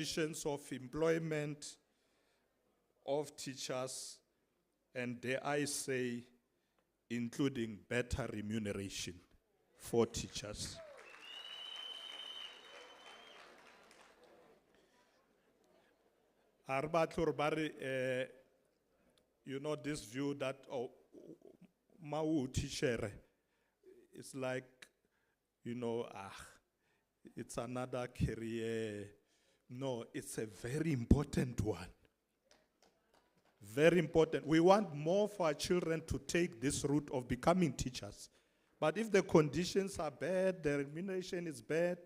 conditions of employment of teachers, and dare I say, including better remuneration for teachers. Arbatlur Bari, this view that Mau teacher, it's like, it's another career. No, it's a very important one. Very important. We want more for our children to take this route of becoming teachers. But if the conditions are bad, the remuneration is bad,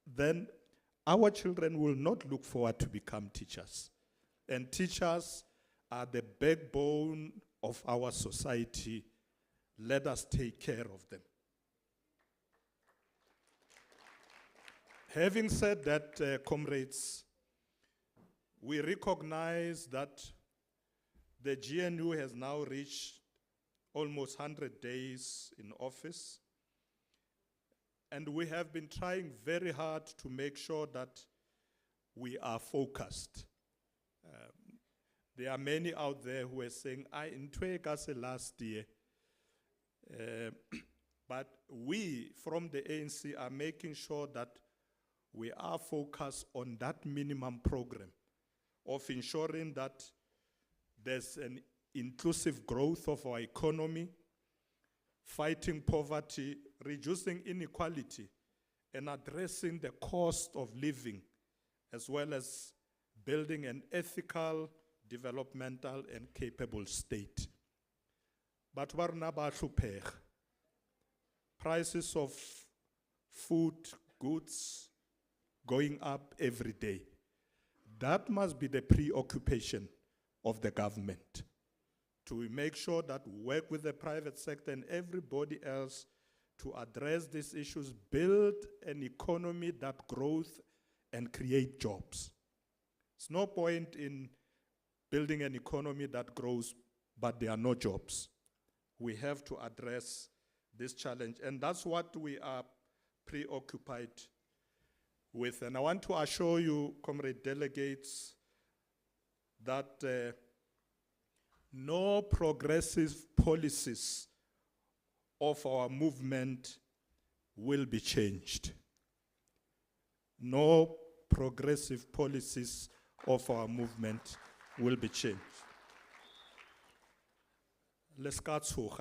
then our children will not look forward to become teachers. And teachers are the backbone of our society. Let us take care of them. Having said that, comrades, we recognize that the GNU has now reached almost 100 days in office, and we have been trying very hard to make sure that we are focused. There are many out there who are saying, in last year, but we from the ANC are making sure that we are focused on that minimum program of ensuring that there's an inclusive growth of our economy, fighting poverty, reducing inequality, and addressing the cost of living, as well as building an ethical, developmental, and capable state. But warna ba hlupega. Prices of food, goods, going up every day. That must be the preoccupation of the government, to make sure that we work with the private sector and everybody else to address these issues, build an economy that grows and create jobs. There's no point in building an economy that grows, but there are no jobs. We have to address this challenge, and that's what we are preoccupied with. And I want to assure you, comrade delegates, that no progressive policies of our movement will be changed. No progressive policies of our movement will be changed. Let's start so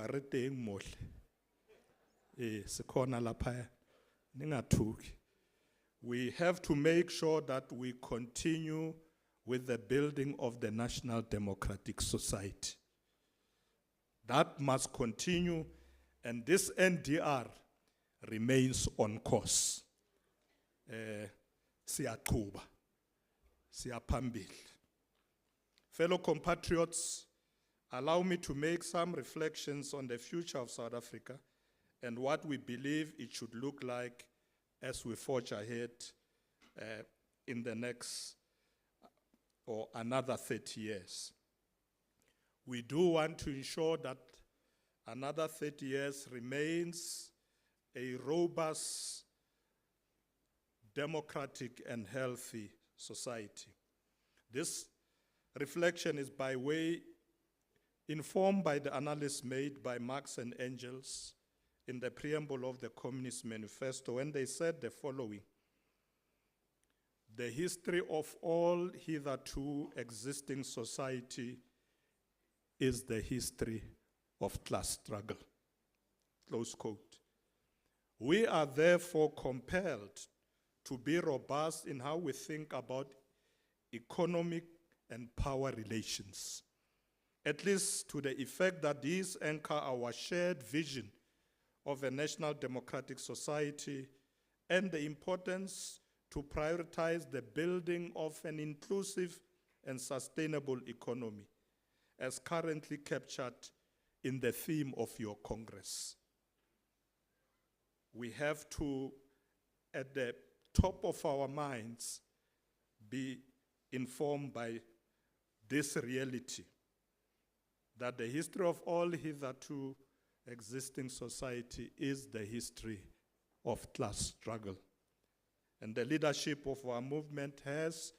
we have to make sure that we continue with the building of the National Democratic Society. That must continue, and this NDR remains on course. Siyaqhuba, siyaphambili. Fellow compatriots, allow me to make some reflections on the future of South Africa and what we believe it should look like as we forge ahead in the next or another 30 years. We do want to ensure that another 30 years remains a robust, democratic, and healthy society. This reflection is informed by the analysis made by Marx and Engels in the preamble of the Communist Manifesto, when they said the following: the history of all hitherto existing society is the history of class struggle. Close quote. We are therefore compelled to be robust in how we think about economic and power relations, at least to the effect that these anchor our shared vision of a national democratic society and the importance to prioritize the building of an inclusive and sustainable economy, as currently captured in the theme of your Congress. We have to, at the top of our minds, be informed by this reality, that the history of all hitherto existing society is the history of class struggle. And the leadership of our movement has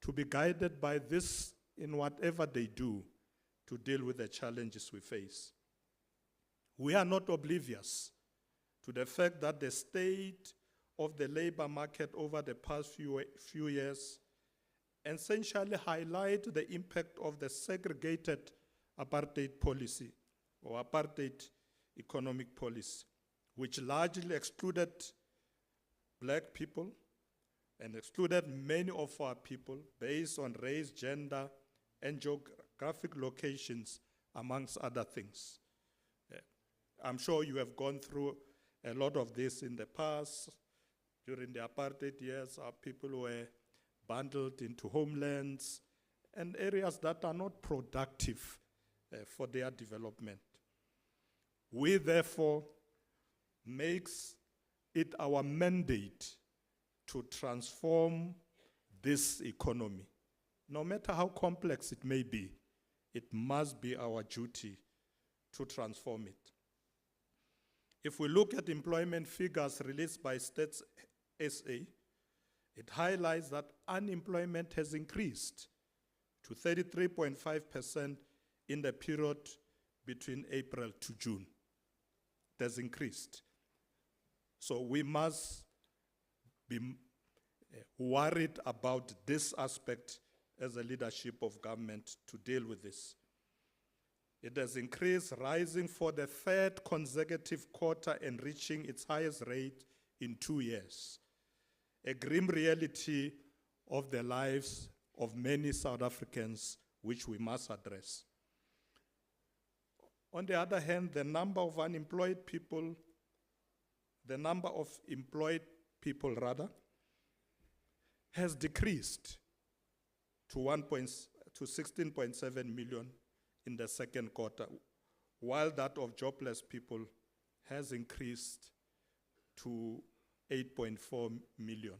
to be guided by this in whatever they do to deal with the challenges we face. We are not oblivious to the fact that the state of the labor market over the past few years essentially highlight the impact of the segregated apartheid policy or apartheid economic policy, which largely excluded black people and excluded many of our people based on race, gender, and geographic locations, amongst other things. I'm sure you have gone through a lot of this in the past. During the apartheid years, our people were bundled into homelands and areas that are not productive for their development. We therefore makes it our mandate to transform this economy. No matter how complex it may be, it must be our duty to transform it. If we look at employment figures released by Stats SA, it highlights that unemployment has increased to 33.5% in the period between April to June. It has increased. So we must be worried about this aspect as a leadership of government to deal with this. It has increased, rising for the third consecutive quarter and reaching its highest rate in 2 years. A grim reality of the lives of many South Africans, which we must address. On the other hand, the number of employed people has decreased to 16.7 million in the second quarter, while that of jobless people has increased to 8.4 million,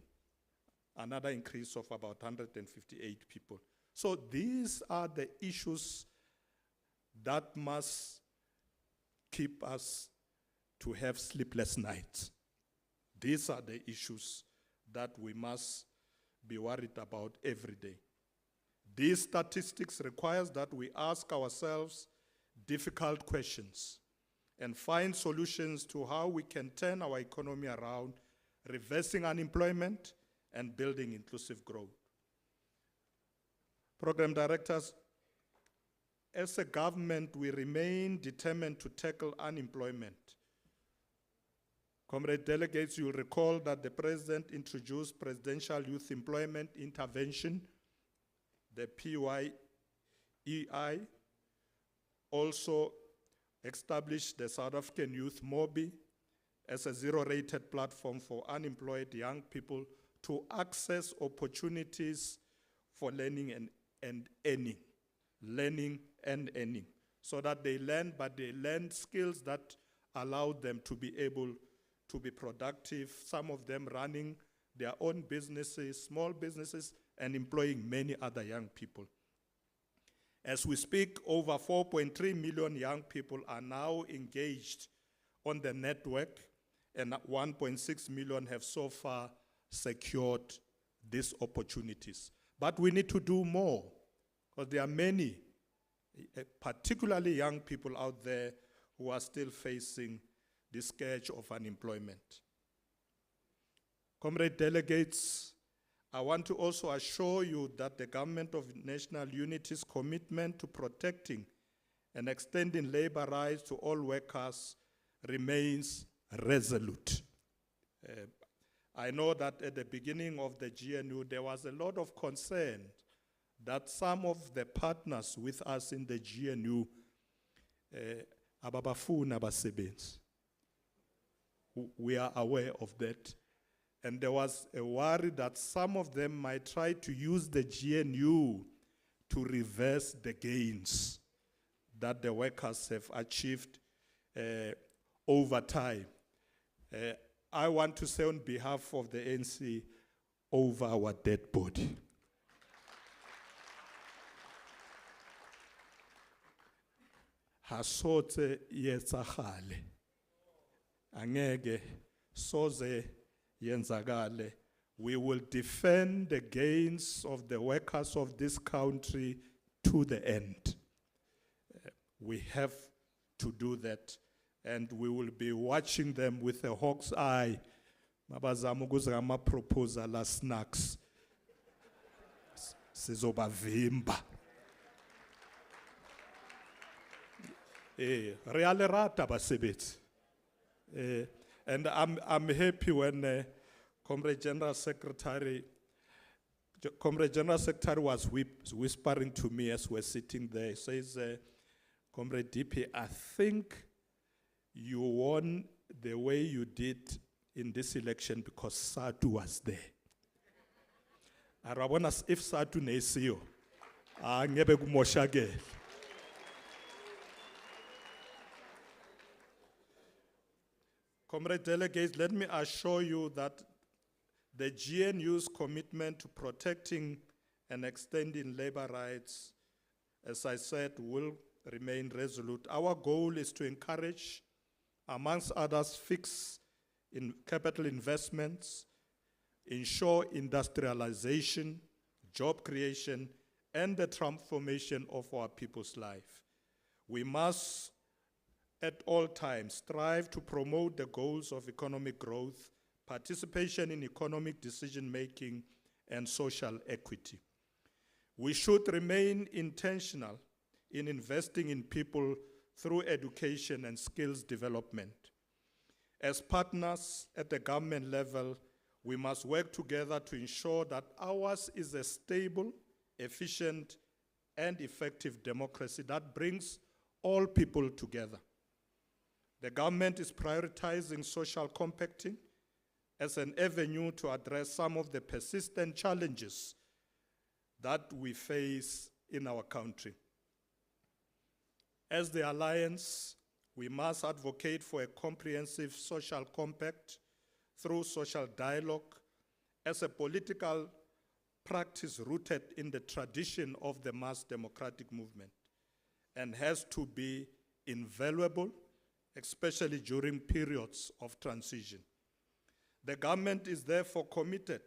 another increase of about 158 people. So these are the issues that must keep us to have sleepless nights. These are the issues that we must be worried about every day. These statistics requires that we ask ourselves difficult questions and find solutions to how we can turn our economy around, reversing unemployment and building inclusive growth. Program directors, as a government, we remain determined to tackle unemployment. Comrade delegates, you'll recall that the President introduced Presidential Youth Employment Intervention, the PYEI, also established the South African Youth MOBI as a zero-rated platform for unemployed young people to access opportunities for learning and earning, so that they learn, but they learn skills that allow them to be able to be productive, some of them running their own businesses, small businesses, and employing many other young people. As we speak, over 4.3 million young people are now engaged on the network, and 1.6 million have so far secured these opportunities. But we need to do more, because there are many, particularly young people out there, who are still facing the scourge of unemployment. Comrade delegates, I want to also assure you that the Government of National Unity's commitment to protecting and extending labor rights to all workers remains resolute. I know that at the beginning of the GNU, there was a lot of concern that some of the partners with us in the GNU ababafuna abasebenzi. We are aware of that. And there was a worry that some of them might try to use the GNU to reverse the gains that the workers have achieved over time. I want to say on behalf of the ANC, over our dead body. Hasote yetsagale. Angeke soze yenzagale We will defend the gains of the workers of this country to the end. We have to do that, and we will be watching them with a hawk's eye. Mabazama ukuzama proposal as snacks. Sizobavimba. Realerata basebethi. And I'm happy when Comrade General Secretary was whispering to me as we're sitting there. He says, Comrade DP, I think you won the way you did in this election because SADTU was there. Arabona if SADTU nesiyo, ngebe kumoshakele. Comrade delegates, let me assure you that the GNU's commitment to protecting and extending labor rights, as I said, will remain resolute. Our goal is to encourage, amongst others, fix in capital investments, ensure industrialization, job creation, and the transformation of our people's life. We must at all times strive to promote the goals of economic growth, participation in economic decision-making, and social equity. We should remain intentional in investing in people through education and skills development. As partners at the government level, we must work together to ensure that ours is a stable, efficient, and effective democracy that brings all people together. The government is prioritizing social compacting as an avenue to address some of the persistent challenges that we face in our country. As the Alliance, we must advocate for a comprehensive social compact through social dialogue as a political practice rooted in the tradition of the mass democratic movement and has to be invaluable, especially during periods of transition. The government is therefore committed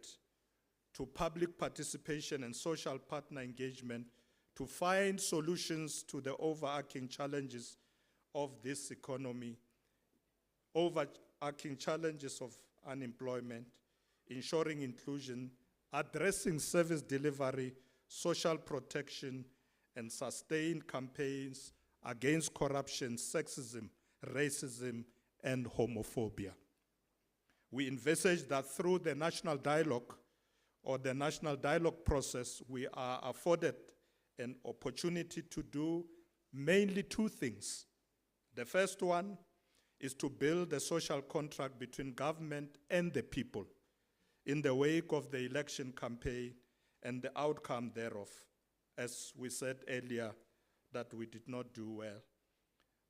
to public participation and social partner engagement to find solutions to the overarching challenges of this economy, overarching challenges of unemployment, ensuring inclusion, addressing service delivery, social protection, and sustained campaigns against corruption, sexism, racism, and homophobia. We envisage that through the national dialogue or the national dialogue process, we are afforded an opportunity to do mainly two things. The first one is to build a social contract between government and the people in the wake of the election campaign and the outcome thereof, as we said earlier, that we did not do well.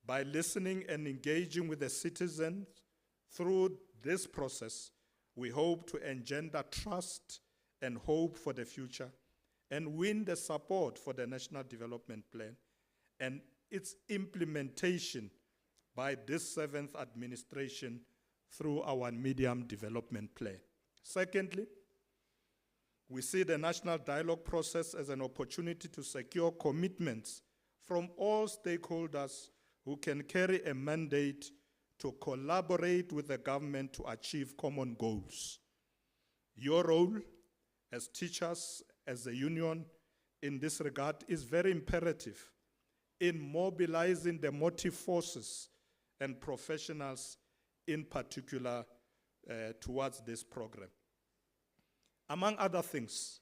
By listening and engaging with the citizens through this process, we hope to engender trust and hope for the future and win the support for the National Development Plan and its implementation by this 7th administration through our medium development plan. Secondly, we see the national dialogue process as an opportunity to secure commitments from all stakeholders who can carry a mandate to collaborate with the government to achieve common goals. Your role as teachers, as a union in this regard is very imperative in mobilizing the motive forces and professionals in particular towards this program. Among other things,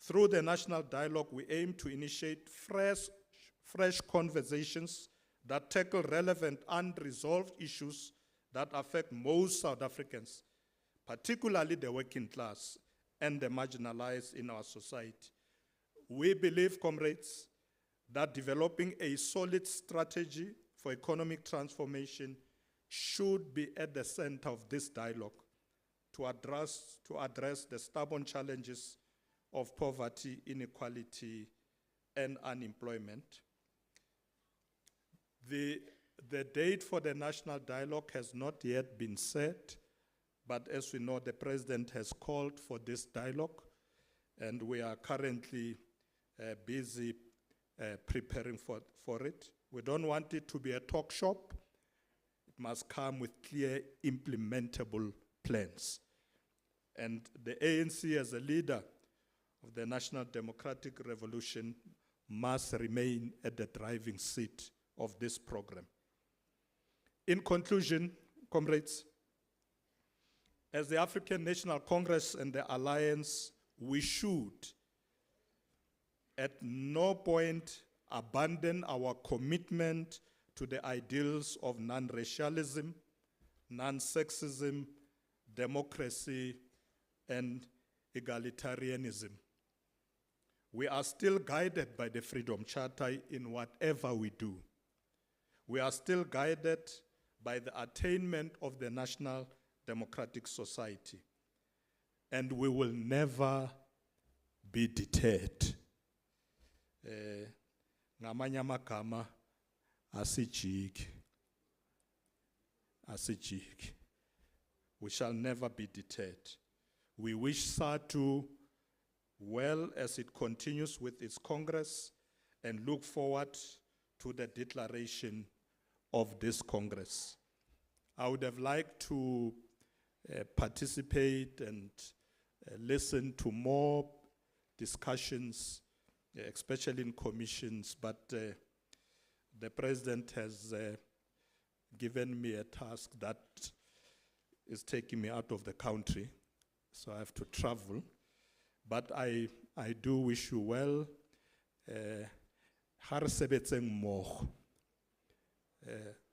through the national dialogue, we aim to initiate fresh conversations that tackle relevant unresolved issues that affect most South Africans, particularly the working class and the marginalized in our society. We believe, comrades, that developing a solid strategy for economic transformation should be at the center of this dialogue to address the stubborn challenges of poverty, inequality, and unemployment. The date for the national dialogue has not yet been set, But as we know, the President has called for this dialogue, and we are currently busy preparing for it. We don't want it to be a talk shop. It must come with clear implementable plans. And the ANC as a leader of the National Democratic Revolution must remain at the driving seat of this program. In conclusion, comrades, as the African National Congress and the Alliance, we should at no point abandon our commitment to the ideals of non-racialism, non-sexism, democracy, and egalitarianism. We are still guided by the Freedom Charter in whatever we do. We are still guided by the attainment of the National Democratic Society. And we will never be deterred. Ngamanye amagama asijiki. We shall never be deterred. We wish SADTU well as it continues with its Congress and look forward to the declaration of this Congress. I would have liked to participate and listen to more discussions, especially in commissions, but the President has given me a task that is taking me out of the country, so I have to travel. But I do wish you well. Ha re sebetseng mmogo.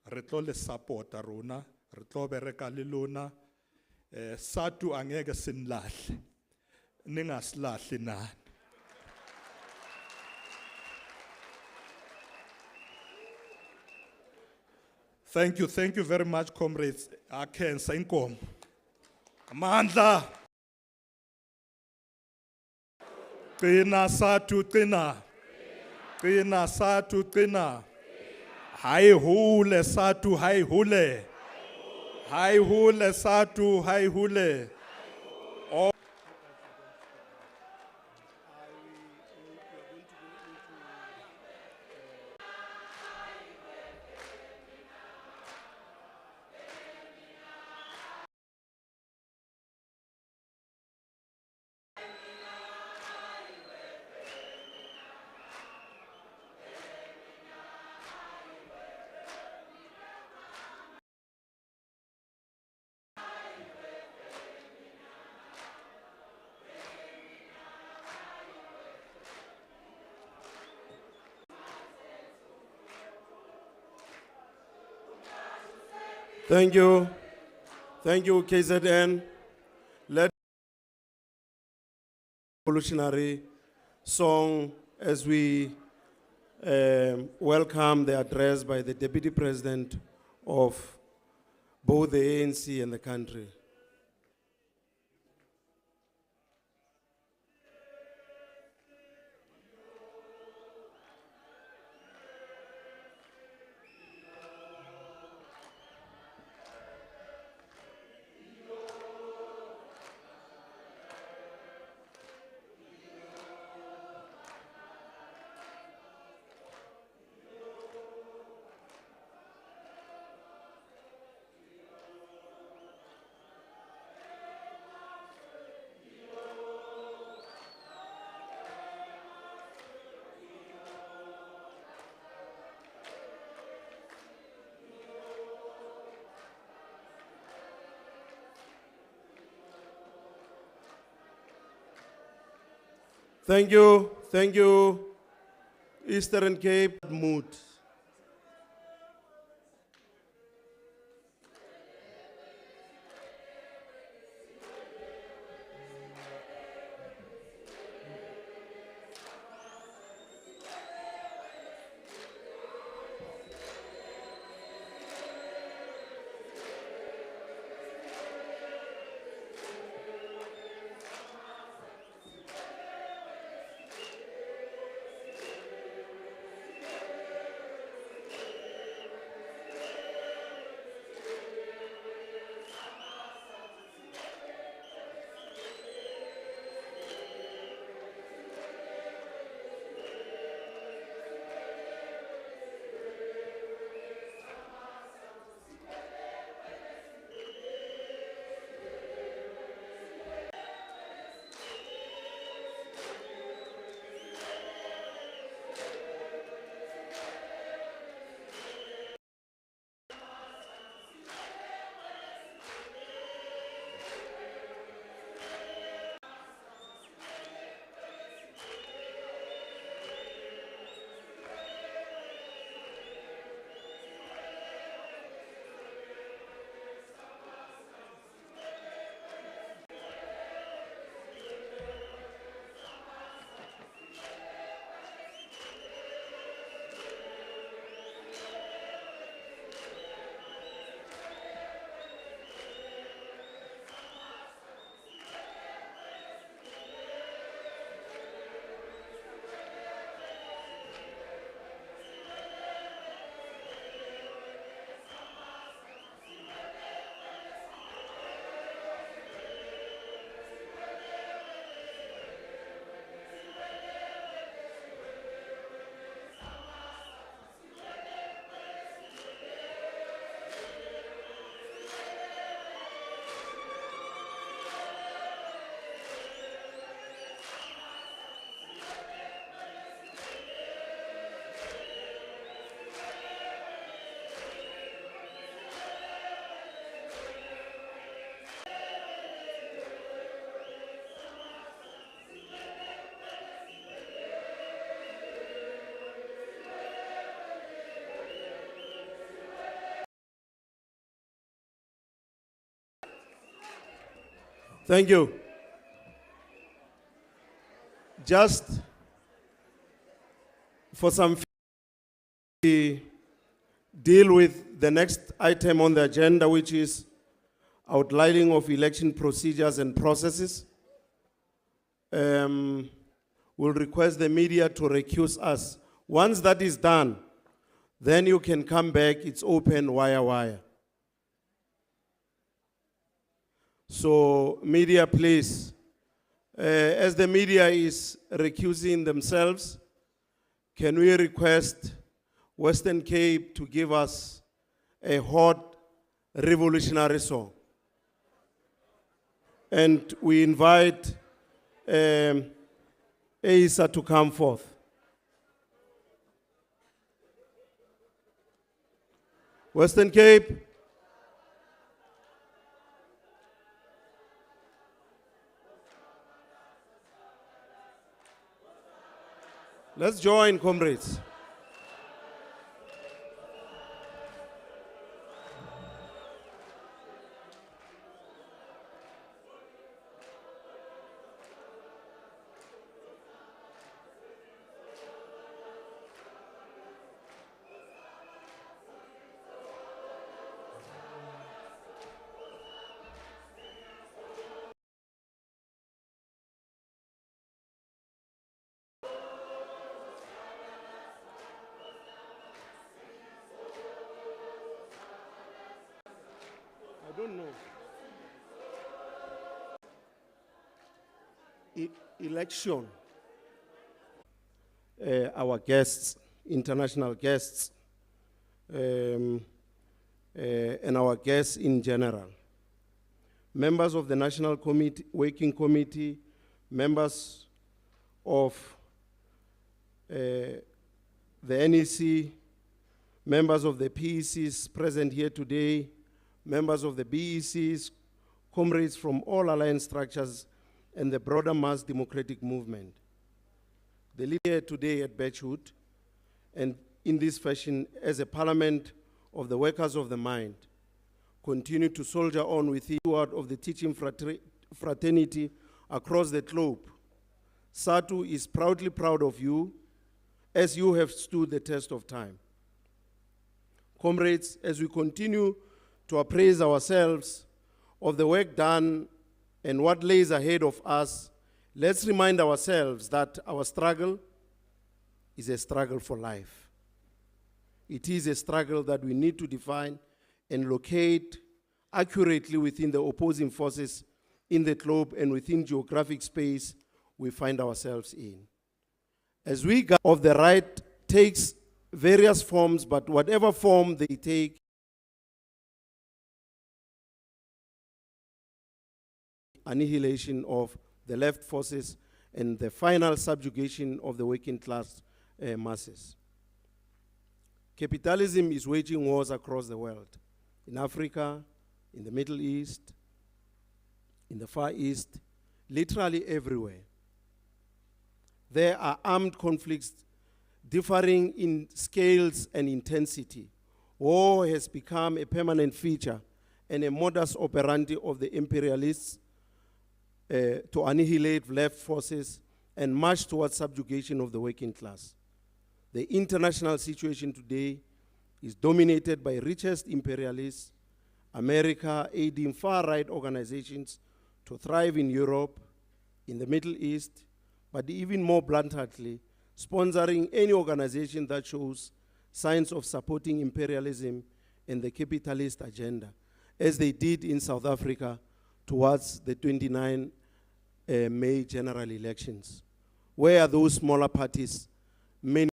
Re tlo le supporta rona, re tlo bereka le lona. SADTU angeke sinlahle. Ningasilahle nani. Thank you very much, comrades. Akhensa inkomo. Amandla. Qina SADTU qina. Qina SADTU qina. Hai hule SADTU hai hule. Hai hule SADTU hai hule. Thank you, KZN. Let revolutionary song as we welcome the address by the Deputy President of both the ANC and the country. Thank you, Eastern Cape mood. Thank you. Just for some we deal with the next item on the agenda, which is outlining of election procedures and processes. We'll request the media to recuse us. Once that is done, then you can come back. It's open wire. So media, please. As the media is recusing themselves, can we request Western Cape to give us a hot revolutionary song? And we invite Asa to come forth. Western Cape. Let's join, comrades. I don't know. Election. Our guests, international guests, and our guests in general. Members of the National Committee, Working Committee, members of the NEC, members of the PECs present here today, members of the BECs, comrades from all alliance structures, and the broader mass democratic movement. The leader today at Birchwood, and in this fashion, as a parliament of the workers of the mind, continue to soldier on with the word of the teaching fraternity across the globe. SADTU is proudly proud of you, as you have stood the test of time. Comrades, as we continue to appraise ourselves of the work done and what lays ahead of us, let's remind ourselves that our struggle is a struggle for life. It is a struggle that we need to define and locate accurately within the opposing forces in the globe and within geographic space we find ourselves in. As we go of the right takes various forms, but whatever form they take, annihilation of the left forces and the final subjugation of the working class masses. Capitalism is waging wars across the world, in Africa, in the Middle East, in the Far East, literally everywhere. There are armed conflicts differing in scales and intensity. War has become a permanent feature and a modus operandi of the imperialists to annihilate left forces and march towards subjugation of the working class. The international situation today is dominated by richest imperialists, America aiding far-right organizations to thrive in Europe, in the Middle East, but even more bluntly, sponsoring any organization that shows signs of supporting imperialism and the capitalist agenda, as they did in South Africa towards the 29 May general elections. Where are those smaller parties? Many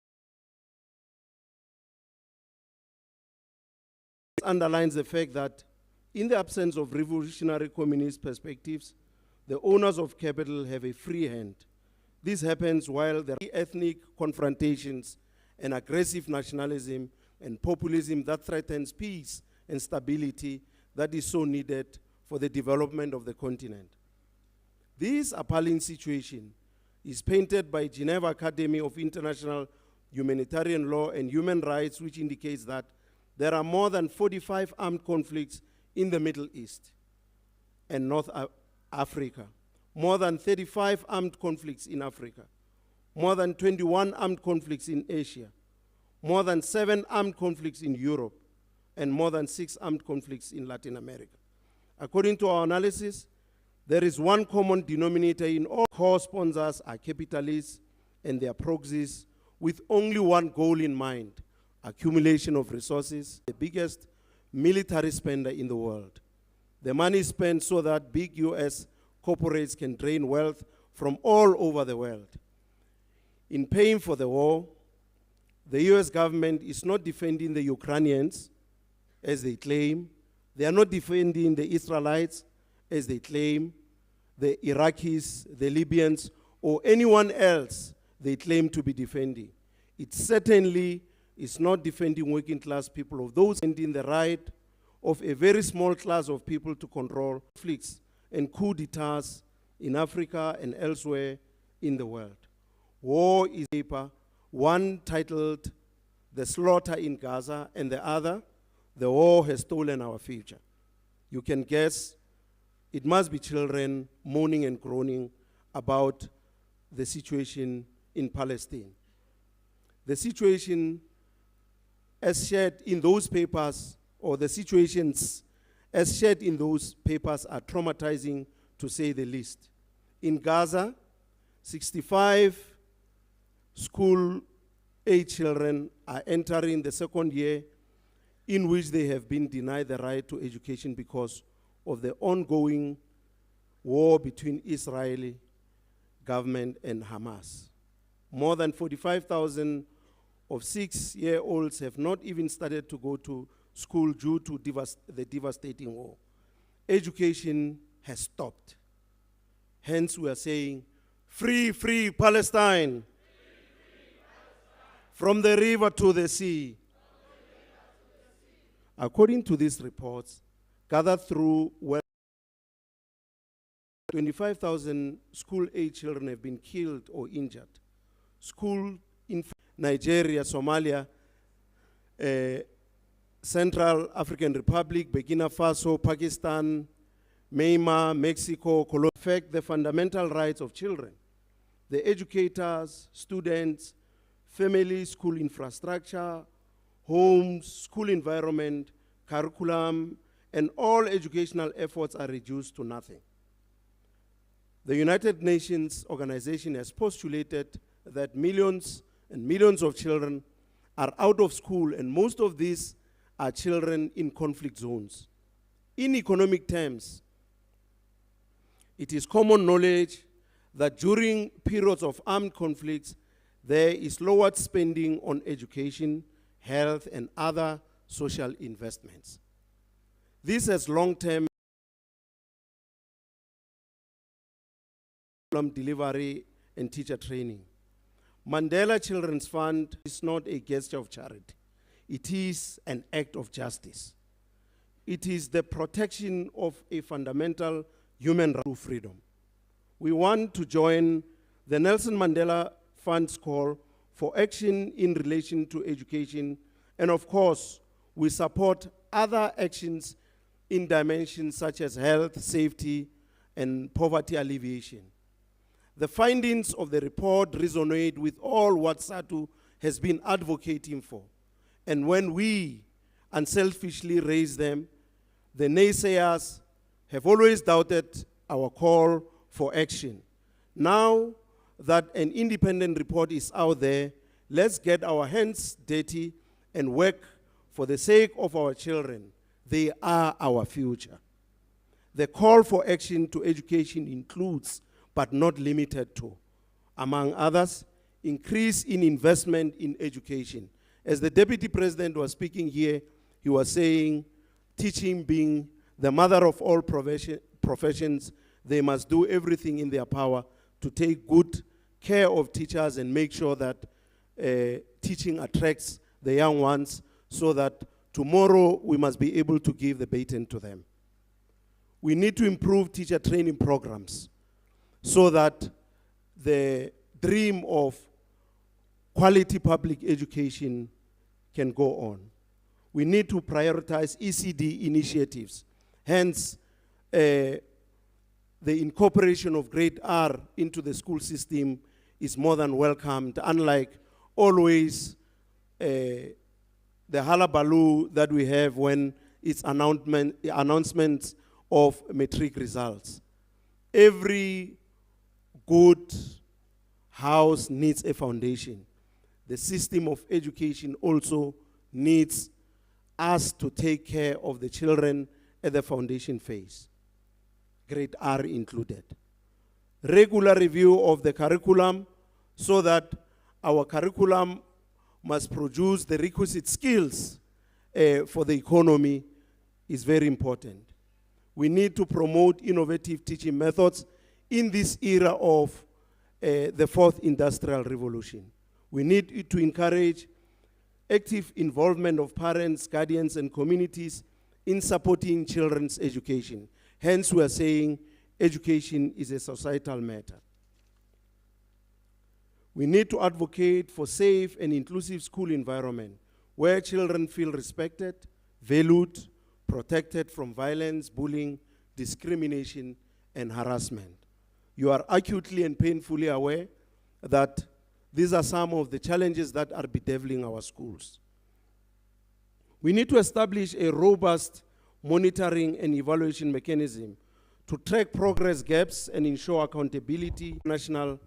underlines the fact that in the absence of revolutionary communist perspectives, the owners of capital have a free hand. This happens while there are ethnic confrontations and aggressive nationalism and populism that threatens peace and stability that is so needed for the development of the continent. This appalling situation is painted by Geneva Academy of International Humanitarian Law and Human Rights, which indicates that there are more than 45 armed conflicts in the Middle East and North Africa. More than 35 armed conflicts in Africa. More than 21 armed conflicts in Asia. More than 7 armed conflicts in Europe. And more than 6 armed conflicts in Latin America. According to our analysis, there is one common denominator in all core sponsors are capitalists and their proxies with only one goal in mind: accumulation of resources. The biggest military spender in the world. The money is spent so that big US corporates can drain wealth from all over the world. In paying for the war, the US government is not defending the Ukrainians, as they claim. They are not defending the Israelites, as they claim, the Iraqis, the Libyans, or anyone else they claim to be defending. It certainly is not defending working class people, of those defending the right of a very small class of people to control conflicts and coup d'etats in Africa and elsewhere in the world. War is a paper, one titled "The Slaughter in Gaza" and the other, "The War Has Stolen Our Future." You can guess it must be children moaning and groaning about the situation in Palestine. The situation as shared in those papers, or the situations as shared in those papers, are traumatizing to say the least. In Gaza, 65 school-age children are entering the second year in which they have been denied the right to education because of the ongoing war between Israeli government and Hamas. More than 45,000 of 6-year-olds have not even started to go to school due to the devastating war. Education has stopped. Hence, we are saying, free, free Palestine. From the river to the sea. According to these reports, gathered through 25,000 school-age children have been killed or injured. School in Nigeria, Somalia, Central African Republic, Burkina Faso, Pakistan, Myanmar, Mexico, Colombia, affect the fundamental rights of children. The educators, students, family, school infrastructure, homes, school environment, curriculum, and all educational efforts are reduced to nothing. The United Nations organization has postulated that millions and millions of children are out of school, and most of these are children in conflict zones. In economic terms, it is common knowledge that during periods of armed conflicts, there is lowered spending on education, health, and other social investments. This has long-term delivery and teacher training. Mandela Children's Fund is not a gesture of charity. It is an act of justice. It is the protection of a fundamental human right to freedom. We want to join the Nelson Mandela Fund's call for action in relation to education, and of course, we support other actions in dimensions such as health, safety, and poverty alleviation. The findings of the report resonate with all what SADTU has been advocating for. And when we unselfishly raise them, the naysayers have always doubted our call for action. Now that an independent report is out there, let's get our hands dirty and work for the sake of our children. They are our future. The call for action to education includes, but not limited to, among others, increase in investment in education. As the Deputy President was speaking here, he was saying, teaching being the mother of all professions, they must do everything in their power to take good care of teachers and make sure that teaching attracts the young ones so that tomorrow we must be able to give the baton to them. We need to improve teacher training programs so that the dream of quality public education can go on. We need to prioritize ECD initiatives. Hence, the the incorporation of grade R into the school system is more than welcomed, unlike always the hullabaloo that we have when it's announcements of matric results. Every good house needs a foundation. The system of education also needs us to take care of the children at the foundation phase, grade R included. Regular review of the curriculum so that our curriculum must produce the requisite skills for the economy is very important. We need to promote innovative teaching methods in this era of the fourth industrial revolution. We need to encourage active involvement of parents, guardians, and communities in supporting children's education. Hence, we are saying education is a societal matter. We need to advocate for safe and inclusive school environment where children feel respected, valued, protected from violence, bullying, discrimination, and harassment. You are acutely and painfully aware that these are some of the challenges that are bedeviling our schools. We need to establish a robust monitoring and evaluation mechanism to track progress gaps and ensure accountability. National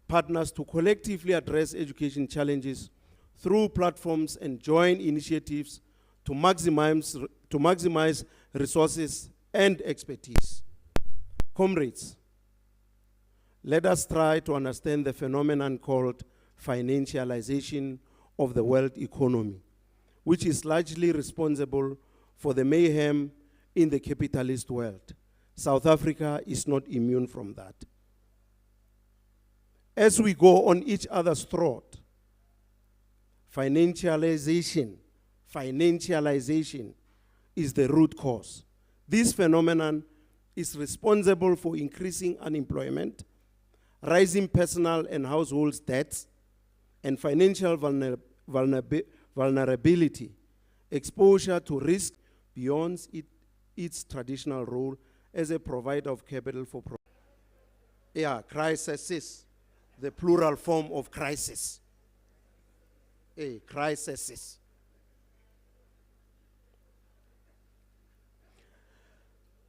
partners to collectively address education challenges through platforms and joint initiatives to maximize resources and expertise. Comrades, let us try to understand the phenomenon called financialization of the world economy, which is largely responsible for the mayhem in the capitalist world. South Africa is not immune from that. As we go on each other's throat, financialization is the root cause. This phenomenon is responsible for increasing unemployment, rising personal and household debts, and financial vulnerability, exposure to risk beyond its traditional role as a provider of capital for crises, the plural form of crisis. Crises.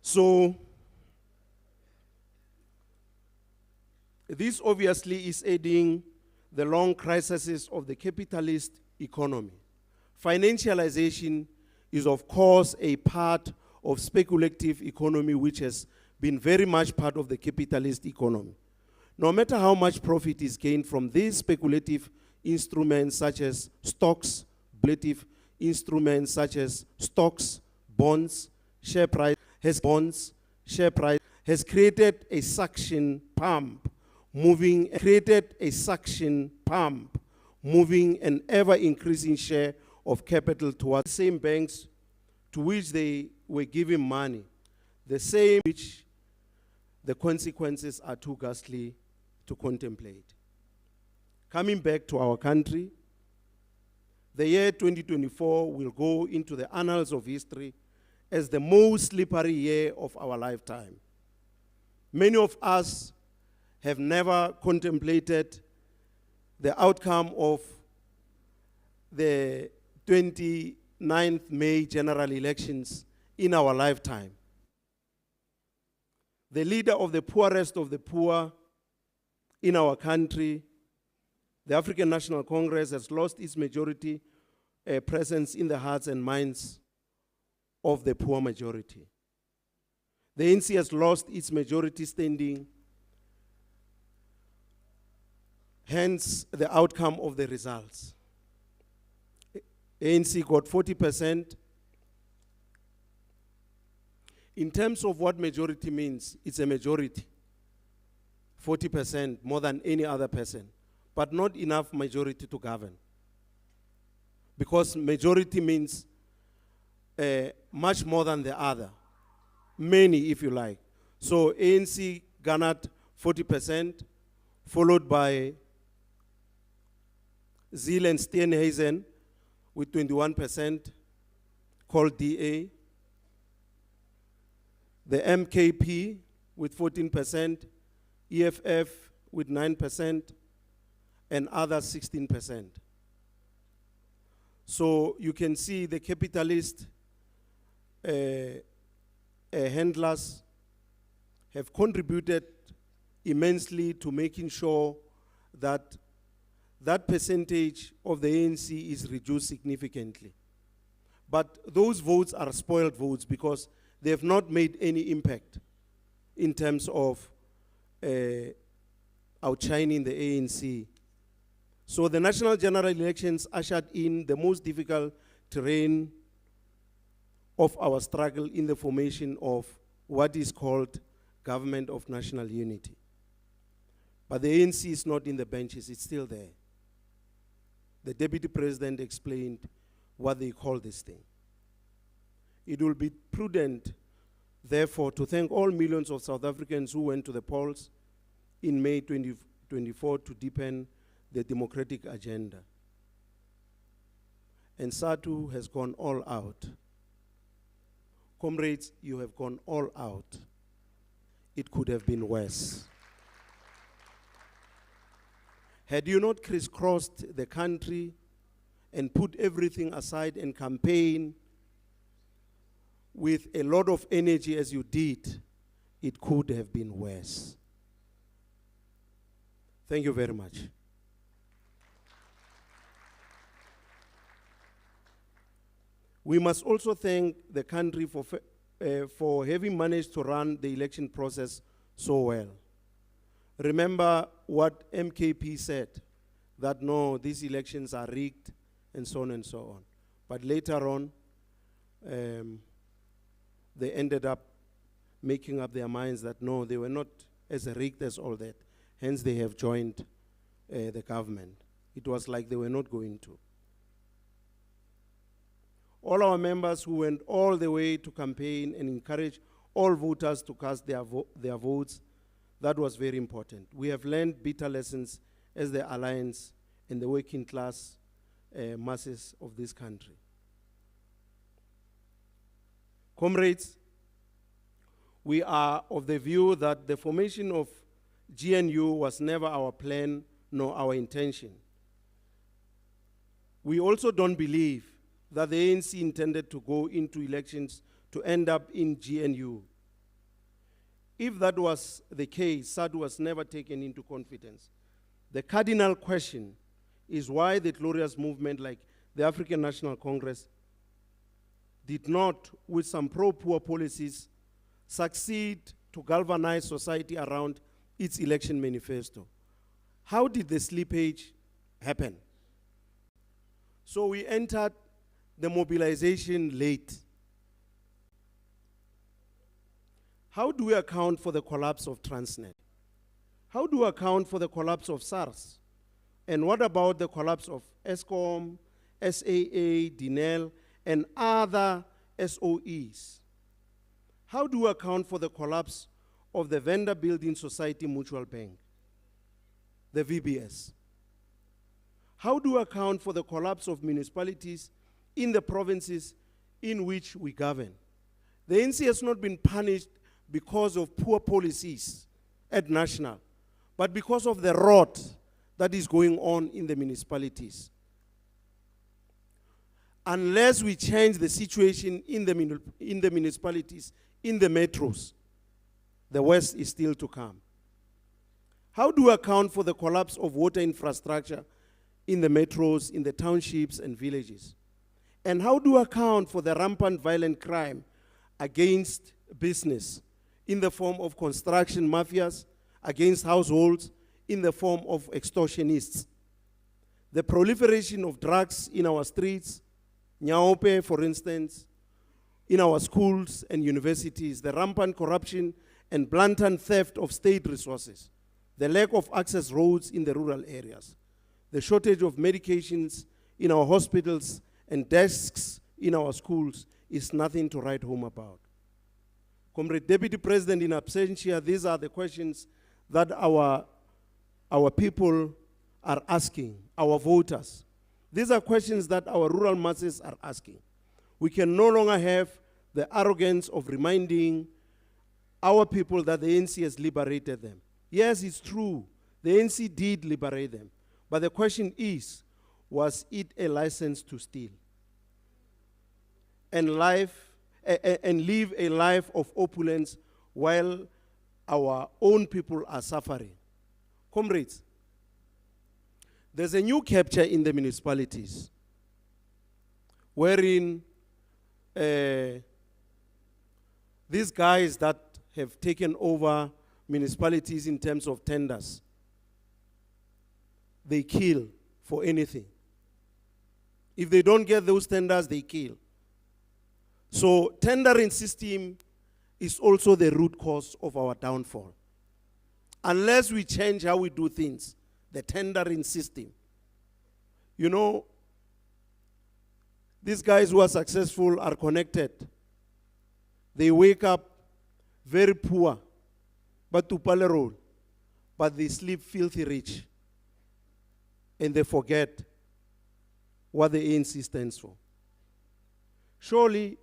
So, this obviously is aiding the long crises of the capitalist economy. Financialization is, of course, a part of speculative economy, which has been very much part of the capitalist economy. No matter how much profit is gained from these speculative instruments such as stocks, speculative instruments such as stocks, bonds, share price, has created a suction pump, moving an ever-increasing share of capital towards the same banks to which they were giving money, the same which the consequences are too ghastly to contemplate. Coming back to our country, the year 2024 will go into the annals of history as the most slippery year of our lifetime. Many of us have never contemplated the outcome of the 29th May general elections in our lifetime. The leader of the poorest of the poor in our country, the African National Congress, has lost its majority presence in the hearts and minds of the poor majority. The ANC has lost its majority standing, hence the outcome of the results. ANC got 40%. In terms of what majority means, it's a majority. 40%, more than any other person, but not enough majority to govern. Because majority means much more than the other. Many, if you like. So ANC garnered 40%, followed by Zille and Steenhuisen with 21%, called DA. The MKP with 14%, EFF with 9%, and others 16%. So you can see the capitalist handlers have contributed immensely to making sure that that percentage of the ANC is reduced significantly. But those votes are spoiled votes because they have not made any impact in terms of outshining the ANC. So the national general elections ushered in the most difficult terrain of our struggle in the formation of what is called Government of National Unity. But the ANC is not in the benches, it's still there. The Deputy President explained what they call this thing. It will be prudent, therefore, to thank all millions of South Africans who went to the polls in May 2024 to deepen the democratic agenda. And SADTU has gone all out. Comrades, you have gone all out. It could have been worse. Had you not crisscrossed the country and put everything aside and campaign with a lot of energy as you did, it could have been worse. Thank you very much. We must also thank the country for having managed to run the election process so well. Remember what MKP said, that no, these elections are rigged, and so on and so on. But later on, they ended up making up their minds that no, they were not as rigged as all that. Hence, they have joined the government. It was like they were not going to. All our members who went all the way to campaign and encourage all voters to cast their votes, that was very important. We have learned bitter lessons as the alliance and the working class masses of this country. Comrades, we are of the view that the formation of GNU was never our plan nor our intention. We also don't believe that the ANC intended to go into elections to end up in GNU. If that was the case, SADTU was never taken into confidence. The cardinal question is why the glorious movement like the African National Congress did not, with some pro-poor policies, succeed to galvanize society around its election manifesto. How did the slippage happen? So we entered the mobilization late. How do we account for the collapse of Transnet? How do we account for the collapse of SARS? And what about the collapse of ESCOM, SAA, DINEL, and other SOEs? How do we account for the collapse of the Vendor Building Society Mutual Bank, the VBS? How do we account for the collapse of municipalities in the provinces in which we govern? The ANC has not been punished because of poor policies at national, but because of the rot that is going on in the municipalities. Unless we change the situation in the municipalities, in the metros, the worst is still to come. How do we account for the collapse of water infrastructure in the metros, in the townships and villages? And how do we account for the rampant violent crime against business in the form of construction mafias, against households in the form of extortionists? The proliferation of drugs in our streets, Nyaope, for instance, in our schools and universities, the rampant corruption and blatant theft of state resources, the lack of access roads in the rural areas, the shortage of medications in our hospitals and desks in our schools is nothing to write home about. Comrade Deputy President, in absentia, these are the questions that our people are asking, our voters. These are questions that our rural masses are asking. We can no longer have the arrogance of reminding our people that the ANC has liberated them. Yes, it's true. The ANC did liberate them. But the question is, was it a license to steal? And live a life of opulence while our own people are suffering. Comrades, there's a new capture in the municipalities wherein these guys that have taken over municipalities in terms of tenders, they kill for anything. If they don't get those tenders, they kill. So tendering system is also the root cause of our downfall. Unless we change how we do things, the tendering system. You know, these guys who are successful are connected. They wake up very poor, but to roll, but they sleep filthy rich. And they forget what the ANC stands for. Surely,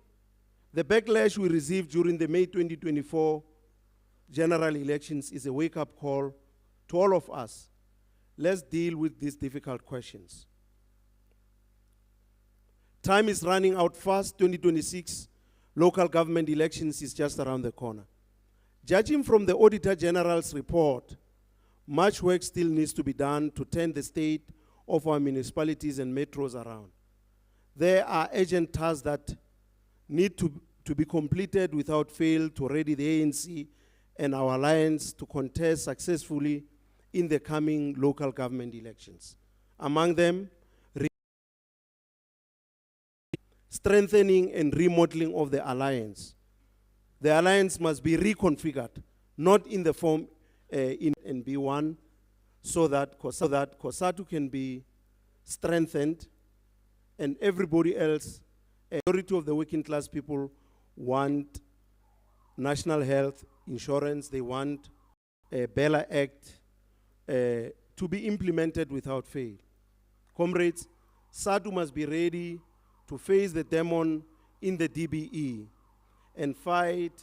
the backlash we received during the May 2024 general elections is a wake-up call to all of us. Let's deal with these difficult questions. Time is running out fast. 2026 local government elections is just around the corner. Judging from the Auditor General's report, much work still needs to be done to turn the state of our municipalities and metros around. There are urgent tasks that need to be completed without fail to ready the ANC and our alliance to contest successfully in the coming local government elections. Among them, strengthening and remodeling of the alliance. The alliance must be reconfigured, not in the form in B1, so that SADTU can be strengthened and everybody else, a majority of the working class people want national health insurance, they want a Bella Act to be implemented without fail. Comrades, SADTU must be ready to face the demon in the DBE and fight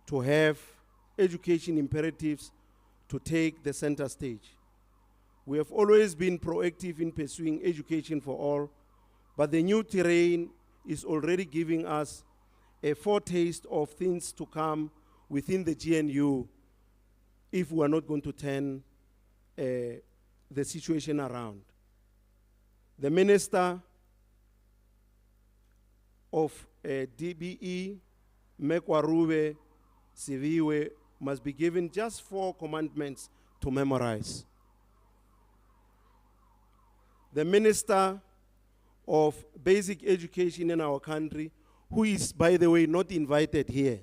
to have education imperatives to take the center stage. We have always been proactive in pursuing education for all, but the new terrain is already giving us a foretaste of things to come within the GNU if we are not going to turn the situation around. The Minister of DBE, Mekwarube Siviwe, must be given just 4 commandments to memorize. The Minister of Basic Education in our country, who is, by the way, not invited here.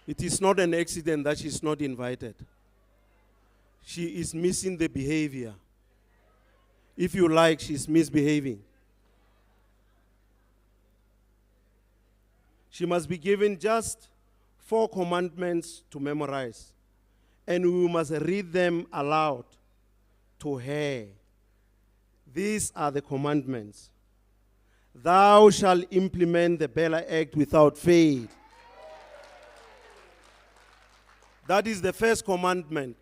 It is not an accident that she's not invited. She is missing the behavior. If you like, she's misbehaving. She must be given just 4 commandments to memorize, and we must read them aloud to her. These are the commandments. Thou shalt implement the Bella Act without fail. That is the first commandment.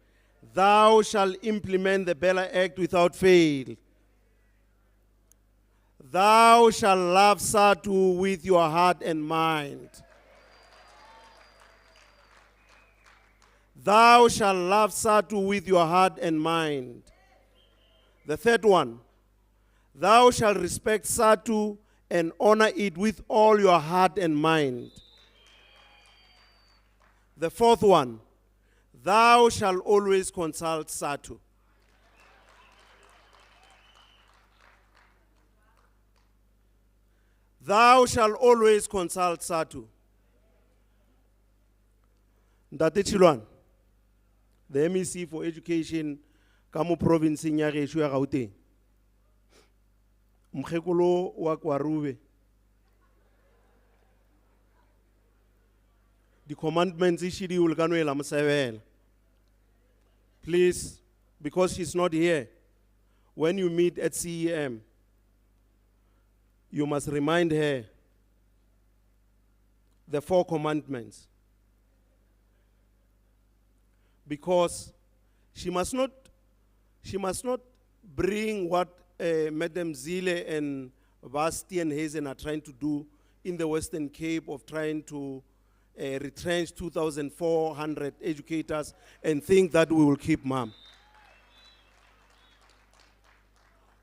Thou shalt implement the Bella Act without fail. Thou shalt love SADTU with your heart and mind. Thou shalt love SADTU with your heart and mind. The third one, thou shalt respect SADTU and honor it with all your heart and mind. The fourth one, thou shalt always consult SADTU. Thou shalt always consult SADTU. Ntate Chilwan, the MEC for Education, Kamo province ya Gesho ya Gauteng. Mkhekolo wa Kwarube. The commandments ishidi ulkanwela msebela. Please, because she's not here, when you meet at CEM, you must remind her the 4 commandments. Because she must not bring what Madam Zille and Basti and Hazen are trying to do in the Western Cape of trying to retrench 2,400 educators and think that we will keep mom.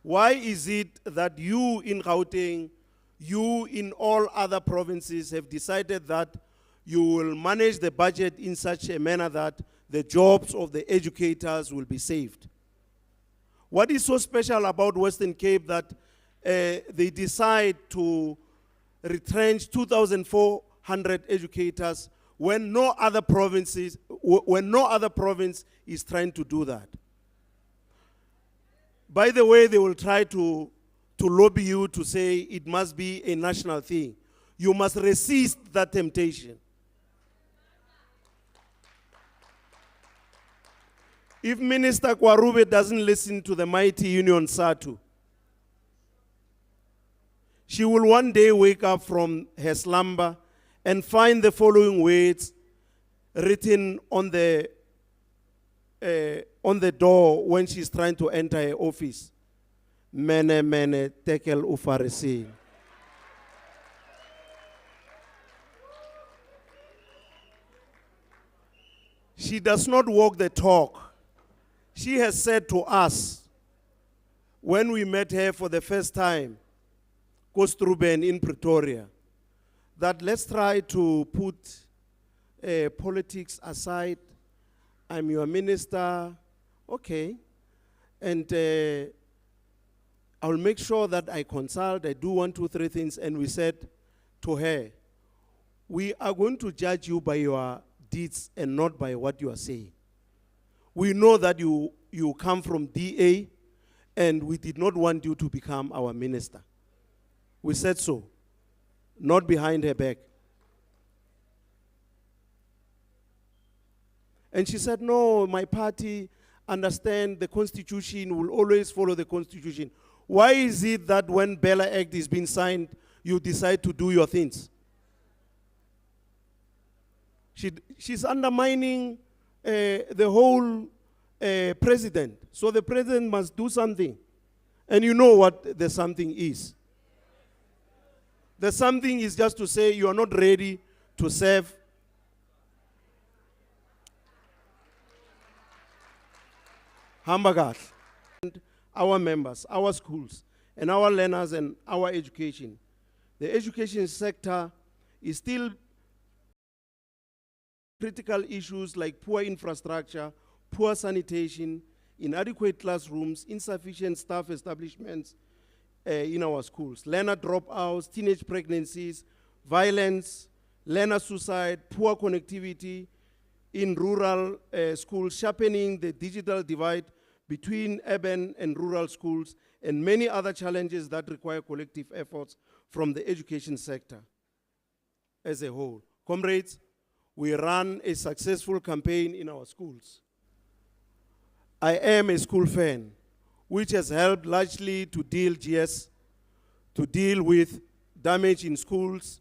Why is it that you in Gauteng, you in all other provinces have decided that you will manage the budget in such a manner that the jobs of the educators will be saved? What is so special about Western Cape that they decide to retrench 2,400 educators when no other province is trying to do that? By the way, they will try to lobby you to say it must be a national thing. You must resist that temptation. If Minister Kwarube doesn't listen to the mighty union SADTU, she will one day wake up from her slumber and find the following words written on the door when she's trying to enter her office. Mene mene tekel ufarisi. She does not walk the talk. She has said to us, when we met her for the first time, Kostruben in Pretoria, that let's try to put politics aside. I'm your minister, okay, and I'll make sure that I consult, I do 1, 2, 3 things, and we said to her, we are going to judge you by your deeds and not by what you are saying. We know that you come from DA, and we did not want you to become our minister. We said so, not behind her back. And she said, no, my party understand the Constitution, will always follow the Constitution. Why is it that when Bella Act is being signed, you decide to do your things? She's undermining the whole president. So the president must do something. And you know what the something is. The something is just to say you are not ready to serve. Hamburger. Our members, our schools, and our learners and our education. The education sector is still critical issues like poor infrastructure, poor sanitation, inadequate classrooms, insufficient staff establishments in our schools, learner dropouts, teenage pregnancies, violence, learner suicide, poor connectivity in rural schools, sharpening the digital divide between urban and rural schools, and many other challenges that require collective efforts from the education sector as a whole. Comrades, we run a successful campaign in our schools. I am a school fan, which has helped largely to deal with damage in schools,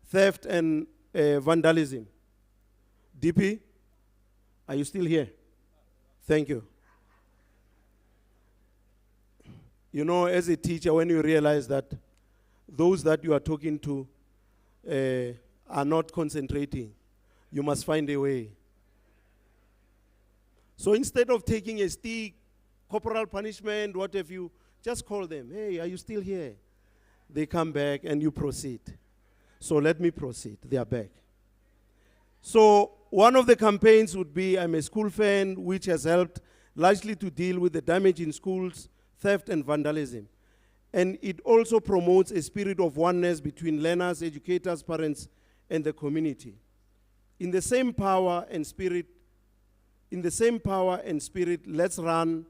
theft and vandalism. DP, are you still here? Thank you. You know, as a teacher, when you realize that those that you are talking to are not concentrating, you must find a way. So instead of taking a stick, corporal punishment, what have you, just call them. Hey, are you still here? They come back and you proceed. So let me proceed. They are back. So one of the campaigns would be I'm a school fan, which has helped largely to deal with the damage in schools, theft and vandalism. And it also promotes a spirit of oneness between learners, educators, parents, and the community. In the same power and spirit, let's run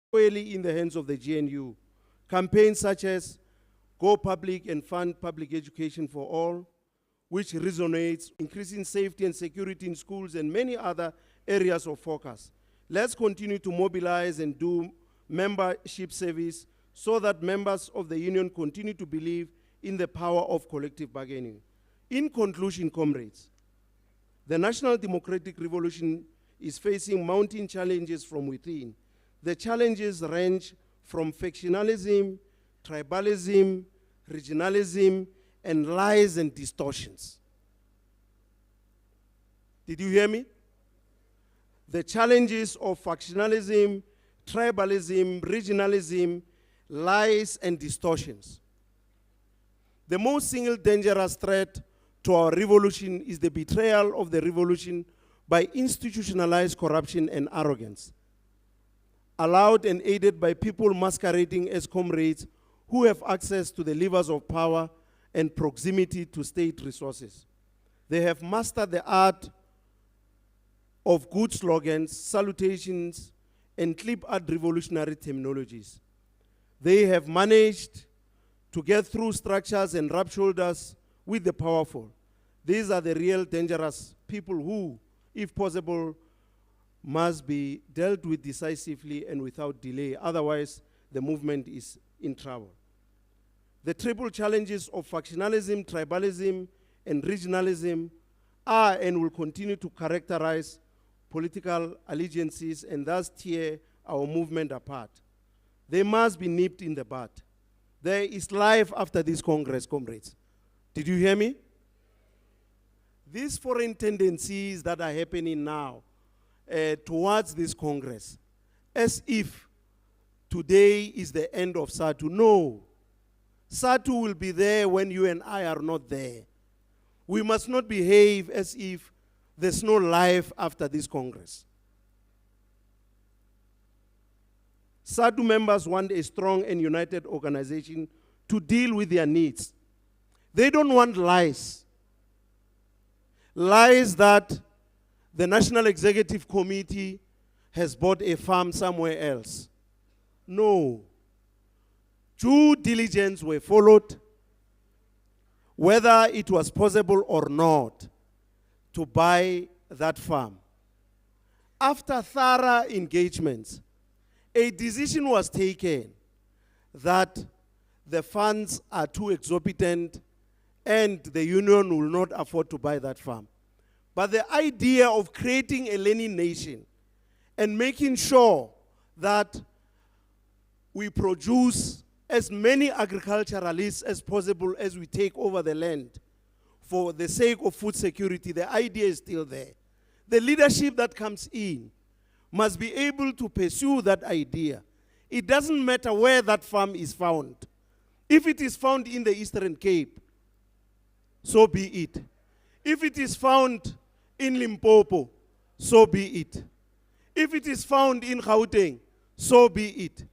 squarely in the hands of the GNU. Campaigns such as Go Public and Fund Public Education for All, which resonates, increasing safety and security in schools and many other areas of focus. Let's continue to mobilize and do membership service so that members of the union continue to believe in the power of collective bargaining. In conclusion, comrades, the National Democratic Revolution is facing mounting challenges from within. The challenges range from factionalism, tribalism, regionalism, and lies and distortions. Did you hear me? The challenges of factionalism, tribalism, regionalism, lies, and distortions. The most single dangerous threat to our revolution is the betrayal of the revolution by institutionalized corruption and arrogance, allowed and aided by people masquerading as comrades who have access to the levers of power and proximity to state resources. They have mastered the art of good slogans, salutations, and clip-art revolutionary terminologies. They have managed to get through structures and rub shoulders with the powerful. These are the real dangerous people who, if possible, must be dealt with decisively and without delay. Otherwise, the movement is in trouble. The triple challenges of factionalism, tribalism, and regionalism are and will continue to characterize political allegiances and thus tear our movement apart. They must be nipped in the bud. There is life after this Congress, comrades. Did you hear me? These foreign tendencies that are happening now towards this Congress, as if today is the end of SADTU. No. SADTU will be there when you and I are not there. We must not behave as if there's no life after this Congress. SADTU members want a strong and united organization to deal with their needs. They don't want lies. Lies that the National Executive Committee has bought a farm somewhere else. No. Due diligence were followed, whether it was possible or not to buy that farm. After thorough engagements, a decision was taken that the funds are too exorbitant and the union will not afford to buy that farm. But the idea of creating a learning nation and making sure that we produce as many agriculturalists as possible as we take over the land for the sake of food security, the idea is still there. The leadership that comes in must be able to pursue that idea. It doesn't matter where that farm is found. If it is found in the Eastern Cape, so be it. If it is found in Limpopo, so be it. If it is found in Gauteng, so be it.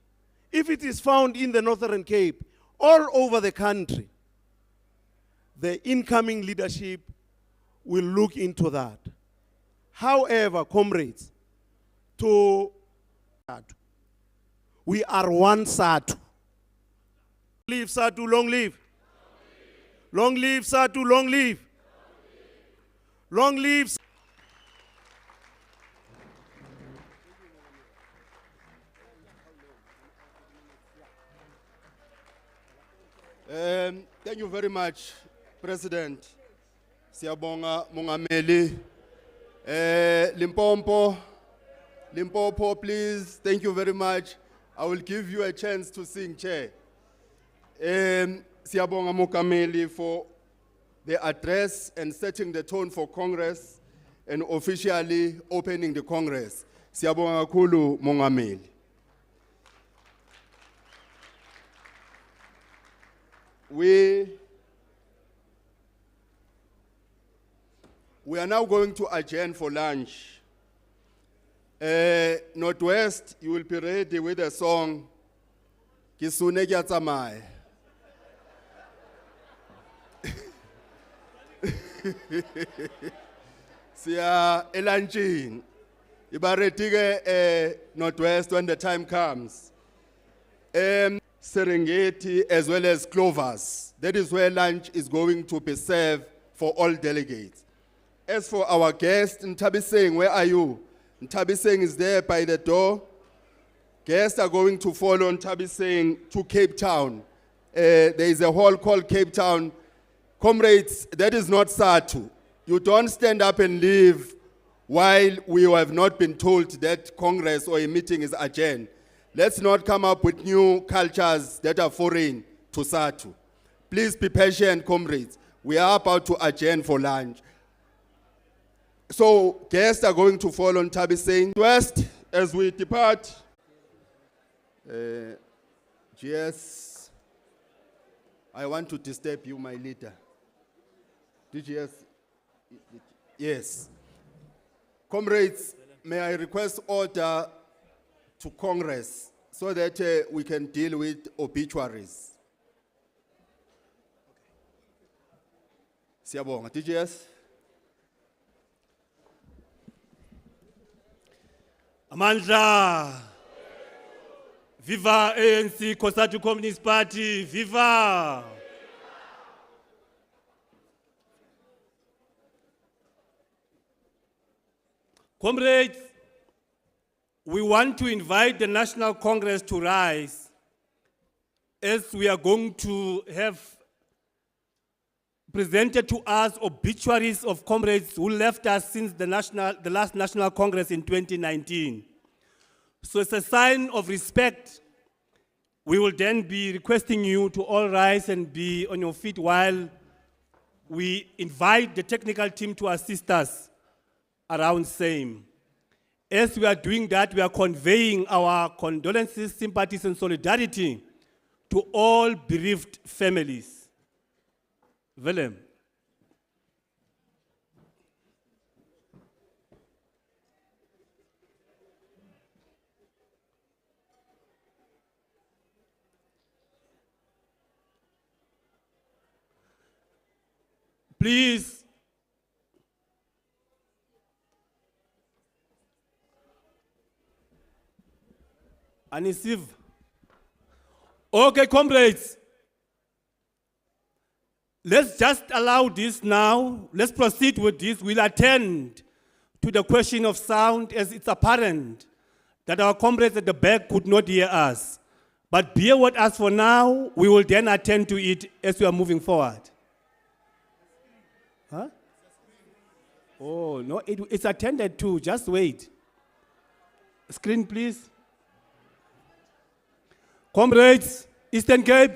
If it is found in the Northern Cape, all over the country, the incoming leadership will look into that. However, comrades, we are one SADTU. Live SADTU, long live. Long live SADTU, long live. Long live. Thank you very much, President. Siyabonga Mongameli. Limpopo, please. Thank you very much. I will give you a chance to sing, Chair. Siyabonga Mongameli for the address and setting the tone for Congress and officially opening the Congress. Siyabonga kakhulu Mongameli. We are now going to adjourn for lunch. Northwest, you will be ready with a song, Kisune Gyatsamaya. Siya elanchini. Iba ready ke Northwest when the time comes. Serengeti as well as Clovers. That is where lunch is going to be served for all delegates. As for our guest, Ntabiseng, where are you? Ntabiseng is there by the door. Guests are going to follow on Tabi saying to Cape Town. There is a hall called Cape Town. Comrades, that is not SADTU. You don't stand up and leave while we have not been told that Congress or a meeting is adjourned. Let's not come up with new cultures that are foreign to SADTU. Please be patient, comrades. We are about to adjourn for lunch. So guests are going to follow on Tabi saying, West, as we depart, GS, I want to disturb you, my leader. DGS, yes. Comrades, may I request order to Congress so that we can deal with obituaries. Siyabonga, DGS. Amandla. Viva ANC, SADTU Communist Party, viva! Comrades, we want to invite the National Congress to rise as we are going to have presented to us obituaries of comrades who left us since the last National Congress in 2019. So it's a sign of respect. We will then be requesting you to all rise and be on your feet while we invite the technical team to assist us around same. As we are doing that, we are conveying our condolences, sympathies, and solidarity to all bereaved families. Willem. Please, Anisiv. Okay, comrades, let's just allow this now. Let's proceed with this. We'll attend to the question of sound as it's apparent that our comrades at the back could not hear us. But bear with us for now. We will then attend to it as we are moving forward. Huh? Oh, no, it's attended to. Just wait. Screen, please. Comrades, Eastern Cape,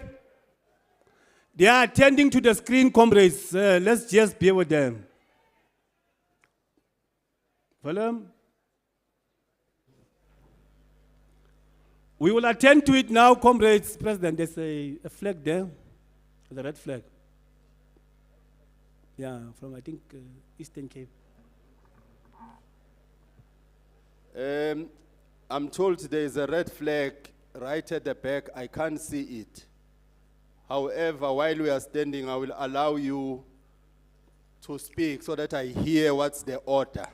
they are attending to the screen, comrades. Let's just bear with them. Willem? We will attend to it now, comrades. President, there's a flag there, the red flag. Yeah, from, I think, Eastern Cape. I'm told there is a red flag right at the back. I can't see it. However, while we are standing, I will allow you to speak so that I hear what's the order.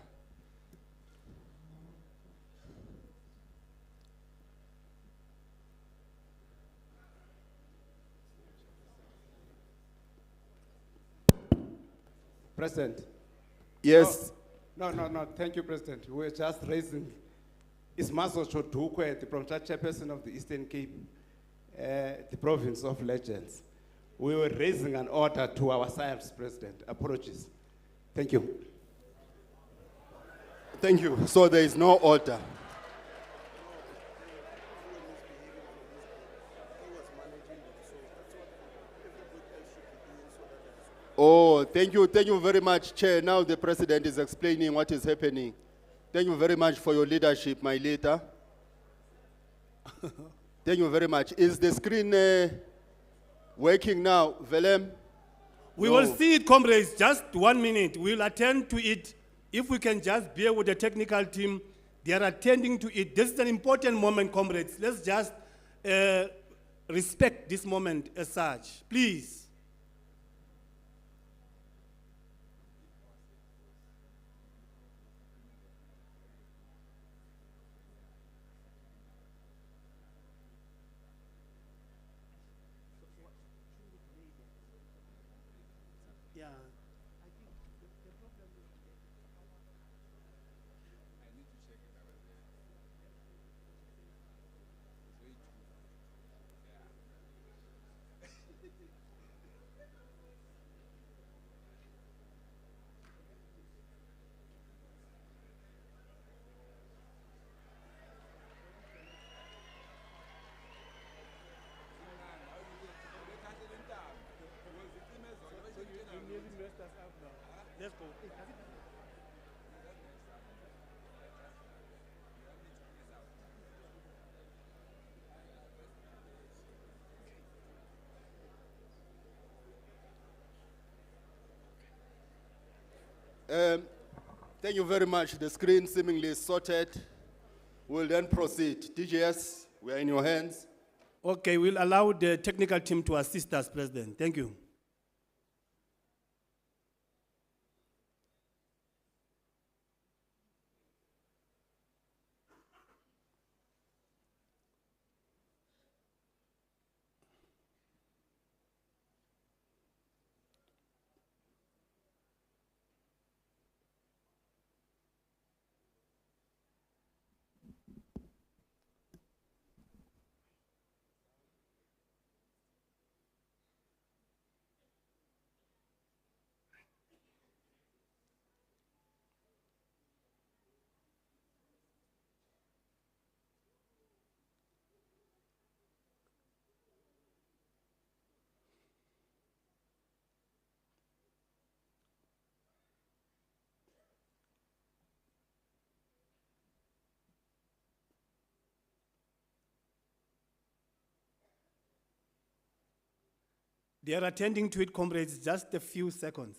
President. Yes. No, thank you, President. We're just raising Ismaso Chodukwe, the Provincial Chairperson of the Eastern Cape, the province of legends. We were raising an order to our science, President. Apologies. Thank you. Thank you. So there is no order. Oh, thank you very much, Chair. Now the President is explaining what is happening. Thank you very much for your leadership, my leader. Thank you very much. Is the screen working now, Willem? We will see it, comrades. Just 1 minute. We'll attend to it. If we can just bear with the technical team, they are attending to it. This is an important moment, comrades. Let's just respect this moment as such. Please. Thank you very much. The screen seemingly is sorted. We'll then proceed. DJS, we are in your hands. Okay, we'll allow the technical team to assist us, President. Thank you. They are attending to it, comrades, just a few seconds.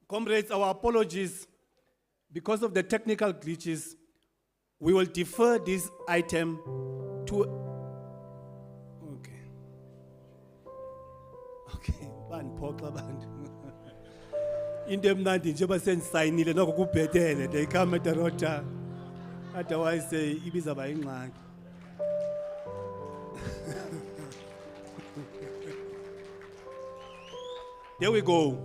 Comrades, our apologies. Because of the technical glitches, we will defer this item to... Okay. Okay, baniphoxa bantu. Into emnandi njengoba sensayinile noko kubhetele, they come at the rota. Otherwise, ibiza bayingxaki. There we go.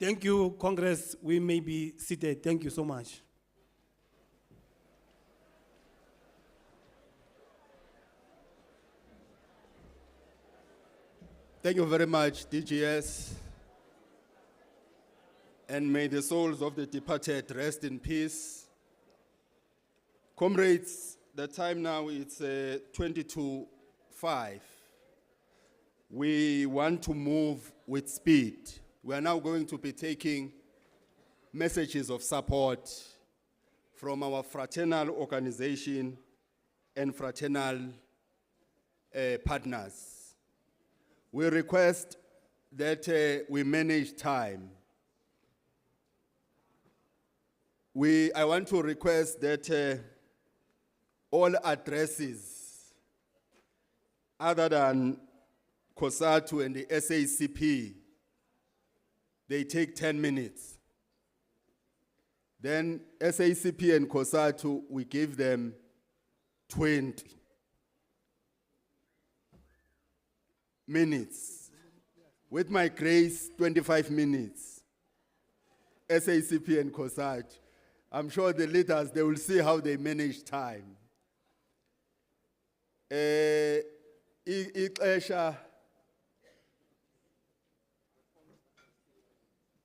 Thank you, Congress. We may be seated. Thank you so much. Thank you very much, DGS. And may the souls of the departed rest in peace. Comrades, the time now is 22:05. We want to move with speed. We are now going to be taking messages of support from our fraternal organization and fraternal partners. We request that we manage time. I want to request that all addresses other than SADTU and the SACP, they take 10 minutes. Then SACP and SADTU, we give them 20 minutes. With my grace, 25 minutes. SACP and SADTU. I'm sure the leaders, they will see how they manage time.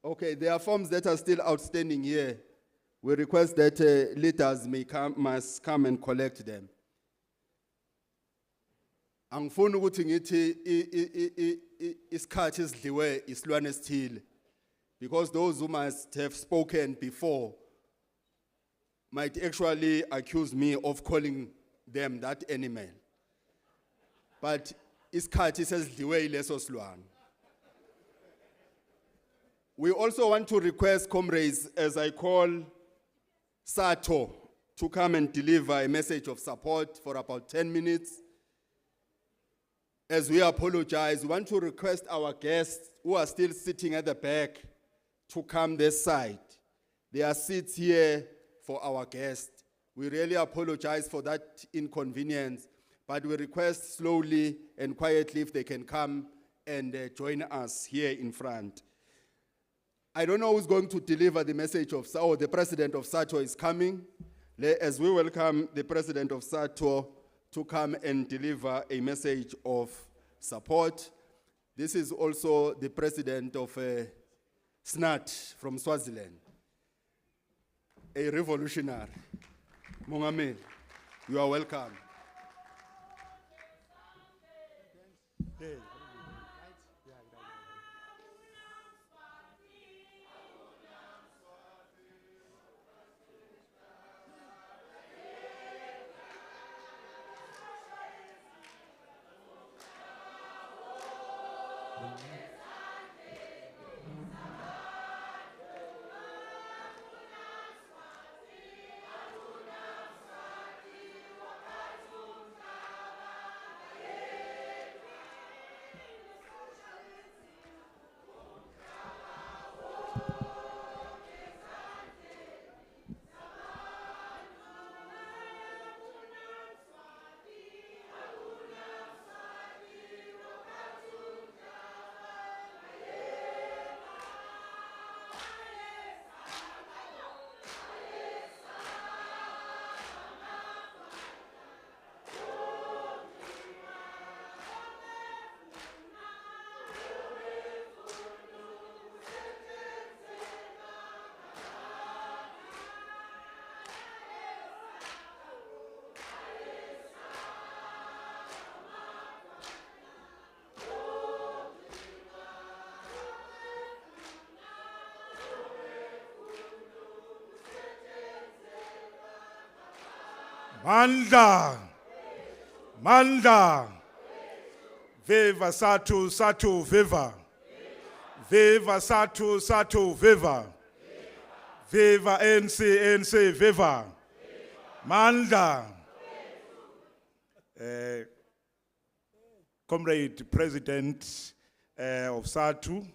Okay, there are forms that are still outstanding here. We request that leaders must come and collect them. Angifuni ukuthi ngithi isikhathi esidliwe isilwane esithile, because those who must have spoken before might actually accuse me of calling them that animal. But isikhathi sesidliwe ileso silwane. We also want to request, comrades, as I call SADTU to come and deliver a message of support for about 10 minutes. As we apologize, we want to request our guests who are still sitting at the back to come this side. There are seats here for our guests. We really apologize for that inconvenience, but we request slowly and quietly if they can come and join us here in front. I don't know who's going to deliver the message of SADTU. The president of SADTU is coming. As we welcome the president of SADTU to come and deliver a message of support. This is also the president of SNAT from Swaziland, a revolutionary. Mongameli, you are welcome. Mandla, Mandla, Viva SADTU, SADTU, Viva. Viva SADTU, SADTU, Viva. Viva ANC, ANC, Viva. Mandla. Comrade President of SADTU,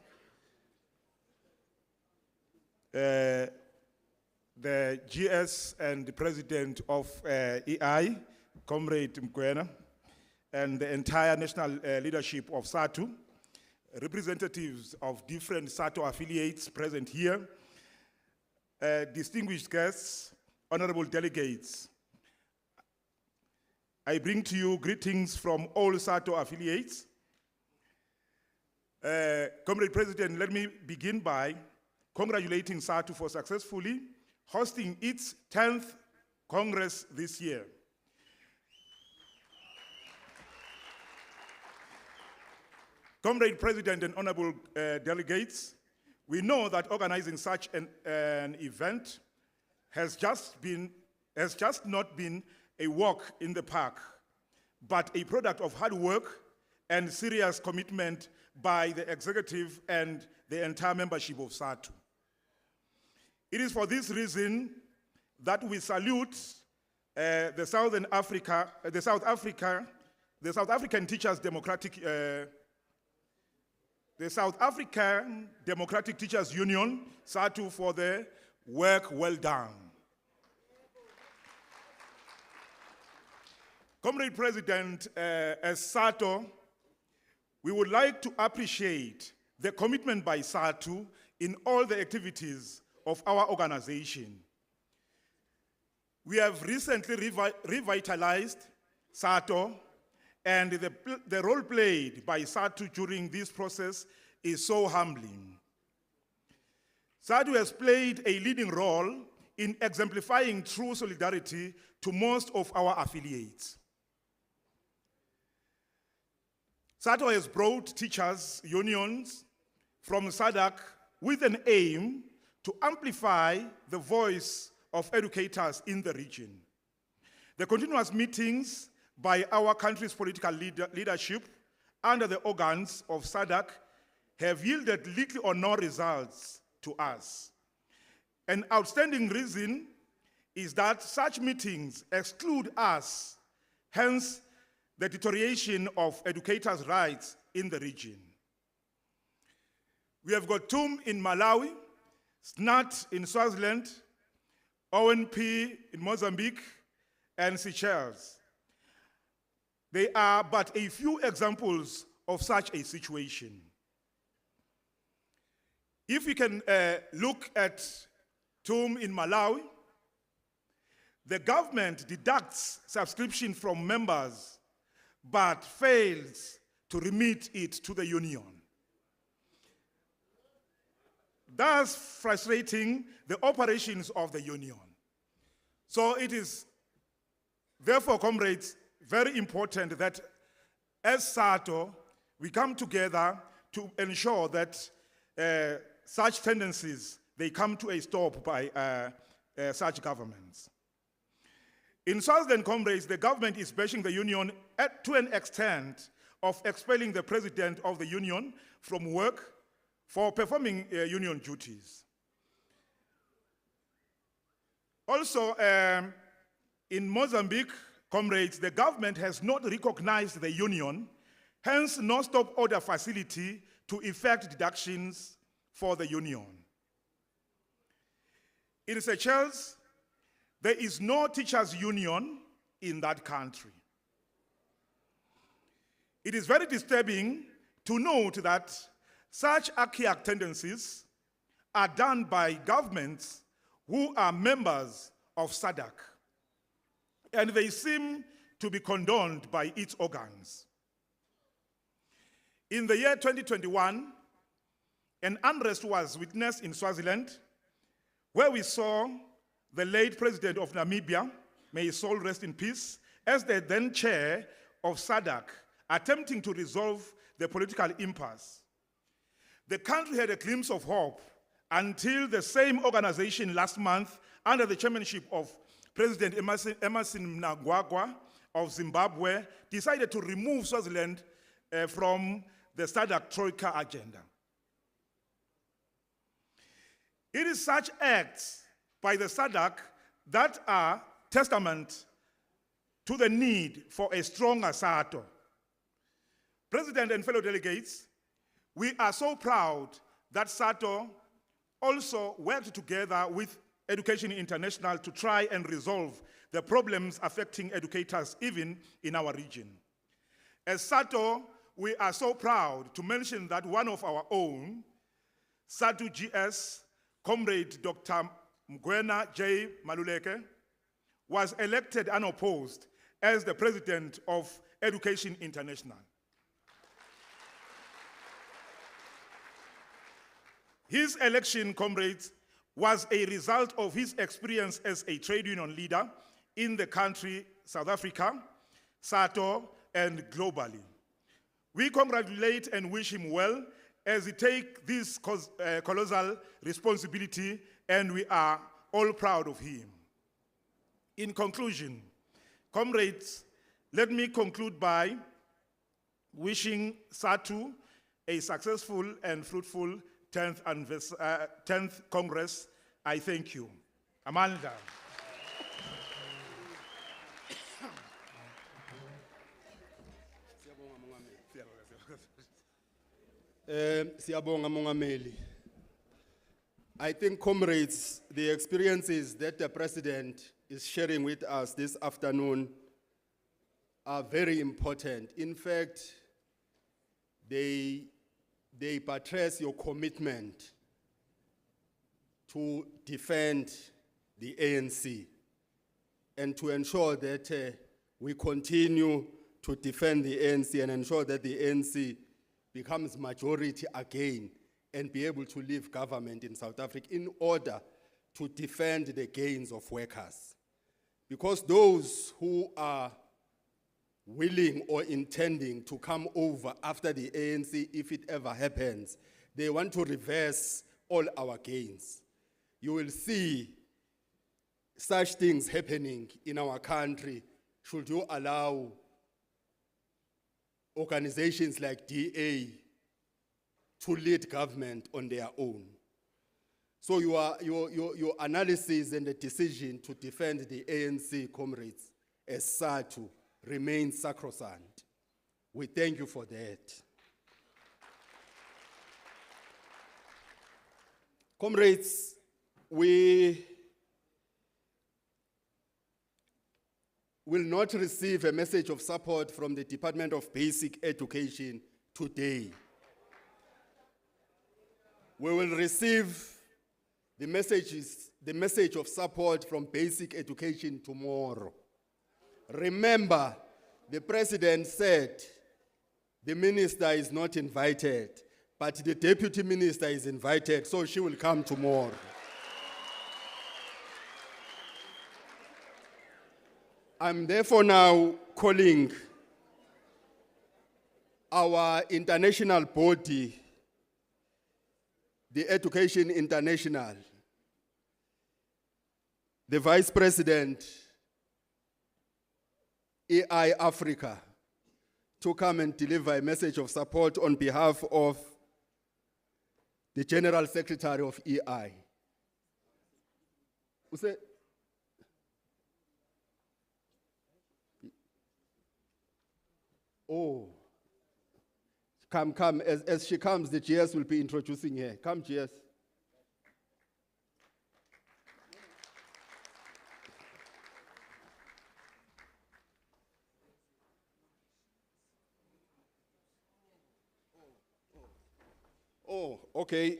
the GS and the President of EI, Comrade Mkwena, and the entire national leadership of SADTU, representatives of different SADTU affiliates present here, distinguished guests, honorable delegates, I bring to you greetings from all SADTU affiliates. Comrade President, let me begin by congratulating SADTU for successfully hosting its 10th Congress this year. Comrade President and honorable delegates, we know that organizing such an event has just not been a walk in the park, but a product of hard work and serious commitment by the executive and the entire membership of SADTU. It is for this reason that we salute the South African Democratic Teachers Union, SADTU, for the work well done. Comrade President, as SADTU, we would like to appreciate the commitment by SADTU in all the activities of our organization. We have recently revitalized SADTU, and the role played by SADTU during this process is so humbling. SADTU has played a leading role in exemplifying true solidarity to most of our affiliates. SADTU has brought teachers' unions from SADC with an aim to amplify the voice of educators in the region. The continuous meetings by our country's political leadership under the organs of SADC have yielded little or no results to us. An outstanding reason is that such meetings exclude us, hence the deterioration of educators' rights in the region. We have got TUM in Malawi, SNAT in Swaziland, ONP in Mozambique, and Seychelles. They are but a few examples of such a situation. If we can look at TUM in Malawi, the government deducts subscription from members but fails to remit it to the union, thus frustrating the operations of the union. So it is, therefore, comrades, very important that as SADTU, we come together to ensure that such tendencies, they come to a stop by such governments. In Swaziland, comrades, the government is bashing the union to an extent of expelling the president of the union from work for performing union duties. Also, in Mozambique, comrades, the government has not recognized the union, hence no stop order facility to effect deductions for the union. In Seychelles, there is no teachers' union in that country. It is very disturbing to note that such archaic tendencies are done by governments who are members of SADC, and they seem to be condoned by its organs. In the year 2021, an unrest was witnessed in Swaziland, where we saw the late president of Namibia, may his soul rest in peace, as the then chair of SADC, attempting to resolve the political impasse. The country had a glimpse of hope until the same organization last month, under the chairmanship of President Emerson Mnangagwa of Zimbabwe, decided to remove Swaziland from the SADC Troika agenda. It is such acts by the SADC that are testament to the need for a stronger SADTU. President and fellow delegates, we are so proud that SADTU also worked together with Education International to try and resolve the problems affecting educators even in our region. As SADTU, we are so proud to mention that one of our own, SADTU GS, Comrade Dr. Mgwena J. Maluleke, was elected unopposed as the president of Education International. His election, comrades, was a result of his experience as a trade union leader in the country, South Africa, SADTU, and globally. We congratulate and wish him well as he takes this colossal responsibility, and we are all proud of him. In conclusion, comrades, let me conclude by wishing SADTU a successful and fruitful 10th Congress. I thank you. Amanda. Siyabonga Mongameli. I think, comrades, the experiences that the President is sharing with us this afternoon are very important. In fact, they buttress your commitment to defend the ANC and to ensure that we continue to defend the ANC and ensure that the ANC becomes majority again and be able to leave government in South Africa in order to defend the gains of workers. Because those who are willing or intending to come over after the ANC, if it ever happens, they want to reverse all our gains. You will see such things happening in our country should you allow organizations like DA to lead government on their own. So your analysis and the decision to defend the ANC, comrades, as SADTU remains sacrosanct. We thank you for that. Comrades, we will not receive a message of support from the Department of Basic Education today. We will receive the message of support from Basic Education tomorrow. Remember, the President said the minister is not invited, but the deputy minister is invited, so she will come tomorrow. I'm therefore now calling our international body, the Education International, the Vice President, EI Africa, to come and deliver a message of support on behalf of the General Secretary of EI. Oh, come. As she comes, the GS will be introducing her. Come, GS. Oh, okay.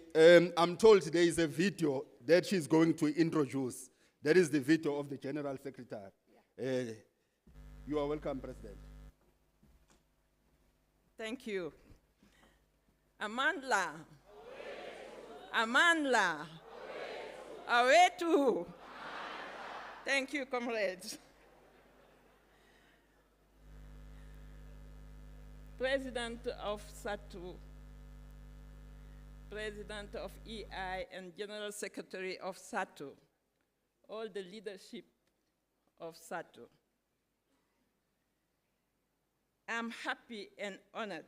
I'm told there is a video that she's going to introduce. That is the video of the General Secretary. Yeah. You are welcome, President. Thank you. Amandla. Amandla. Awetu. Thank you, comrades. President of SADTU, President of EI, and General Secretary of SADTU, all the leadership of SADTU. I'm happy and honored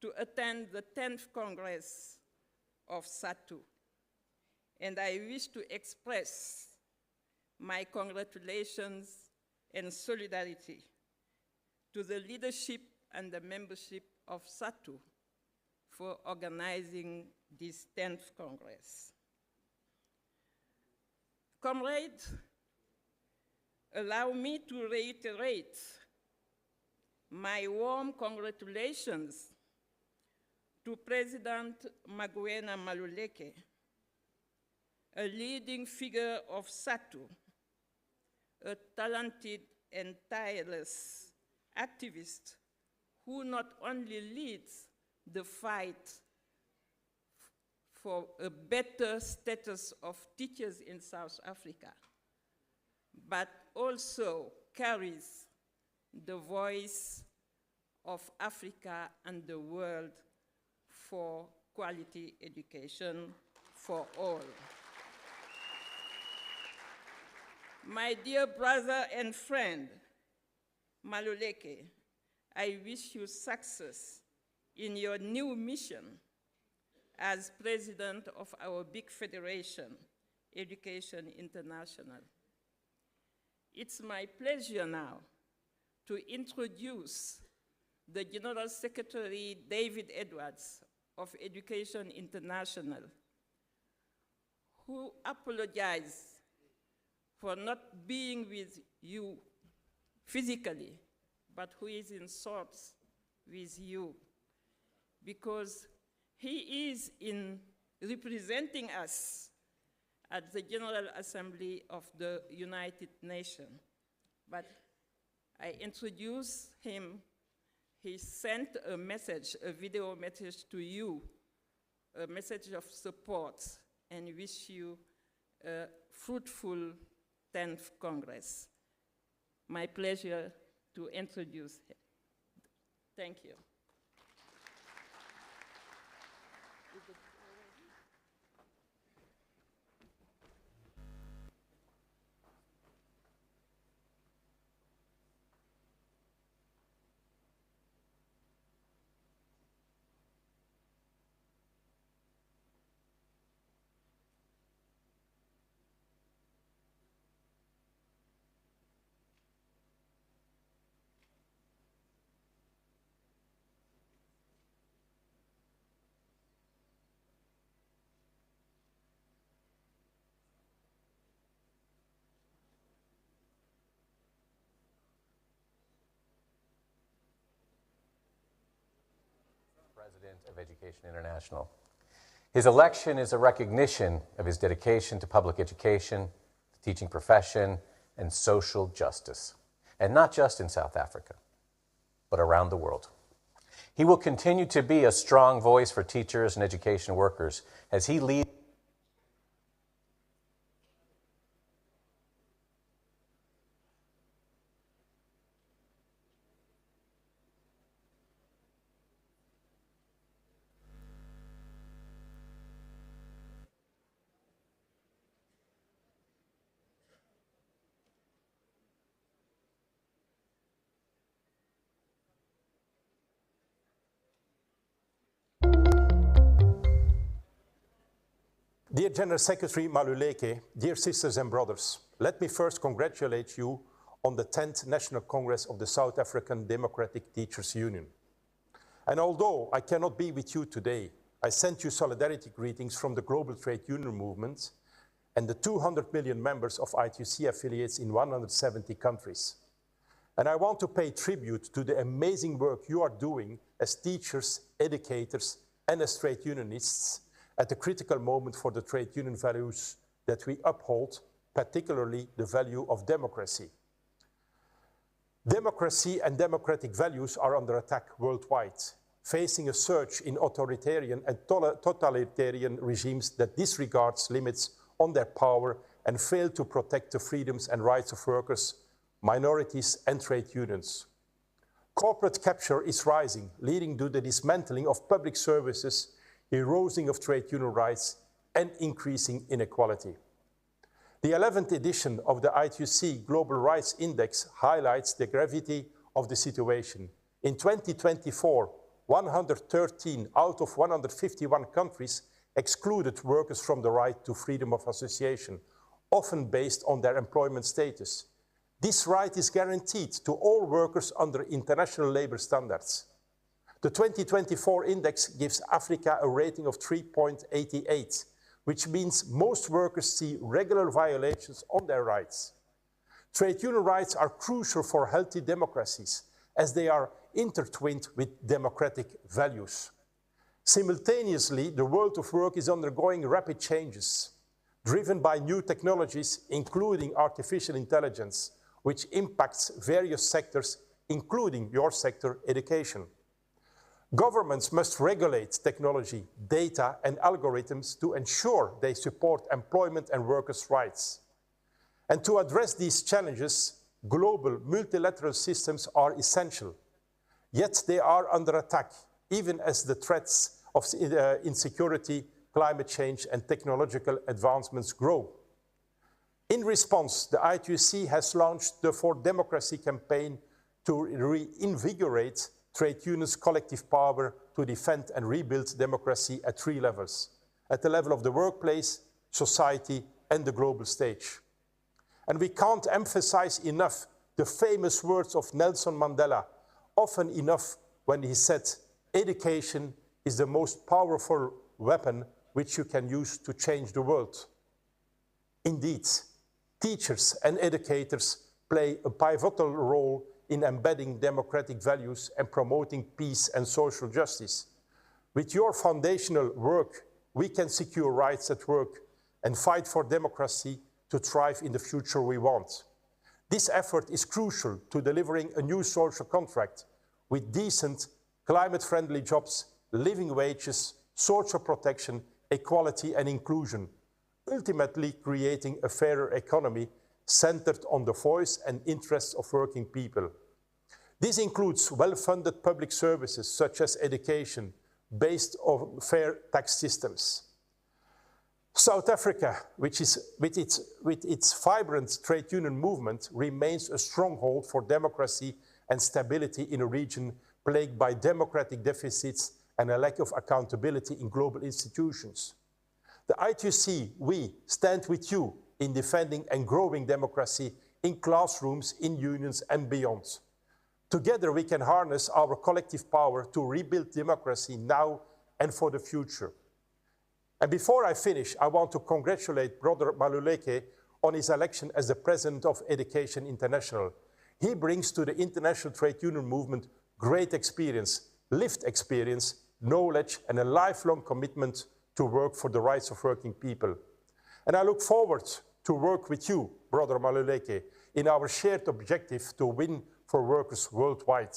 to attend the 10th Congress of SADTU, and I wish to express my congratulations and solidarity to the leadership and the membership of SADTU for organizing this 10th Congress. Comrades, allow me to reiterate my warm congratulations to President Maguena Maluleke, a leading figure of SADTU, a talented and tireless activist who not only leads the fight for a better status of teachers in South Africa, but also carries the voice of Africa and the world for quality education for all. My dear brother and friend, Maluleke, I wish you success in your new mission as president of our big federation, Education International. It's my pleasure now to introduce the General Secretary, David Edwards, of Education International, who apologized for not being with you physically, but who is in thoughts with you, because he is in representing us at the General Assembly of the United Nations. But I introduced him. He sent a message, a video message to you, a message of support, and wish you a fruitful 10th Congress. My pleasure to introduce him. Thank you. President of Education International. His election is a recognition of his dedication to public education, the teaching profession, and social justice, and not just in South Africa, but around the world. He will continue to be a strong voice for teachers and education workers as he leads Dear General Secretary Maluleke, dear sisters and brothers, let me first congratulate you on the 10th National Congress of the South African Democratic Teachers Union. And although I cannot be with you today, I send you solidarity greetings from the global trade union movement and the 200 million members of ITUC affiliates in 170 countries. And I want to pay tribute to the amazing work you are doing as teachers, educators, and as trade unionists at a critical moment for the trade union values that we uphold, particularly the value of democracy. Democracy and democratic values are under attack worldwide, facing a surge in authoritarian and totalitarian regimes that disregards limits on their power and fail to protect the freedoms and rights of workers, minorities, and trade unions. Corporate capture is rising, leading to the dismantling of public services, eroding of trade union rights, and increasing inequality. The 11th edition of the ITUC Global Rights Index highlights the gravity of the situation. In 2024, 113 out of 151 countries excluded workers from the right to freedom of association, often based on their employment status. This right is guaranteed to all workers under international labor standards. The 2024 index gives Africa a rating of 3.88, which means most workers see regular violations on their rights. Trade union rights are crucial for healthy democracies, as they are intertwined with democratic values. Simultaneously, the world of work is undergoing rapid changes, driven by new technologies, including artificial intelligence, which impacts various sectors, including your sector, education. Governments must regulate technology, data, and algorithms to ensure they support employment and workers' rights. And to address these challenges, global multilateral systems are essential. Yet they are under attack, even as the threats of insecurity, climate change, and technological advancements grow. In response, the ITUC has launched the For Democracy campaign to reinvigorate trade unions' collective power to defend and rebuild democracy at 3 levels: at the level of the workplace, society, and the global stage. And we can't emphasize enough the famous words of Nelson Mandela, often enough when he said, "Education is the most powerful weapon which you can use to change the world." Indeed, teachers and educators play a pivotal role in embedding democratic values and promoting peace and social justice. With your foundational work, we can secure rights at work and fight for democracy to thrive in the future we want. This effort is crucial to delivering a new social contract with decent, climate-friendly jobs, living wages, social protection, equality and inclusion, ultimately creating a fairer economy centered on the voice and interests of working people. This includes well-funded public services such as education, based on fair tax systems. South Africa, with its vibrant trade union movement, remains a stronghold for democracy and stability in a region plagued by democratic deficits and a lack of accountability in global institutions. The ITUC, we stand with you in defending and growing democracy in classrooms, in unions and beyond. Together we can harness our collective power to rebuild democracy now and for the future. And before I finish, I want to congratulate Brother Maluleke on his election as the President of Education International. He brings to the international trade union movement great experience, lived experience, knowledge, and a lifelong commitment to work for the rights of working people. And I look forward to work with you, Brother Maluleke, in our shared objective to win for workers worldwide.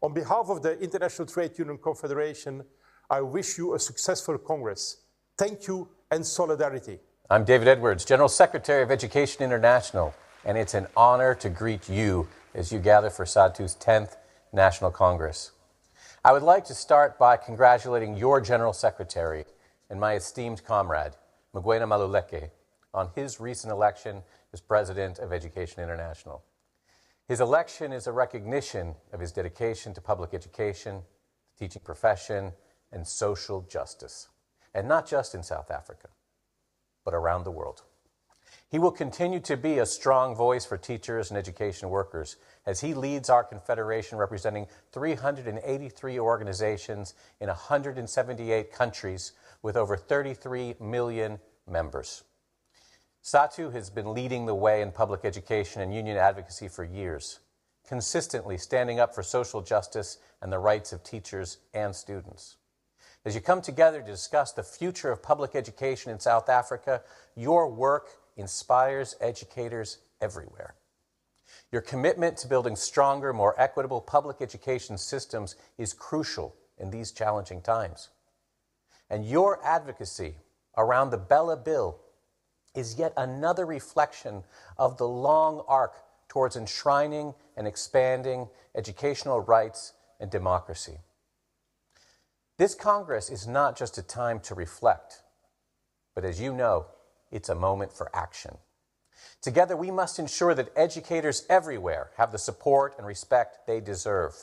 On behalf of the International Trade Union Confederation, I wish you a successful Congress. Thank you and solidarity. I'm David Edwards, General Secretary of Education International, and it's an honor to greet you as you gather for SADTU's 10th National Congress. I would like to start by congratulating your General Secretary and my esteemed comrade, Mgwena Maluleke, on his recent election as President of Education International. His election is a recognition of his dedication to public education, the teaching profession, and social justice, and not just in South Africa, but around the world. He will continue to be a strong voice for teachers and education workers as he leads our confederation representing 383 organizations in 178 countries with over 33 million members. SADTU has been leading the way in public education and union advocacy for years, consistently standing up for social justice and the rights of teachers and students. As you come together to discuss the future of public education in South Africa, your work inspires educators everywhere. Your commitment to building stronger, more equitable public education systems is crucial in these challenging times. And your advocacy around the Bella Bill is yet another reflection of the long arc towards enshrining and expanding educational rights and democracy. This Congress is not just a time to reflect, but as you know, it's a moment for action. Together, we must ensure that educators everywhere have the support and respect they deserve.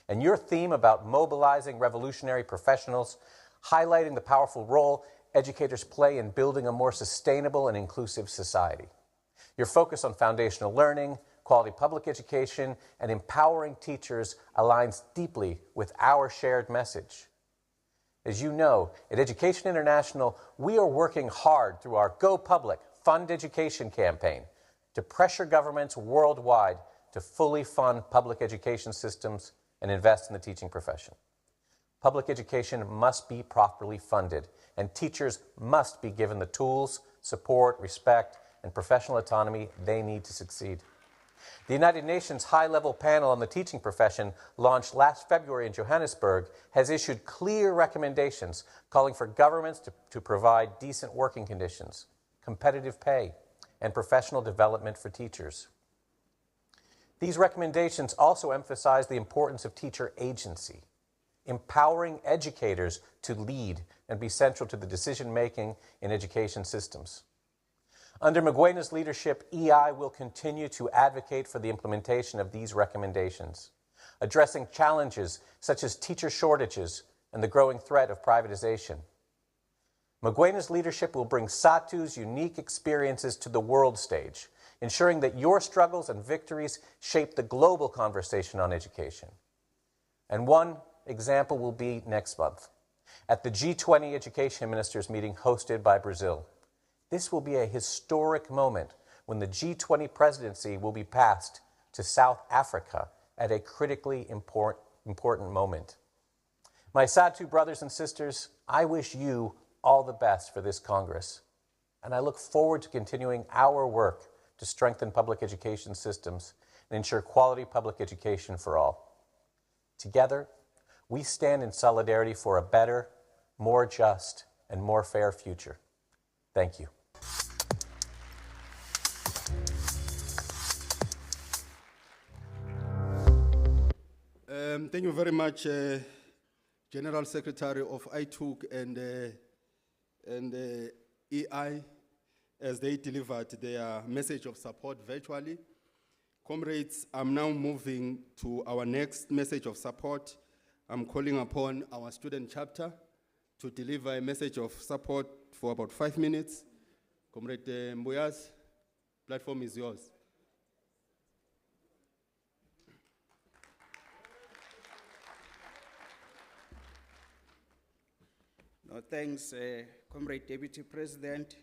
And your theme about mobilizing revolutionary professionals, highlighting the powerful role educators play in building a more sustainable and inclusive society. Your focus on foundational learning, quality public education, and empowering teachers aligns deeply with our shared message. As you know, at Education International, we are working hard through our Go Public Fund Education campaign to pressure governments worldwide to fully fund public education systems and invest in the teaching profession. Public education must be properly funded, and teachers must be given the tools, support, respect, and professional autonomy they need to succeed. The United Nations High-Level Panel on the Teaching Profession, launched last February in Johannesburg, has issued clear recommendations calling for governments to provide decent working conditions, competitive pay, and professional development for teachers. These recommendations also emphasize the importance of teacher agency, empowering educators to lead and be central to the decision-making in education systems. Under Mgwena's leadership, EI will continue to advocate for the implementation of these recommendations, addressing challenges such as teacher shortages and the growing threat of privatization. Mgwena's leadership will bring SADTU's unique experiences to the world stage, ensuring that your struggles and victories shape the global conversation on education. And one example will be next month, at the G20 Education Ministers meeting hosted by Brazil. This will be a historic moment when the G20 presidency will be passed to South Africa at a critically important moment. My SADTU brothers and sisters, I wish you all the best for this Congress, and I look forward to continuing our work to strengthen public education systems and ensure quality public education for all. Together, we stand in solidarity for a better, more just, and more fair future. Thank you. Thank you very much, General Secretary of ITUC and EI, as they delivered their message of support virtually. Comrades, I'm now moving to our next message of support. I'm calling upon our student chapter to deliver a message of support for about 5 minutes. Comrade Mbuyaz, platform is yours. No, thanks, Comrade Deputy President.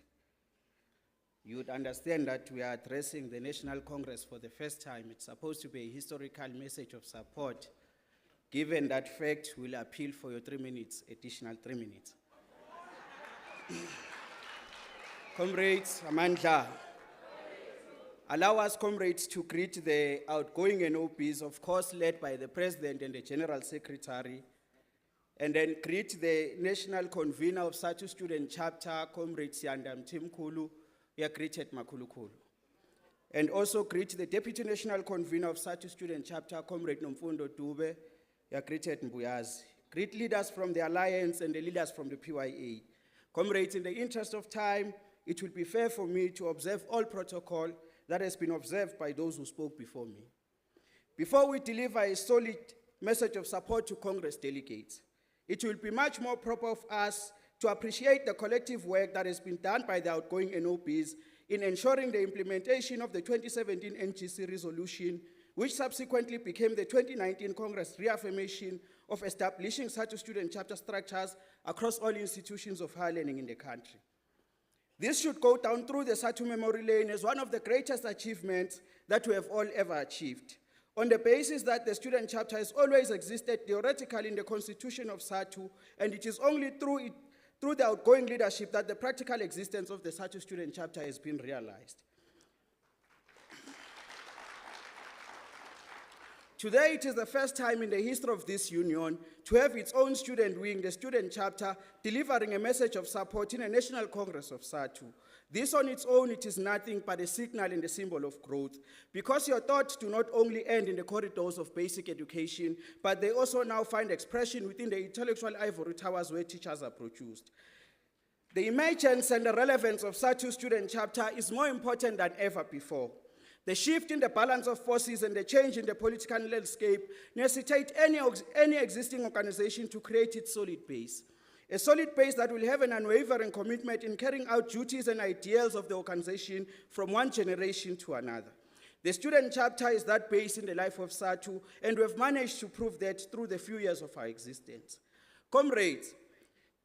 You would understand that we are addressing the National Congress for the first time. It's supposed to be a historical message of support. Given that fact, we'll appeal for your 3 minutes, additional 3 minutes. Comrades, Amandla, allow us, comrades, to greet the outgoing NOPs, of course, led by the President and the General Secretary, and then greet the National Convener of SADTU Student Chapter, Comrade Siandam Timkulu. We are greeted Makulukulu. And also greet the Deputy National Convener of SADTU Student Chapter, Comrade Nomfundo Dube. We are greeted Mbuyazi. Greet leaders from the Alliance and the leaders from the PYA. Comrades, in the interest of time, it will be fair for me to observe all protocol that has been observed by those who spoke before me. Before we deliver a solid message of support to Congress delegates, it will be much more proper of us to appreciate the collective work that has been done by the outgoing NOPs in ensuring the implementation of the 2017 NGC resolution, which subsequently became the 2019 Congress reaffirmation of establishing SADTU student chapter structures across all institutions of higher learning in the country. This should go down through the SADTU memory lane as one of the greatest achievements that we have all ever achieved, on the basis that the student chapter has always existed theoretically in the constitution of SADTU, and it is only through the outgoing leadership that the practical existence of the SADTU student chapter has been realized. Today, it is the first time in the history of this union to have its own student wing, the student chapter, delivering a message of support in a National Congress of SADTU. This on its own, it is nothing but a signal and a symbol of growth, because your thoughts do not only end in the corridors of basic education, but they also now find expression within the intellectual ivory towers where teachers are produced. The emergence and the relevance of SADTU student chapter is more important than ever before. The shift in the balance of forces and the change in the political landscape necessitate any existing organization to create its solid base. A solid base that will have an unwavering commitment in carrying out duties and ideals of the organization from one generation to another. The student chapter is that base in the life of SADTU, and we have managed to prove that through the few years of our existence. Comrades,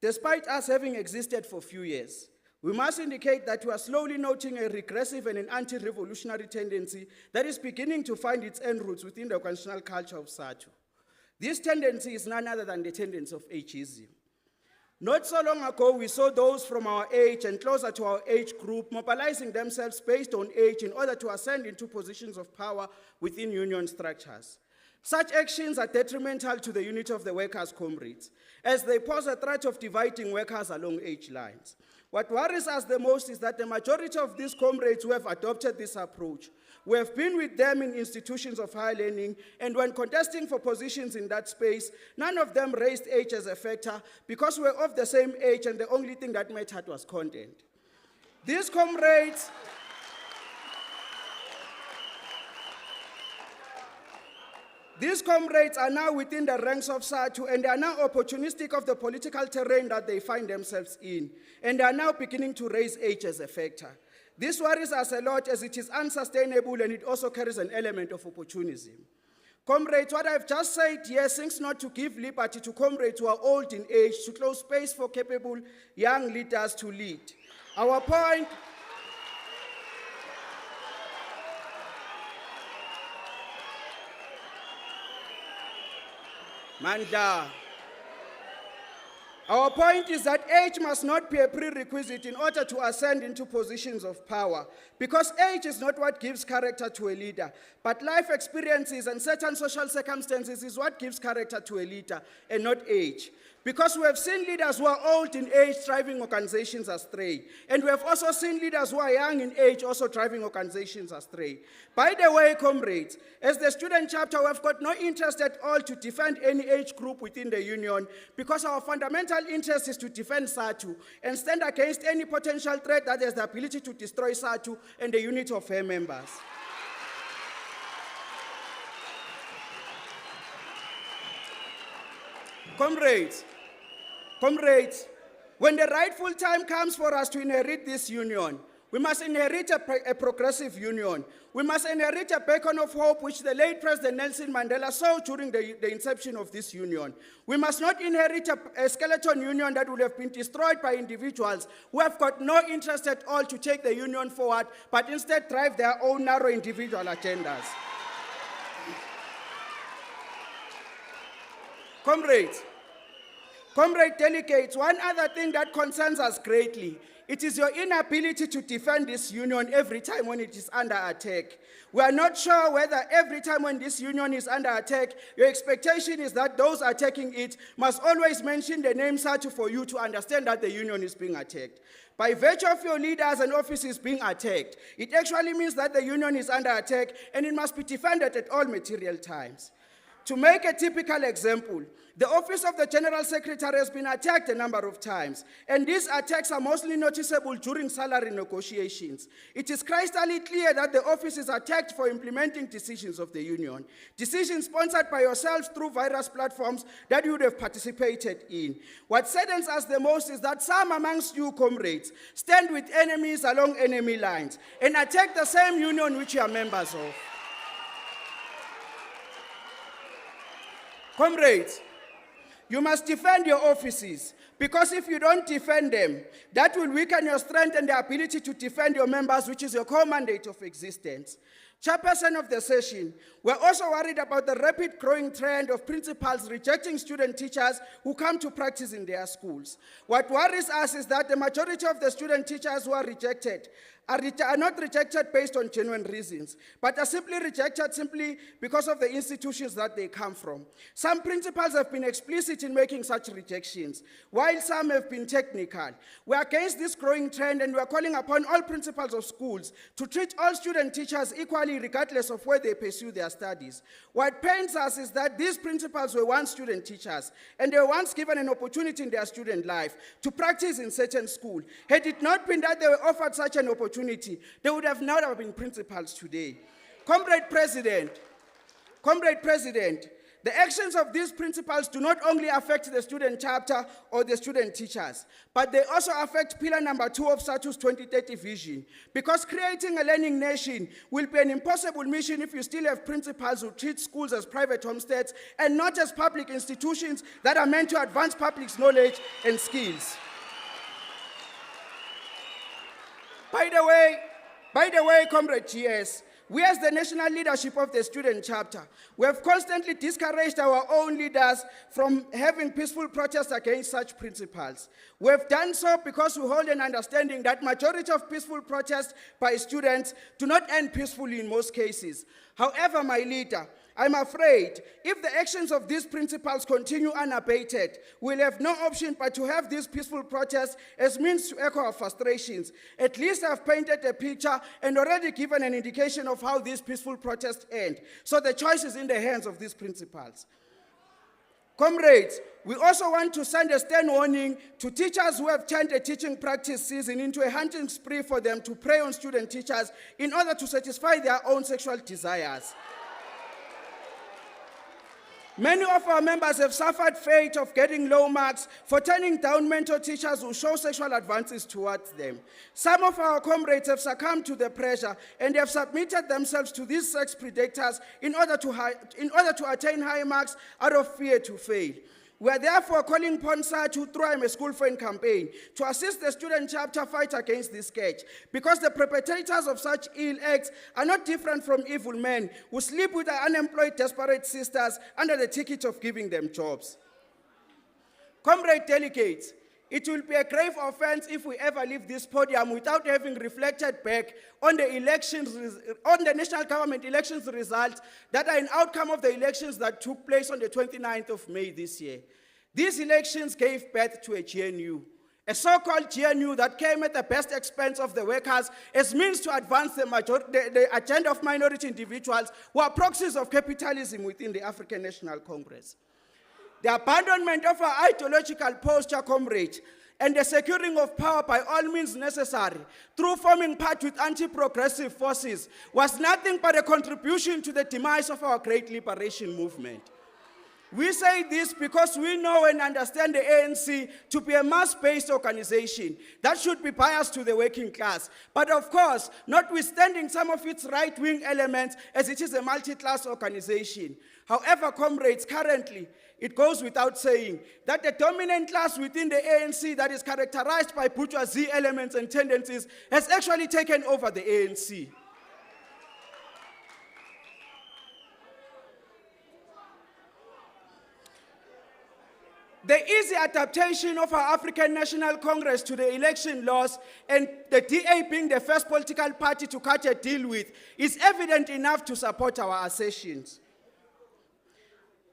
despite us having existed for a few years, We must indicate that we are slowly noting a regressive and an anti-revolutionary tendency that is beginning to find its end roots within the constitutional culture of SADTU. This tendency is none other than the tendency of ageism. Not so long ago, we saw those from our age and closer to our age group mobilizing themselves based on age in order to ascend into positions of power within union structures. Such actions are detrimental to the unity of the workers' comrades, as they pose a threat of dividing workers along age lines. What worries us the most is that the majority of these comrades who have adopted this approach, we have been with them in institutions of higher learning, and when contesting for positions in that space, none of them raised age as a factor because we were of the same age and the only thing that mattered was content. These comrades are now within the ranks of SADTU, and they are now opportunistic of the political terrain that they find themselves in, and they are now beginning to raise age as a factor. This worries us a lot as it is unsustainable and it also carries an element of opportunism. Comrades, what I've just said here seems not to give liberty to comrades who are old in age to close space for capable young leaders to lead. Our point Our point is that age must not be a prerequisite in order to ascend into positions of power, because age is not what gives character to a leader, but life experiences and certain social circumstances is what gives character to a leader, and not age. Because we have seen leaders who are old in age driving organizations astray, and we have also seen leaders who are young in age also driving organizations astray. By the way, comrades, as the student chapter, we have got no interest at all to defend any age group within the union, because our fundamental interest is to defend SADTU and stand against any potential threat that has the ability to destroy SADTU and the unity of her members. Comrades, when the rightful time comes for us to inherit this union, we must inherit a progressive union. We must inherit a beacon of hope which the late President Nelson Mandela saw during the inception of this union. We must not inherit a skeleton union that would have been destroyed by individuals who have got no interest at all to take the union forward, but instead drive their own narrow individual agendas. Comrade delegates, one other thing that concerns us greatly, it is your inability to defend this union every time when it is under attack. We are not sure whether every time when this union is under attack, your expectation is that those attacking it must always mention the name SADTU for you to understand that the union is being attacked. By virtue of your leaders and offices being attacked, it actually means that the union is under attack and it must be defended at all material times. To make a typical example, the office of the General Secretary has been attacked a number of times, and these attacks are mostly noticeable during salary negotiations. It is crystal clear that the office is attacked for implementing decisions of the union, decisions sponsored by yourselves through various platforms that you would have participated in. What saddens us the most is that some amongst you, comrades, stand with enemies along enemy lines and attack the same union which you are members of. Comrades, you must defend your offices, because if you don't defend them, that will weaken your strength and the ability to defend your members, which is your core mandate of existence. Chairperson of the session, we're also worried about the rapid growing trend of principals rejecting student teachers who come to practice in their schools. What worries us is that the majority of the student teachers who are rejected are not rejected based on genuine reasons, but are simply rejected simply because of the institutions that they come from. Some principals have been explicit in making such rejections, while some have been technical. We are against this growing trend, and we are calling upon all principals of schools to treat all student teachers equally regardless of where they pursue their studies. What pains us is that these principals were once student teachers, and they were once given an opportunity in their student life to practice in certain school. Had it not been that they were offered such an opportunity, they would have never been principals today. Comrade President, the actions of these principals do not only affect the student chapter or the student teachers, but they also affect pillar number 2 of SADTU's 2030 vision, because creating a learning nation will be an impossible mission if you still have principals who treat schools as private homesteads and not as public institutions that are meant to advance public's knowledge and skills. By the way, Comrade GS, we as the national leadership of the student chapter, we have constantly discouraged our own leaders from having peaceful protests against such principles. We have done so because we hold an understanding that majority of peaceful protests by students do not end peacefully in most cases. However, my leader, I'm afraid if the actions of these principles continue unabated, we'll have no option but to have these peaceful protests as means to echo our frustrations. At least I've painted a picture and already given an indication of how these peaceful protests end. So the choice is in the hands of these principles. Comrades, we also want to send a stern warning to teachers who have turned the teaching practice season into a hunting spree for them to prey on student teachers in order to satisfy their own sexual desires. Many of our members have suffered fate of getting low marks for turning down mentor teachers who show sexual advances towards them. Some of our comrades have succumbed to the pressure and have submitted themselves to these sex predators in order to attain high marks out of fear to fail. We are therefore calling upon SADTU through I'm a School Friend campaign to assist the student chapter fight against this scourge, because the perpetrators of such ill acts are not different from evil men who sleep with their unemployed desperate sisters under the ticket of giving them jobs. Comrade delegates, it will be a grave offense if we ever leave this podium without having reflected back on the elections, on the national government elections results that are an outcome of the elections that took place on the 29th of May this year. These elections gave birth to a GNU, a so-called GNU that came at the best expense of the workers as means to advance the agenda of minority individuals who are proxies of capitalism within the African National Congress. The abandonment of our ideological posture, comrades, and the securing of power by all means necessary through forming part with anti-progressive forces was nothing but a contribution to the demise of our great liberation movement. We say this because we know and understand the ANC to be a mass-based organization that should be biased to the working class. But of course, notwithstanding some of its right-wing elements, as it is a multi-class organization. However, comrades, currently, it goes without saying that the dominant class within the ANC that is characterized by bourgeoisie elements and tendencies has actually taken over the ANC. The easy adaptation of our African National Congress to the election laws and the DA being the first political party to cut a deal with is evident enough to support our assertions.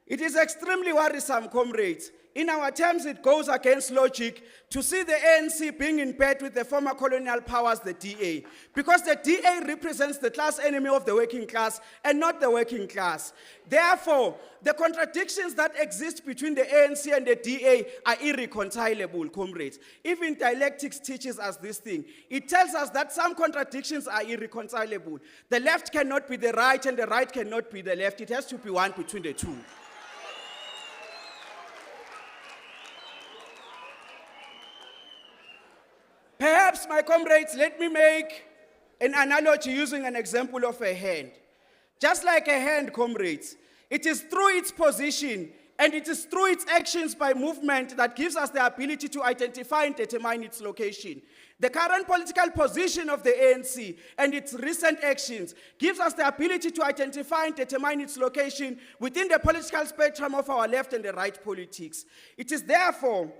It is extremely worrisome, comrades. In our terms, it goes against logic to see the ANC being in bed with the former colonial powers, the DA, because the DA represents the class enemy of the working class and not the working class. Therefore, the contradictions that exist between the ANC and the DA are irreconcilable, comrades. Even dialectics teaches us this thing. It tells us that some contradictions are irreconcilable. The left cannot be the right and the right cannot be the left. It has to be one between the two. Perhaps, my comrades, let me make an analogy using an example of a hand. Just like a hand, comrades, it is through its position and it is through its actions by movement that gives us the ability to identify and determine its location. The current political position of the ANC and its recent actions gives us the ability to identify and determine its location within the political spectrum of our left and the right politics. It is therefore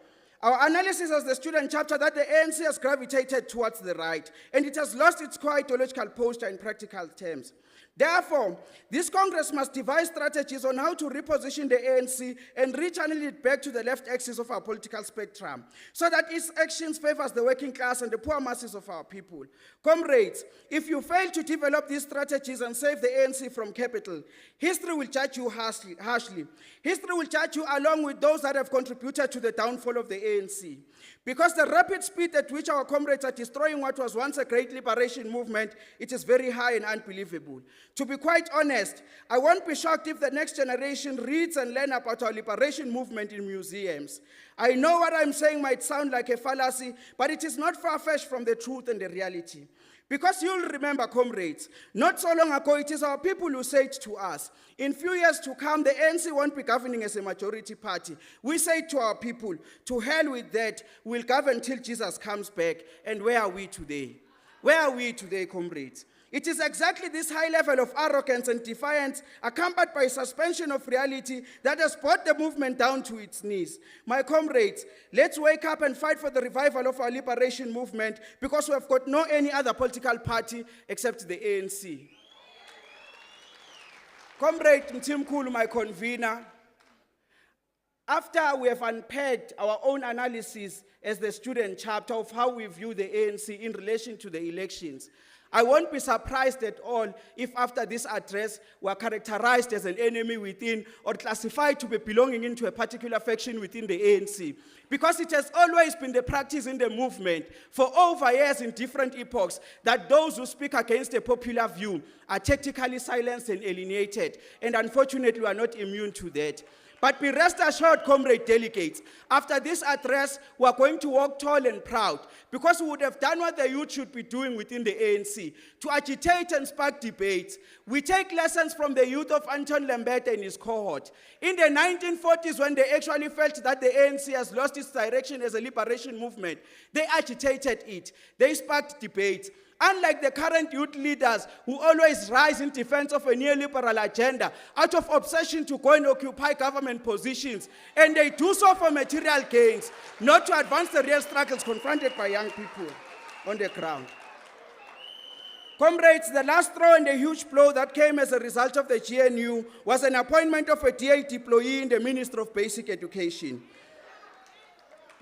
our analysis as the student chapter that the ANC has gravitated towards the right, and it has lost its core ideological posture in practical terms. Therefore, this Congress must devise strategies on how to reposition the ANC and rechannel it back to the left axis of our political spectrum, so that its actions favors the working class and the poor masses of our people. Comrades, if you fail to develop these strategies and save the ANC from capital, history will judge you harshly. History will judge you along with those that have contributed to the downfall of the ANC. Because the rapid speed at which our comrades are destroying what was once a great liberation movement, it is very high and unbelievable. To be quite honest, I won't be shocked if the next generation reads and learns about our liberation movement in museums. I know what I'm saying might sound like a fallacy, but it is not far-fetched from the truth and the reality. Because you'll remember, comrades, not so long ago, it is our people who said to us, in few years to come, the ANC won't be governing as a majority party. We say to our people, to hell with that, we'll govern till Jesus comes back. And where are we today? Where are we today, comrades? It is exactly this high level of arrogance and defiance, accompanied by suspension of reality, that has brought the movement down to its knees. My comrades, let's wake up and fight for the revival of our liberation movement, because we have got no any other political party except the ANC. Comrade Mthimkhulu, my convener, after we have unpacked our own analysis as the student chapter of how we view the ANC in relation to the elections, I won't be surprised at all if after this address we are characterized as an enemy within or classified to be belonging into a particular faction within the ANC. Because it has always been the practice in the movement for over years in different epochs that those who speak against a popular view are tactically silenced and alienated. And unfortunately, we are not immune to that. But be rest assured, comrade delegates, after this address, we are going to walk tall and proud, because we would have done what the youth should be doing within the ANC, to agitate and spark debates. We take lessons from the youth of Anton Lambert and his cohort. In the 1940s, when they actually felt that the ANC has lost its direction as a liberation movement, they agitated it. They sparked debates. Unlike the current youth leaders who always rise in defense of a neoliberal agenda out of obsession to go and occupy government positions, and they do so for material gains, not to advance the real struggles confronted by young people on the ground. Comrades, the last straw and the huge blow that came as a result of the GNU was an appointment of a DA deployee in the Ministry of Basic Education.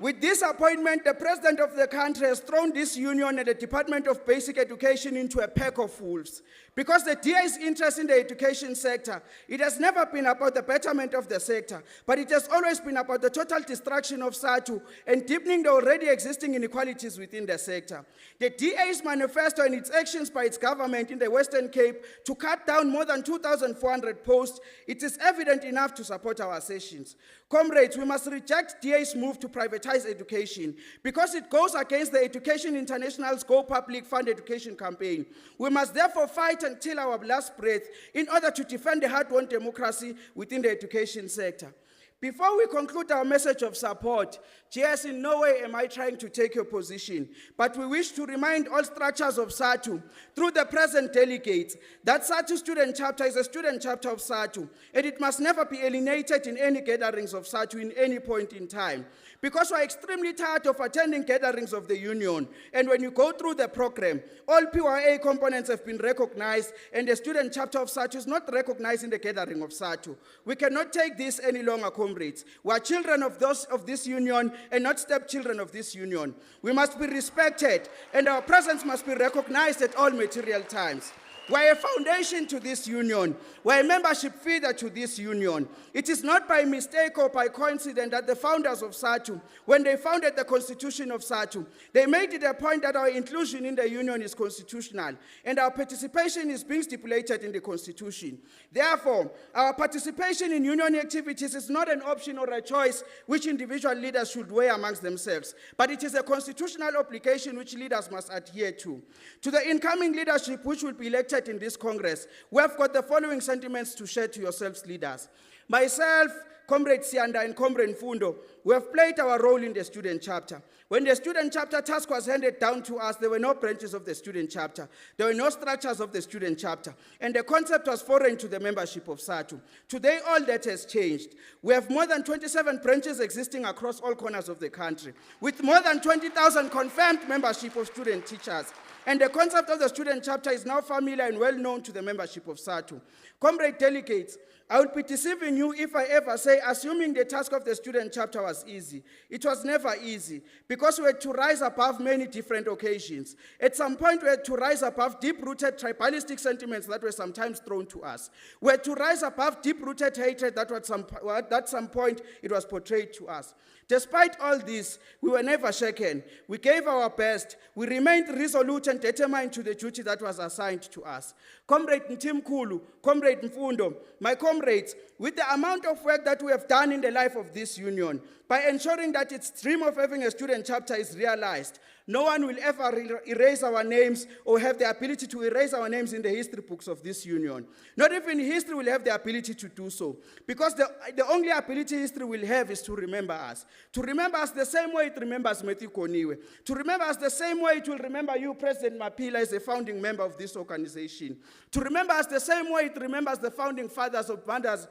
With this appointment, the president of the country has thrown this union and the Department of Basic Education into a pack of wolves. Because the DA's interest in the education sector, it has never been about the betterment of the sector, but it has always been about the total destruction of SADTU and deepening the already existing inequalities within the sector. The DA's manifesto and its actions by its government in the Western Cape to cut down more than 2,400 posts, it is evident enough to support our assertions. Comrades, we must reject DA's move to privatize education because it goes against the Education International's Go Public Fund Education campaign. We must therefore fight until our last breath in order to defend the hard-won democracy within the education sector. Before we conclude our message of support, GS, in no way am I trying to take your position, but we wish to remind all structures of SADTU, through the present delegates, that SADTU student chapter is a student chapter of SADTU, and it must never be alienated in any gatherings of SADTU in any point in time. Because we're extremely tired of attending gatherings of the union, and when you go through the program, all PYA components have been recognized, and the student chapter of SADTU is not recognized in the gathering of SADTU. We cannot take this any longer, comrades. We are children of this union and not stepchildren of this union. We must be respected, and our presence must be recognized at all material times. We're a foundation to this union. We're a membership feeder to this union. It is not by mistake or by coincidence that the founders of SADTU, when they founded the constitution of SADTU, they made it a point that our inclusion in the union is constitutional, and our participation is being stipulated in the constitution. Therefore, our participation in union activities is not an option or a choice which individual leaders should weigh amongst themselves, but it is a constitutional obligation which leaders must adhere to. To the incoming leadership which will be elected in this Congress, we have got the following sentiments to share to yourselves, leaders. Myself, Comrade Sianda and Comrade Mfundo, we have played our role in the student chapter. When the student chapter task was handed down to us, there were no branches of the student chapter. There were no structures of the student chapter. And the concept was foreign to the membership of SADTU. Today, all that has changed. We have more than 27 branches existing across all corners of the country, with more than 20,000 confirmed membership of student teachers. And the concept of the student chapter is now familiar and well known to the membership of SADTU. Comrade delegates, I would be deceiving you if I ever say assuming the task of the student chapter was easy. It was never easy, because we had to rise above many different occasions. At some point, we had to rise above deep-rooted tribalistic sentiments that were sometimes thrown to us. We had to rise above deep-rooted hatred that at some point it was portrayed to us. Despite all this, we were never shaken. We gave our best. We remained resolute and determined to the duty that was assigned to us. Comrade Mthimkhulu, Comrade Mfundo, my comrades, with the amount of work that we have done in the life of this union, by ensuring that its dream of having a student chapter is realized, no one will ever erase our names or have the ability to erase our names in the history books of this union. Not even history will have the ability to do so, because the only ability history will have is to remember us. To remember us the same way it remembers Matthew Koniwe. To remember us the same way it will remember you, President President Mapila is a founding member of this organization. To remember us the same way it remembers the founding fathers of mothers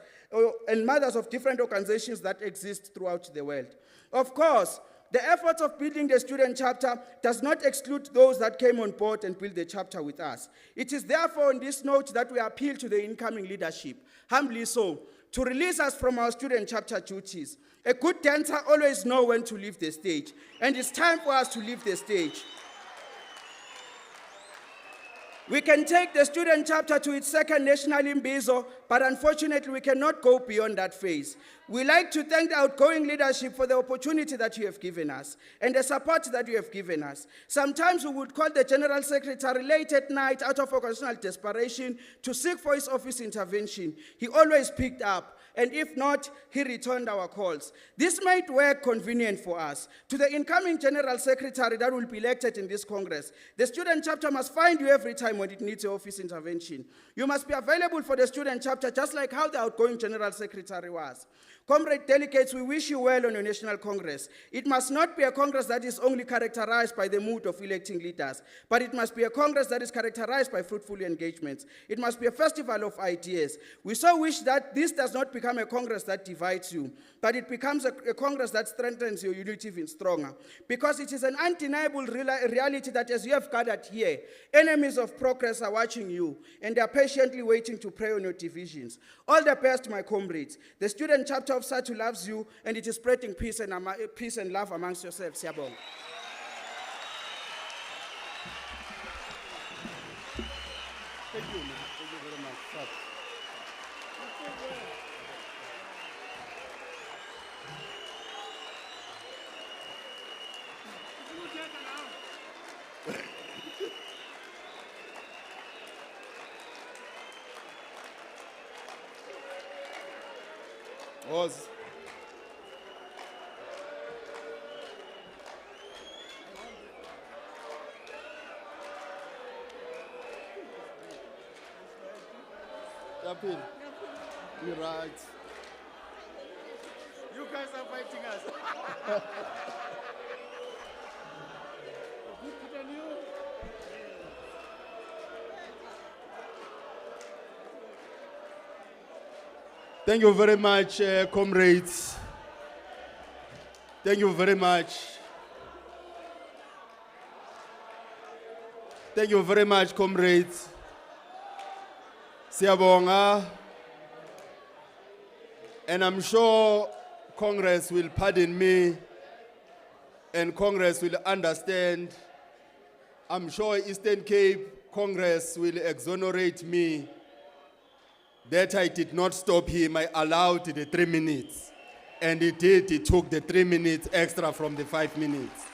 and mothers of different organizations that exist throughout the world. Of course, the efforts of building the student chapter does not exclude those that came on board and built the chapter with us. It is therefore on this note that we appeal to the incoming leadership, humbly so, to release us from our student chapter duties. A good dancer always knows when to leave the stage, and it's time for us to leave the stage. We can take the student chapter to its second national imbizo, but unfortunately we cannot go beyond that phase. We like to thank the outgoing leadership for the opportunity that you have given us and the support that you have given us. Sometimes we would call the General Secretary late at night out of occasional desperation to seek for his office intervention. He always picked up, and if not, he returned our calls. This might work convenient for us. To the incoming General Secretary that will be elected in this Congress, the student chapter must find you every time when it needs your office intervention. You must be available for the student chapter just like how the outgoing General Secretary was. Comrade delegates, we wish you well on your National Congress. It must not be a Congress that is only characterized by the mood of electing leaders, but it must be a Congress that is characterized by fruitful engagements. It must be a festival of ideas. We so wish that this does not become a Congress that divides you, but it becomes a Congress that strengthens your unity even stronger. Because it is an undeniable reality that as you have gathered here, enemies of progress are watching you, and they are patiently waiting to prey on your divisions. All the best, my comrades. The student chapter of SADTU loves you, and it is spreading peace and love amongst yourselves. Siyabonga. Thank you, man. Thank you very much. Oz. Yapin. You're right. You guys are fighting us. Thank you very much, comrades. Thank you very much. Thank you very much, comrades. Siyabonga. And I'm sure Congress will pardon me and Congress will understand. I'm sure Eastern Cape Congress will exonerate me that I did not stop him. I allowed the 3 minutes. And he did. He took the 3 minutes extra from the 5 minutes.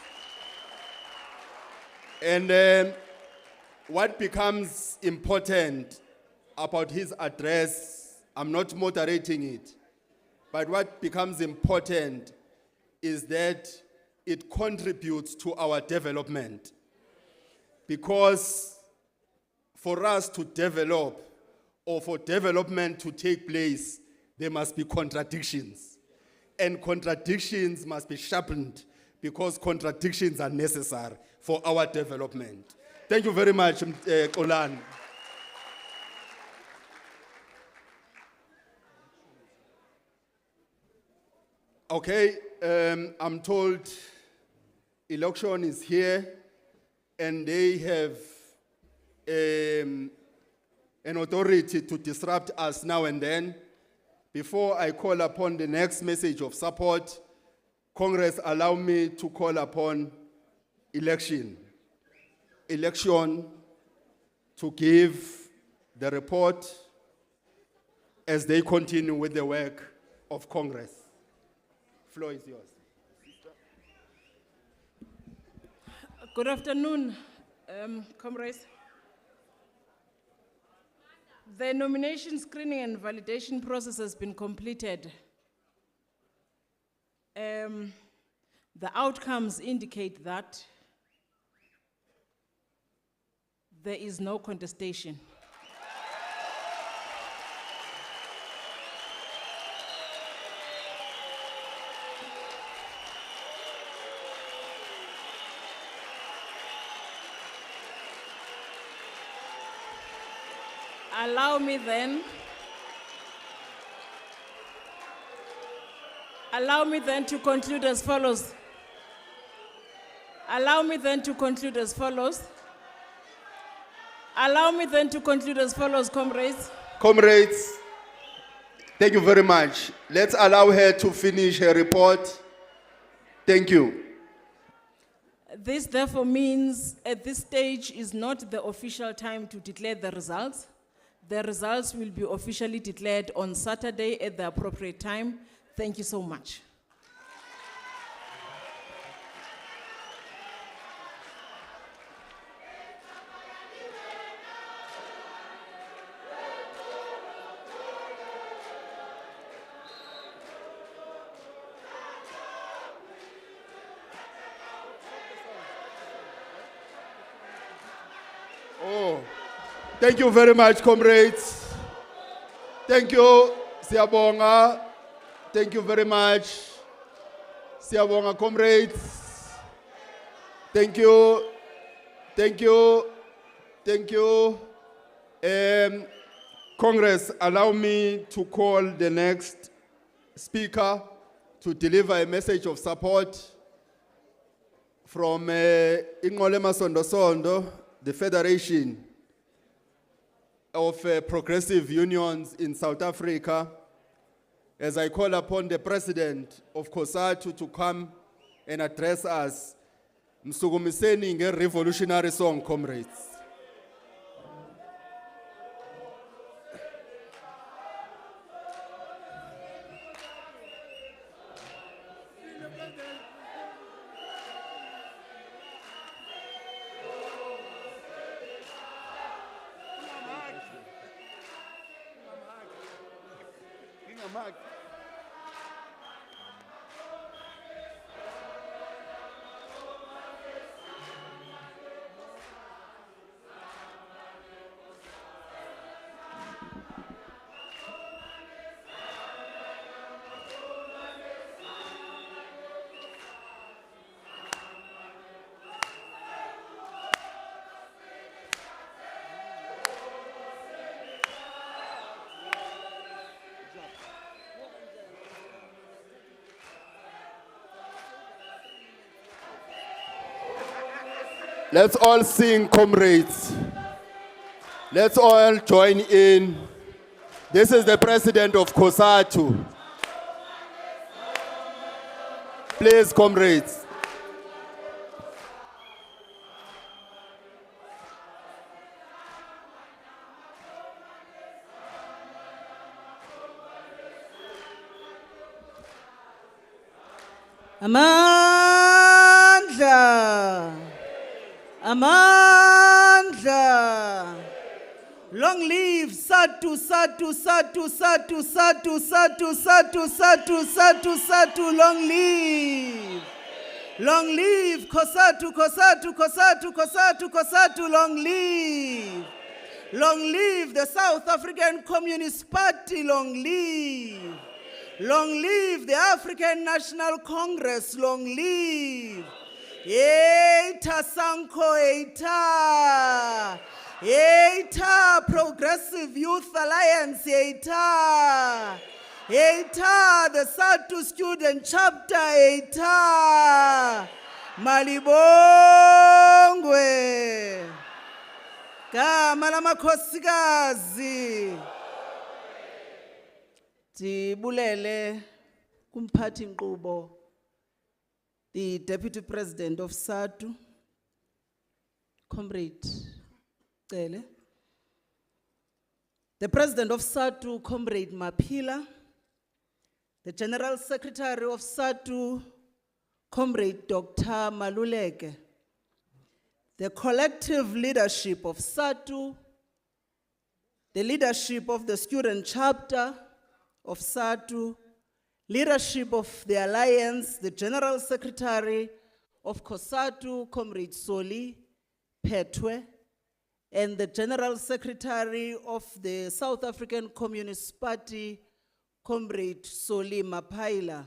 And what becomes important about his address, I'm not moderating it, but what becomes important is that it contributes to our development. Because for us to develop, or for development to take place, there must be contradictions. And contradictions must be sharpened because contradictions are necessary for our development. Thank you very much, Olan. Okay, I'm told election is here and they have an authority to disrupt us now and then. Before I call upon the next message of support, Congress allow me to call upon election to give the report as they continue with the work of Congress. Floor is yours. Good afternoon, comrades. The nomination screening and validation process has been completed. The outcomes indicate that there is no contestation. Allow me then to conclude as follows. Allow me then to conclude as follows. Allow me then to conclude as follows, comrades. Comrades, thank you very much. Let's allow her to finish her report. Thank you. This therefore means at this stage is not the official time to declare the results. The results will be officially declared on Saturday at the appropriate time. Thank you so much. Thank you very much, comrades. Thank you, Siyabonga. Thank you very much. Siyabonga, comrades. Thank you. Thank you. Thank you. Congress, allow me to call the next speaker to deliver a message of support from Ingolema Sondo, the Federation of Progressive Unions in South Africa, as I call upon the president of COSATU to come and address us. Msukumiseni nge revolutionary song, comrades. Let's all sing, comrades. Let's all join in. This is the president of COSATU. Please, comrades. Amandla. Amandla. Long live SADTU, SADTU, SADTU, SADTU, SADTU, SADTU, SADTU, SADTU, SADTU, SADTU, long live. Long live COSATU, COSATU, COSATU, COSATU, COSATU, long live. Long live the South African Communist Party, long live. Long live the African National Congress, long live. Eita Sanko, Eita. Eita Progressive Youth Alliance, Eita. Eita the SADTU Student Chapter, Eita. Malibongwe. Gama lamakhosikazi. Tibulele kumphathi nkqubo, the Deputy President of SADTU, Comrade Cele. The President of SADTU, Comrade Mapila. The General Secretary of SADTU, Comrade Dr. Maluleke. The collective leadership of SADTU, the leadership of the Student Chapter of SADTU, leadership of the Alliance, the General Secretary of COSATU, Comrade Soli Petwe, and the General Secretary of the South African Communist Party, Comrade Soli Mapaila.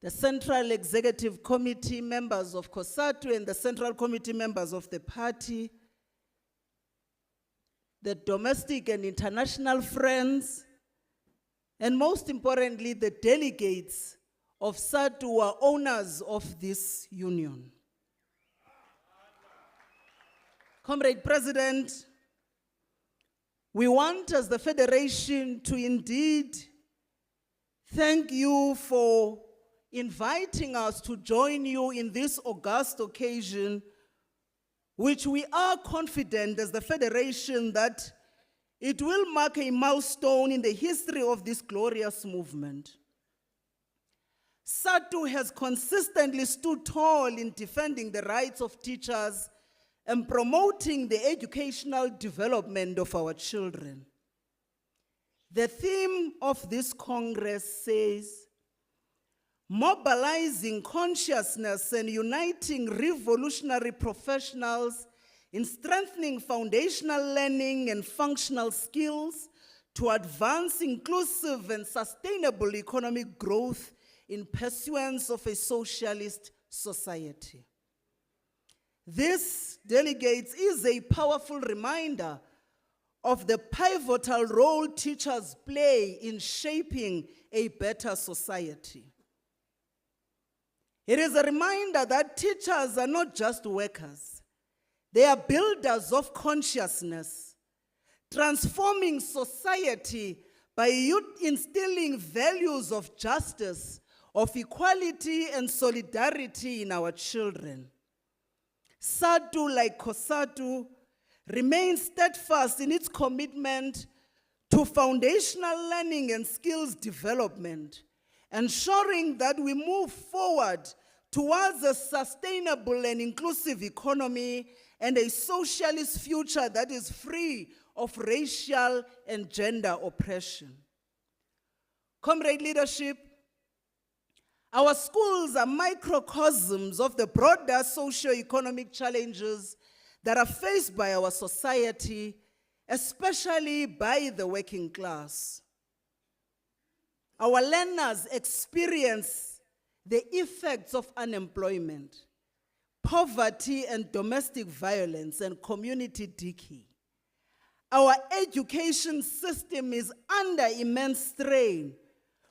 The Central Executive Committee members of COSATU and the Central Committee members of the party, the domestic and international friends, and most importantly, the delegates of SADTU who are owners of this union. Comrade President, we want as the Federation to indeed thank you for inviting us to join you in this august occasion, which we are confident as the Federation that it will mark a milestone in the history of this glorious movement. SADTU has consistently stood tall in defending the rights of teachers and promoting the educational development of our children. The theme of this Congress says, mobilizing consciousness and uniting revolutionary professionals in strengthening foundational learning and functional skills to advance inclusive and sustainable economic growth in pursuance of a socialist society. This, delegates, is a powerful reminder of the pivotal role teachers play in shaping a better society. It is a reminder that teachers are not just workers. They are builders of consciousness, transforming society by instilling values of justice, of equality and solidarity in our children. SADTU, like COSATU, remains steadfast in its commitment to foundational learning and skills development, ensuring that we move forward towards a sustainable and inclusive economy and a socialist future that is free of racial and gender oppression. Comrade leadership, our schools are microcosms of the broader socio-economic challenges that are faced by our society, especially by the working class. Our learners experience the effects of unemployment, poverty and domestic violence and community decay. Our education system is under immense strain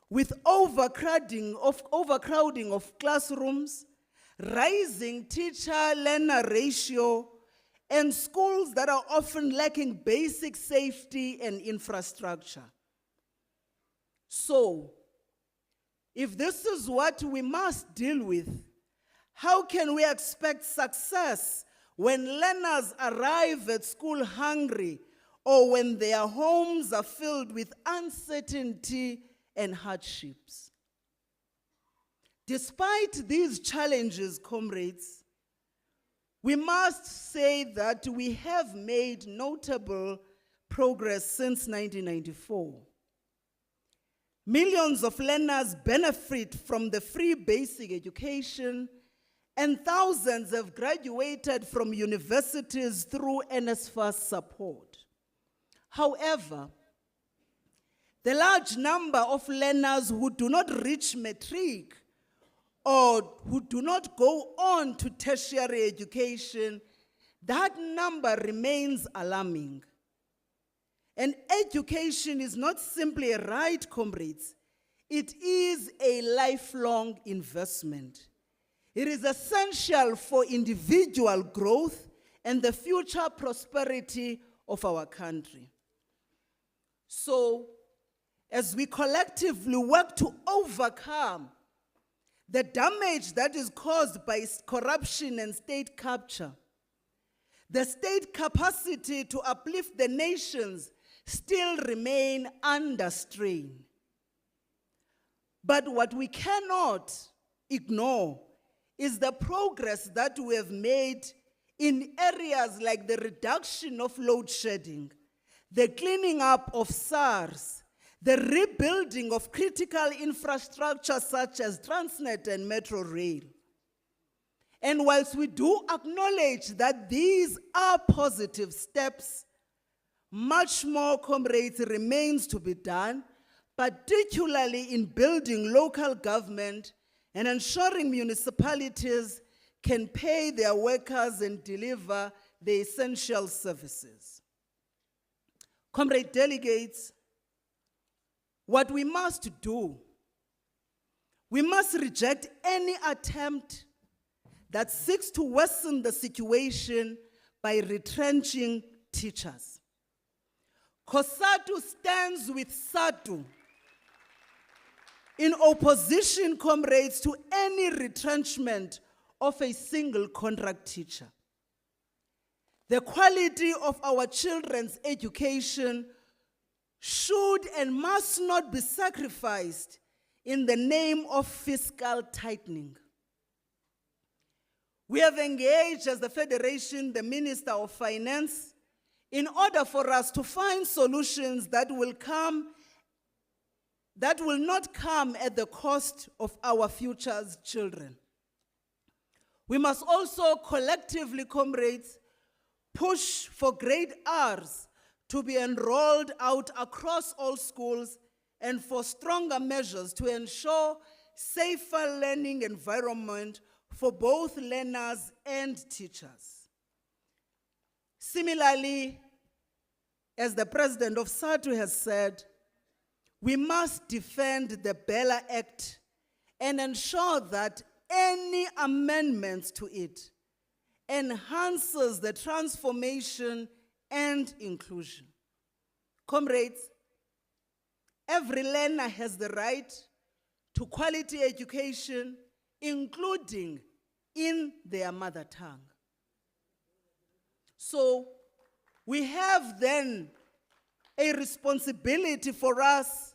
with overcrowding of classrooms, rising teacher-learner ratio, and schools that are often lacking basic safety and infrastructure. So, if this is what we must deal with, how can we expect success when learners arrive at school hungry or when their homes are filled with uncertainty and hardships? Despite these challenges, comrades, we must say that we have made notable progress since 1994. Millions of learners benefit from the free basic education, and thousands have graduated from universities through NSFAS support. However, the large number of learners who do not reach matric or who do not go on to tertiary education, that number remains alarming. And education is not simply a right, comrades. It is a lifelong investment. It is essential for individual growth and the future prosperity of our country. So, as we collectively work to overcome the damage that is caused by corruption and state capture, the state capacity to uplift the nations still remain under strain. But what we cannot ignore is the progress that we have made in areas like the reduction of load shedding, the cleaning up of SARS, the rebuilding of critical infrastructure such as Transnet and Metro Rail. And whilst we do acknowledge that these are positive steps, much more, comrades, remains to be done, particularly in building local government and ensuring municipalities can pay their workers and deliver the essential services. Comrade delegates, what we must do, we must reject any attempt that seeks to worsen the situation by retrenching teachers. SADTU stands with SADTU in opposition, comrades, to any retrenchment of a single contract teacher. The quality of our children's education should and must not be sacrificed in the name of fiscal tightening. We have engaged as the Federation, the Minister of Finance, in order for us to find solutions that will not come at the cost of our future's children. We must also collectively, comrades, push for grade Rs to be enrolled out across all schools and for stronger measures to ensure safer learning environment for both learners and teachers. Similarly, as the president of SADTU has said, we must defend the Bella Act and ensure that any amendments to it enhances the transformation and inclusion. Comrades, every learner has the right to quality education, including in their mother tongue. So we have then a responsibility for us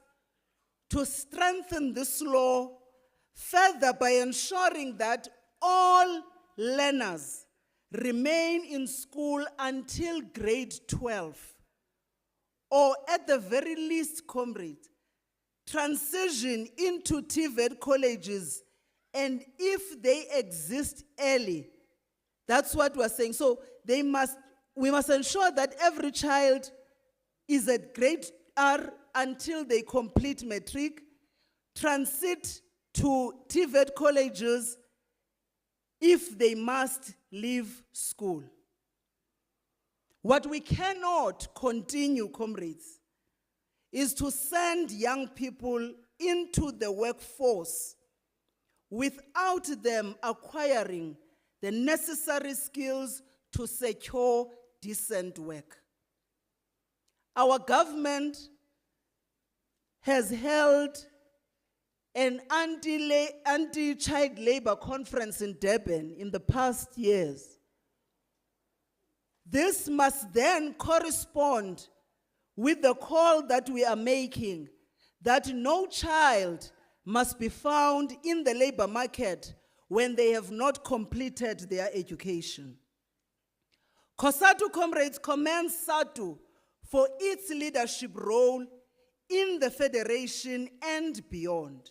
to strengthen this law further by ensuring that all learners remain in school until grade 12, or at the very least, comrades, transition into TVET colleges, and if they exist early, that's what we're saying. So we must ensure that every child is at grade R until they complete matric, transit to TVET colleges if they must leave school. What we cannot continue, comrades, is to send young people into the workforce without them acquiring the necessary skills to secure decent work. Our government has held an anti-child labor conference in Durban in the past years. This must then correspond with the call that we are making that no child must be found in the labor market when they have not completed their education. SADTU, comrades, commends SADTU for its leadership role in the Federation and beyond.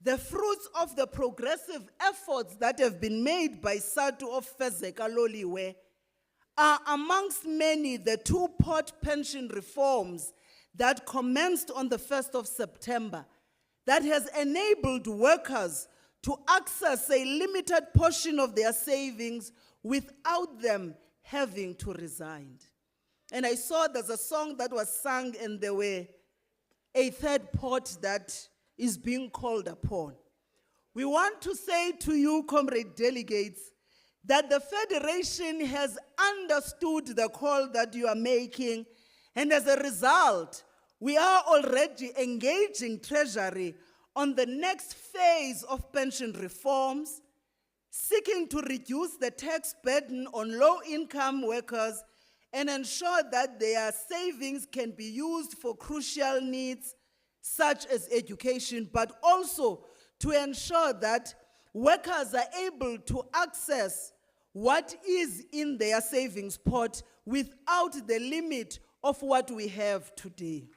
The fruits of the progressive efforts that have been made by SADTU of Fezeka Loliwe are amongst many the two-pot pension reforms that commenced on the 1st of September that has enabled workers to access a limited portion of their savings without them having to resign. And I saw there's a song that was sung and there were a third pot that is being called upon. We want to say to you, comrade delegates, that the Federation has understood the call that you are making, and as a result, we are already engaging Treasury on the next phase of pension reforms, seeking to reduce the tax burden on low-income workers and ensure that their savings can be used for crucial needs such as education, but also to ensure that workers are able to access what is in their savings pot without the limit of what we have today.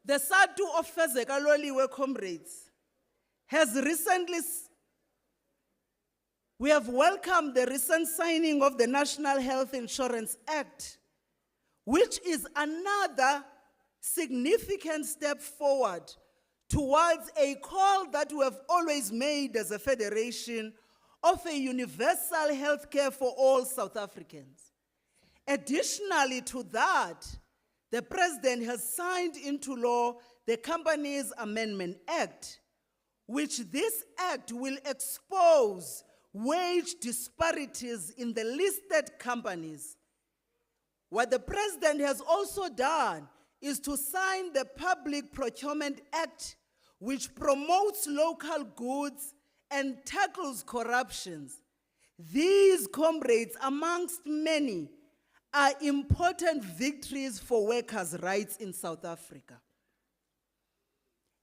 The SADTU of Fezeka Loliwe, comrades, has recently, we have welcomed the recent signing of the National Health Insurance Act, which is another significant step forward towards a call that we have always made as a federation of a universal health care for all South Africans. Additionally to that, the President has signed into law the Companies Amendment Act, which this act will expose wage disparities in the listed companies. What the President has also done is to sign the Public Procurement Act, which promotes local goods and tackles corruptions. These, comrades, amongst many, are important victories for workers' rights in South Africa.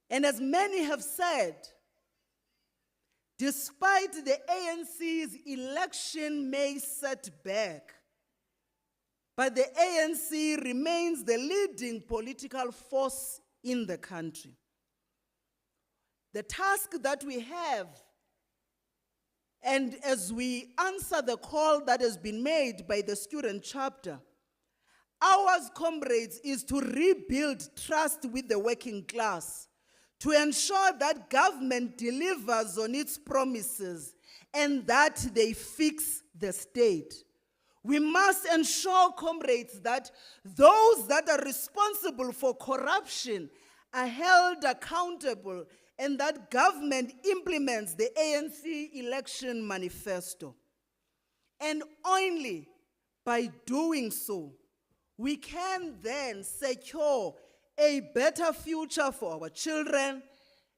And as many have said, despite the ANC's election May setback, but the ANC remains the leading political force in the country. The task that we have, and as we answer the call that has been made by the student chapter, ours, comrades, is to rebuild trust with the working class, to ensure that government delivers on its promises and that they fix the state. We must ensure, comrades, that those that are responsible for corruption are held accountable and that government implements the ANC election manifesto. And only by doing so, we can then secure a better future for our children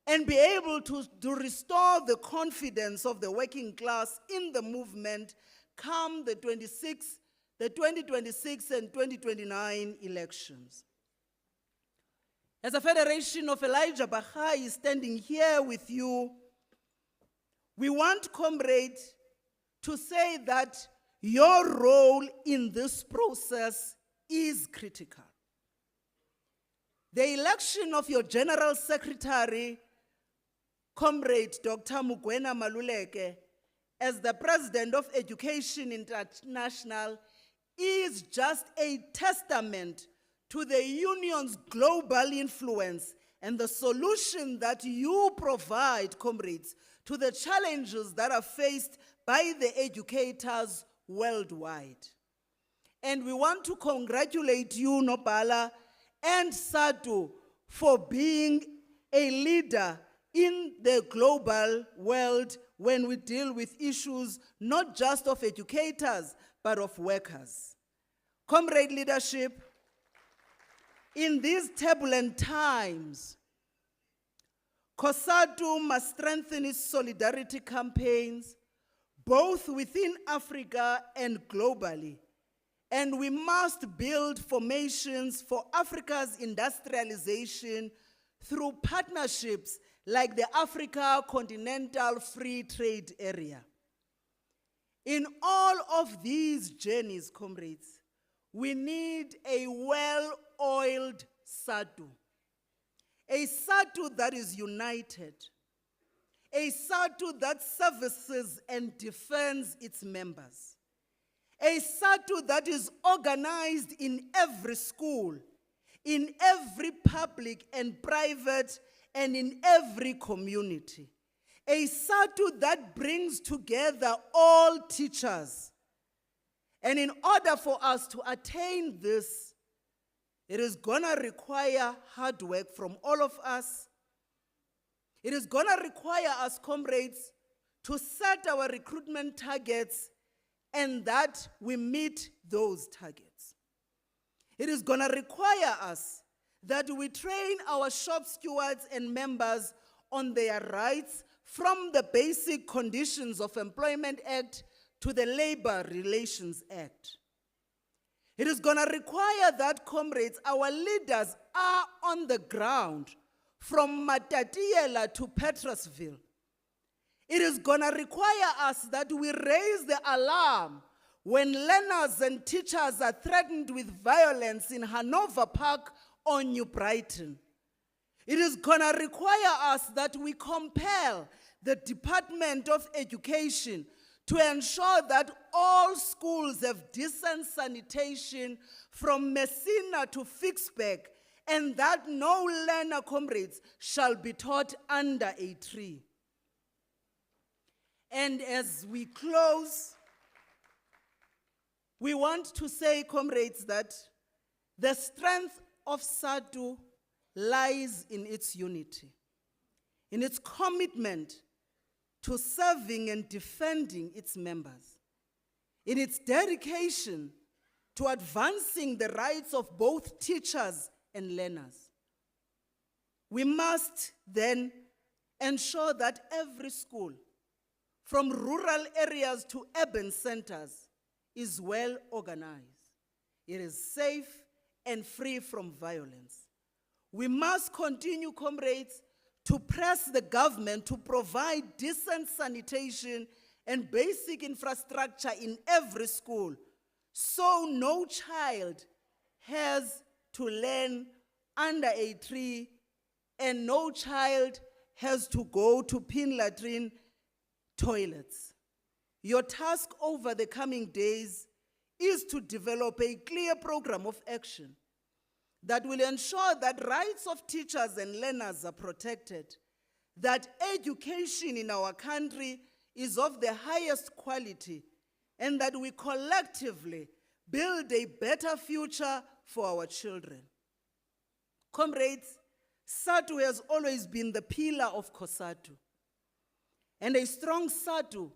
and be able to restore the confidence of the working class in the movement come the 2026 and 2029 elections. As a Federation of Elijah Bahai standing here with you, we want, comrades, to say that your role in this process is critical. The election of your General Secretary, Comrade Dr. Mugwena Maluleke, as the President of Education International, is just a testament to the union's global influence and the solution that you provide, comrades, to the challenges that are faced by the educators worldwide. And we want to congratulate you, Nopala, and SADTU for being a leader in the global world when we deal with issues not just of educators, but of workers. Comrade leadership, in these turbulent times, COSATU must strengthen its solidarity campaigns, both within Africa and globally. And we must build formations for Africa's industrialization through partnerships like the Africa Continental Free Trade Area. In all of these journeys, comrades, we need a well-oiled SADTU. A SADTU that is united. A SADTU that services and defends its members. A SADTU that is organized in every school, in every public and private, and in every community. A SADTU that brings together all teachers. And in order for us to attain this, it is going to require hard work from all of us. It is going to require us, comrades, to set our recruitment targets and that we meet those targets. It is going to require us that we train our shop stewards and members on their rights from the Basic Conditions of Employment Act to the Labor Relations Act. It is going to require that, comrades, our leaders are on the ground from Matatiela to Petrusville. It is going to require us that we raise the alarm when learners and teachers are threatened with violence in Hanover Park or New Brighton. It is going to require us that we compel the Department of Education to ensure that all schools have decent sanitation from Messina to Fixbeck, and that no learner, comrades, shall be taught under a tree. And as we close, we want to say, comrades, that the strength of SADTU lies in its unity, in its commitment to serving and defending its members, in its dedication to advancing the rights of both teachers and learners. We must then ensure that every school, from rural areas to urban centers, is well organized. It is safe and free from violence. We must continue, comrades, to press the government to provide decent sanitation and basic infrastructure in every school, so no child has to learn under a tree and no child has to go to pin latrine toilets. Your task over the coming days is to develop a clear program of action that will ensure that rights of teachers and learners are protected, that education in our country is of the highest quality, and that we collectively build a better future for our children. Comrades, SADTU has always been the pillar of COSATU, and a strong SADTU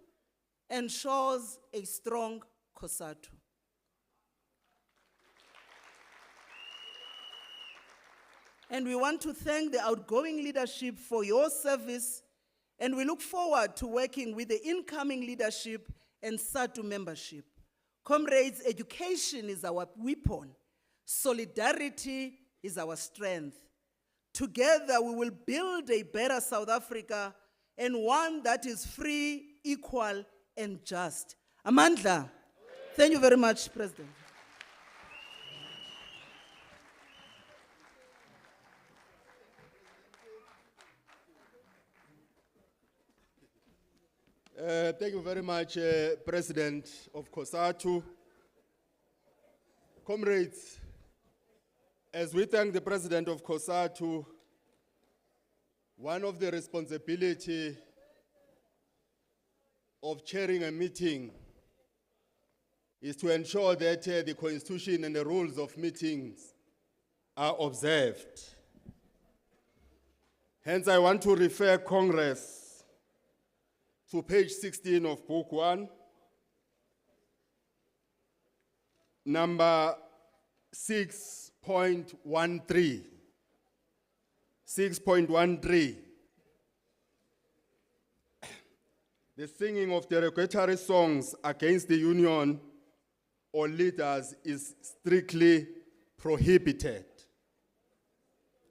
ensures a strong COSATU. And we want to thank the outgoing leadership for your service, and we look forward to working with the incoming leadership and SADTU membership. Comrades, education is our weapon. Solidarity is our strength. Together we will build a better South Africa, and one that is free, equal, and just. Amandla. Thank you very much, President. Thank you very much, President of COSATU. Comrades, as we thank the President of COSATU, one of the responsibility of chairing a meeting is to ensure that the Constitution and the rules of meetings are observed. Hence, I want to refer Congress to page 16 of Book 1, number 6.13. 6.13. The singing of derogatory songs against the union or leaders is strictly prohibited.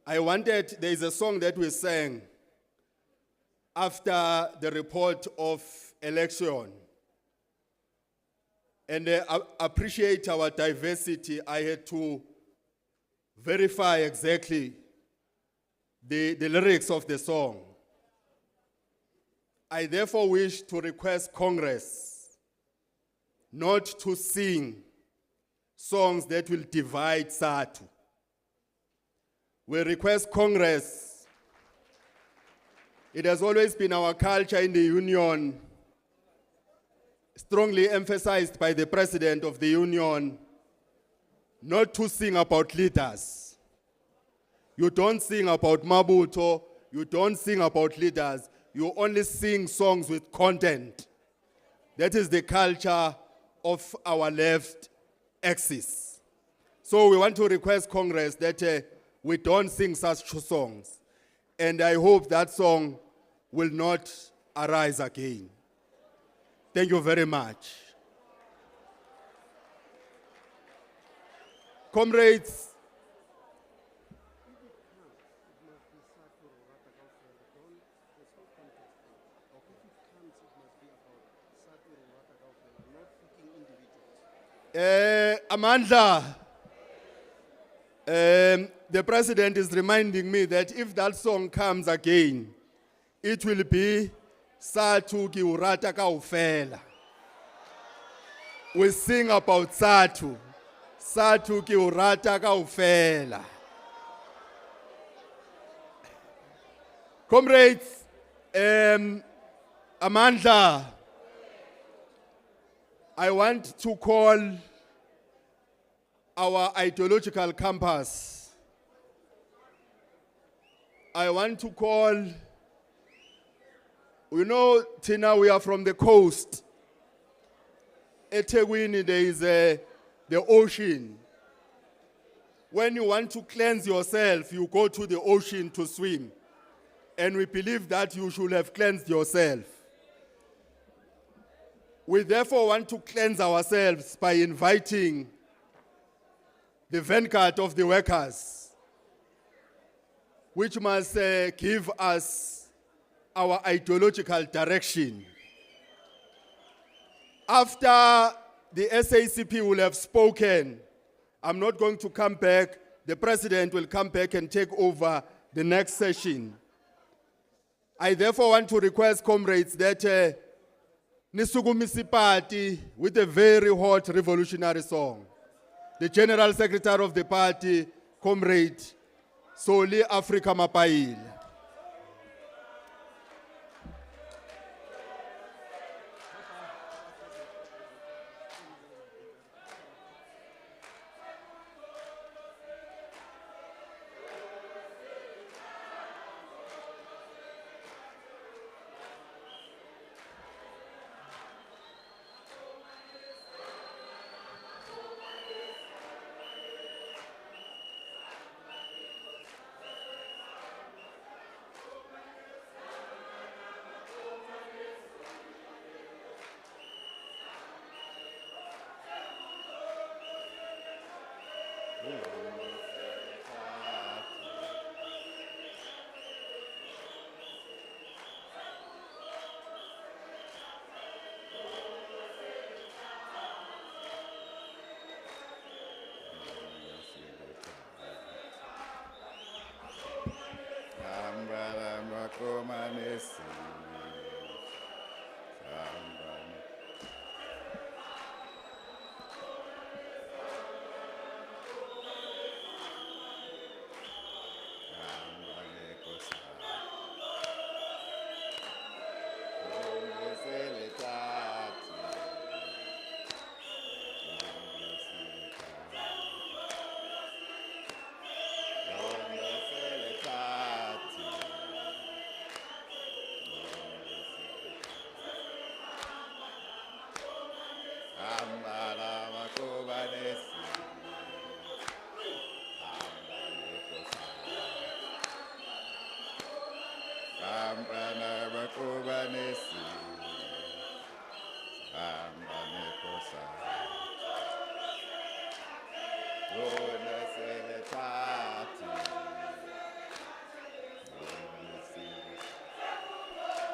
There is a song that we sang after the report of election. And I appreciate our diversity. I had to verify exactly the lyrics of the song. I therefore wish to request Congress not to sing songs that will divide SADTU. We request Congress. It has always been our culture in the union, strongly emphasized by the President of the Union, not to sing about leaders. You don't sing about Mabuto, you don't sing about leaders, you only sing songs with content. That is the culture of our left axis. So we want to request Congress that we don't sing such songs. And I hope that song will not arise again. Thank you very much. Comrades, Amandla, the President is reminding me that if that song comes again, it will be SADTU ki urata kaofela. We sing about SADTU. SADTU ki urata kaofela. Comrades, Amandla, I want to call our ideological compass. I want to call, Tina, we are from the coast. eThekwini, there is the ocean. When you want to cleanse yourself, you go to the ocean to swim. And we believe that you should have cleansed yourself. We therefore want to cleanse ourselves by inviting the vanguard of the workers, which must give us our ideological direction. After the SACP will have spoken, I'm not going to come back. The president will come back and take over the next session. I therefore want to request comrades that Nisukumisi party with a very hot revolutionary song. The General Secretary of the party, Comrade Soli Africa Mapail.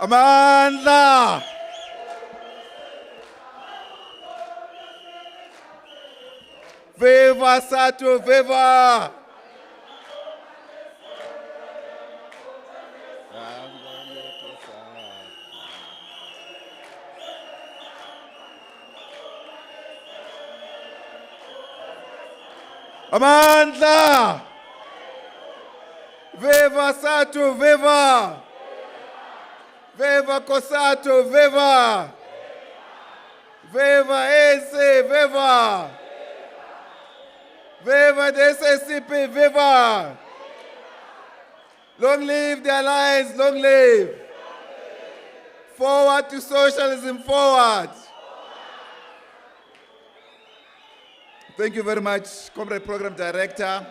Amandla! Viva SADTU, viva! Amandla! Viva SADTU, viva! Viva COSATU, viva! Viva ANC, viva! Viva the SACP, viva! Long live the Alliance, long live! Forward to socialism, forward! Thank you very much, Comrade Program Director.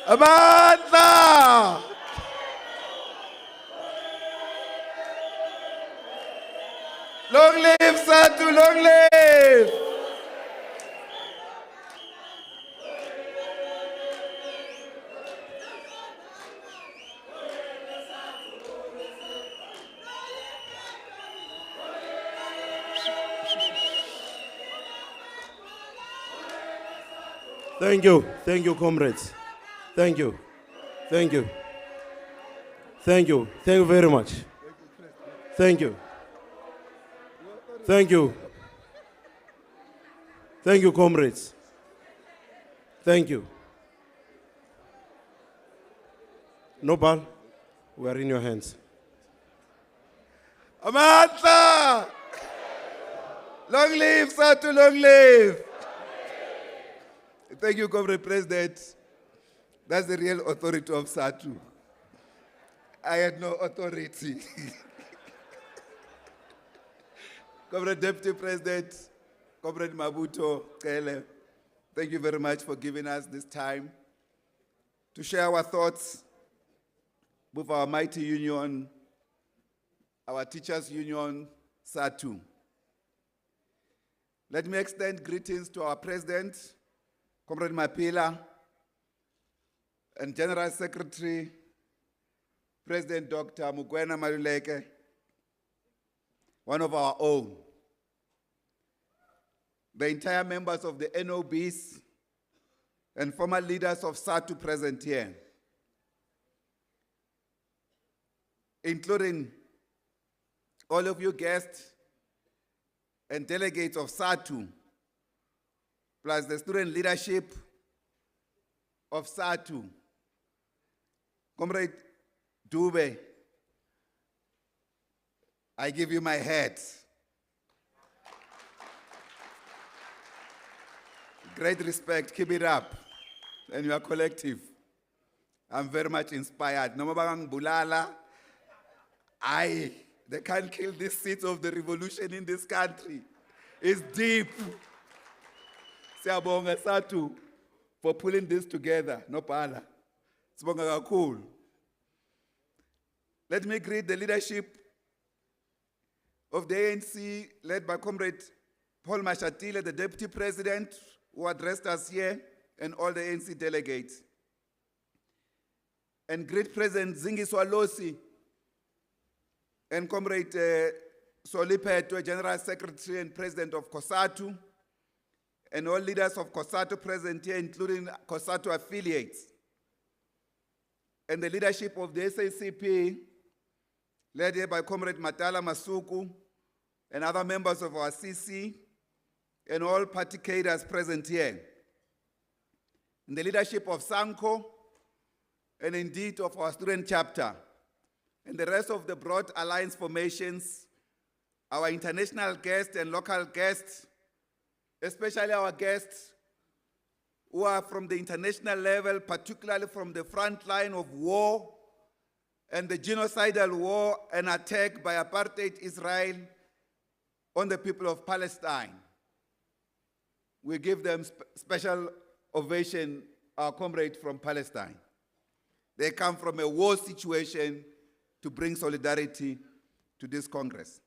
Amandla! Long live SADTU, long live! Thank you, comrades. Thank you, thank you, thank you very much. Thank you, comrades. Thank you. Nobal, we are in your hands. Amandla! Long live SADTU, long live! Thank you, Comrade President. That's the real authority of SADTU. I had no authority. Comrade Deputy President, Comrade Mabuto Kele, thank you very much for giving us this time to share our thoughts with our mighty union, our teachers' union, SADTU. Let me extend greetings to our President, Comrade Mapila, and General Secretary, President Dr. Mugwena Maluleke, one of our own. The entire members of the NOBs and former leaders of SADTU present here, including all of you guests and delegates of SADTU, plus the student leadership of SADTU. Comrade Dube, I give you my hat. Great respect, keep it up. And you are collective. I'm very much inspired. Nomabangang Bulala, they can't kill the seeds of the revolution in this country. It's deep. Siyabonga SADTU for pulling this together. No pala. Sibonga kakhulu. Let me greet the leadership of the ANC, led by Comrade Paul Mashatile, the Deputy President, who addressed us here, and all the ANC delegates. And great President Zingiswa Losi, and Comrade Soliphetwe, General Secretary and President of COSATU, and all leaders of COSATU present here, including COSATU affiliates. And the leadership of the SACP, led here by Comrade Matala Masuku, and other members of our CC, and all party cadres present here. In the leadership of SANCO, and indeed of our student chapter, and the rest of the broad alliance formations, our international guests and local guests, especially our guests who are from the international level, particularly from the front line of war and the genocidal war and attack by apartheid Israel on the people of Palestine. We give them special ovation, our comrades from Palestine. They come from a war situation to bring solidarity to this Congress.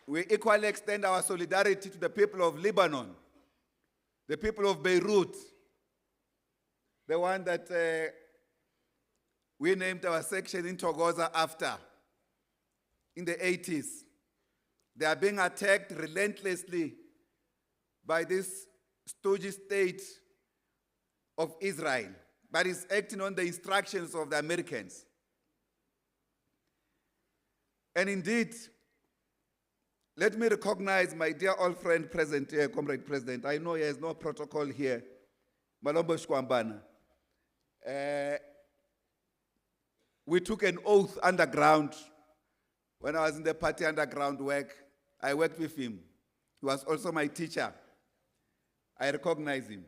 We equally extend our solidarity to the people of Lebanon, the people of Beirut, the one that we named our section in Togoza after, in the 80s. They are being attacked relentlessly by this stooge state of Israel, but is acting on the instructions of the Americans. And indeed, let me recognize my dear old friend present here, Comrade President. I know he has no protocol here. Malombo Shkwambana. We took an oath underground when I was in the party underground work. I worked with him. He was also my teacher. I recognize him.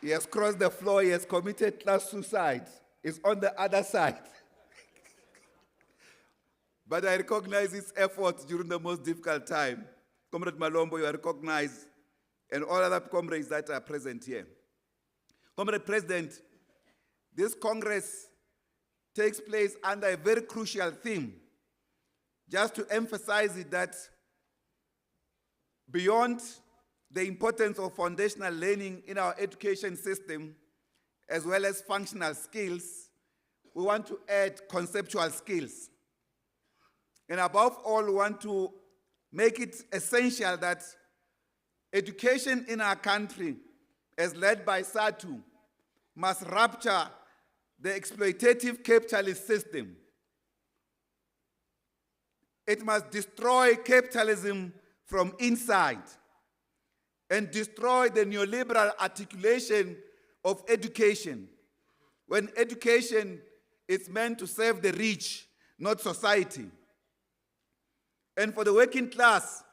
He has crossed the floor. He has committed class suicide. He's on the other side. But I recognize his efforts during the most difficult time. Comrade Malombo, you are recognized, and all other comrades that are present here. Comrade President, this Congress takes place under a very crucial theme. Just to emphasize it, that beyond the importance of foundational learning in our education system, as well as functional skills, we want to add conceptual skills. And above all, we want to make it essential that education in our country, as led by SADTU, must rupture the exploitative capitalist system. It must destroy capitalism from inside and destroy the neoliberal articulation of education, when education is meant to serve the rich, not society. And for the working class,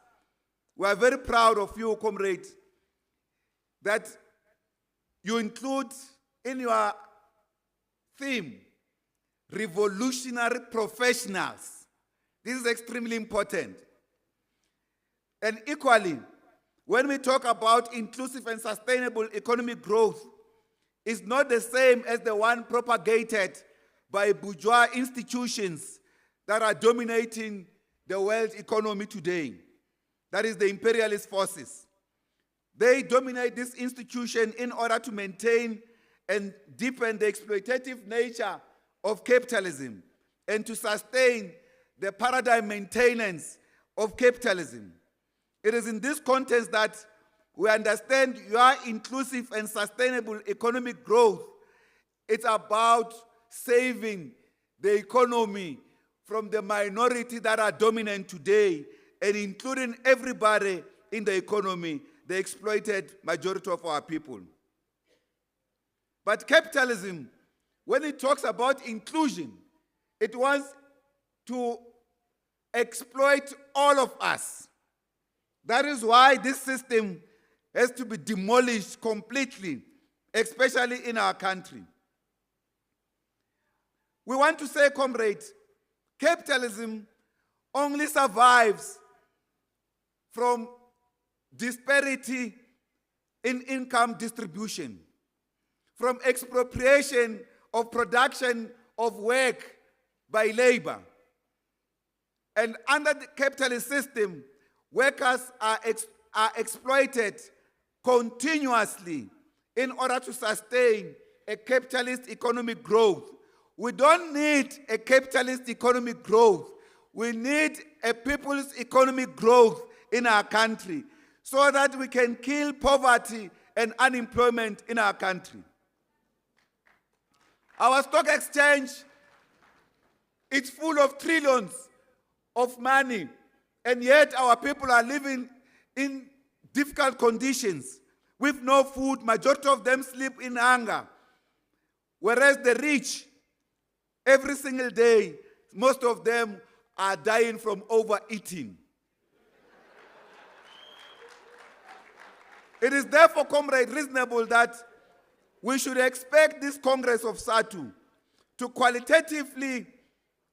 we are very proud of you, comrade, that you include in your theme revolutionary professionals. This is extremely important. And equally, when we talk about inclusive and sustainable economic growth, it's not the same as the one propagated by bourgeois institutions that are dominating the world economy today. That is the imperialist forces. They dominate this institution in order to maintain and deepen the exploitative nature of capitalism and to sustain the paradigm maintenance of capitalism. It is in this context that we understand your inclusive and sustainable economic growth. It's about saving the economy from the minority that are dominant today and including everybody in the economy, the exploited majority of our people. But capitalism, when it talks about inclusion, it wants to exploit all of us. That is why this system has to be demolished completely, especially in our country. We want to say, comrades, capitalism only survives from disparity in income distribution, from expropriation of production of work by labor. And under the capitalist system, workers are exploited continuously in order to sustain a capitalist economic growth. We don't need a capitalist economic growth. We need a people's economic growth in our country so that we can kill poverty and unemployment in our country. Our stock exchange, it's full of trillions of money, and yet our people are living in difficult conditions with no food. Majority of them sleep in hunger. Whereas the rich, every single day, most of them are dying from overeating. It is therefore, comrade, reasonable that we should expect this Congress of SADTU to qualitatively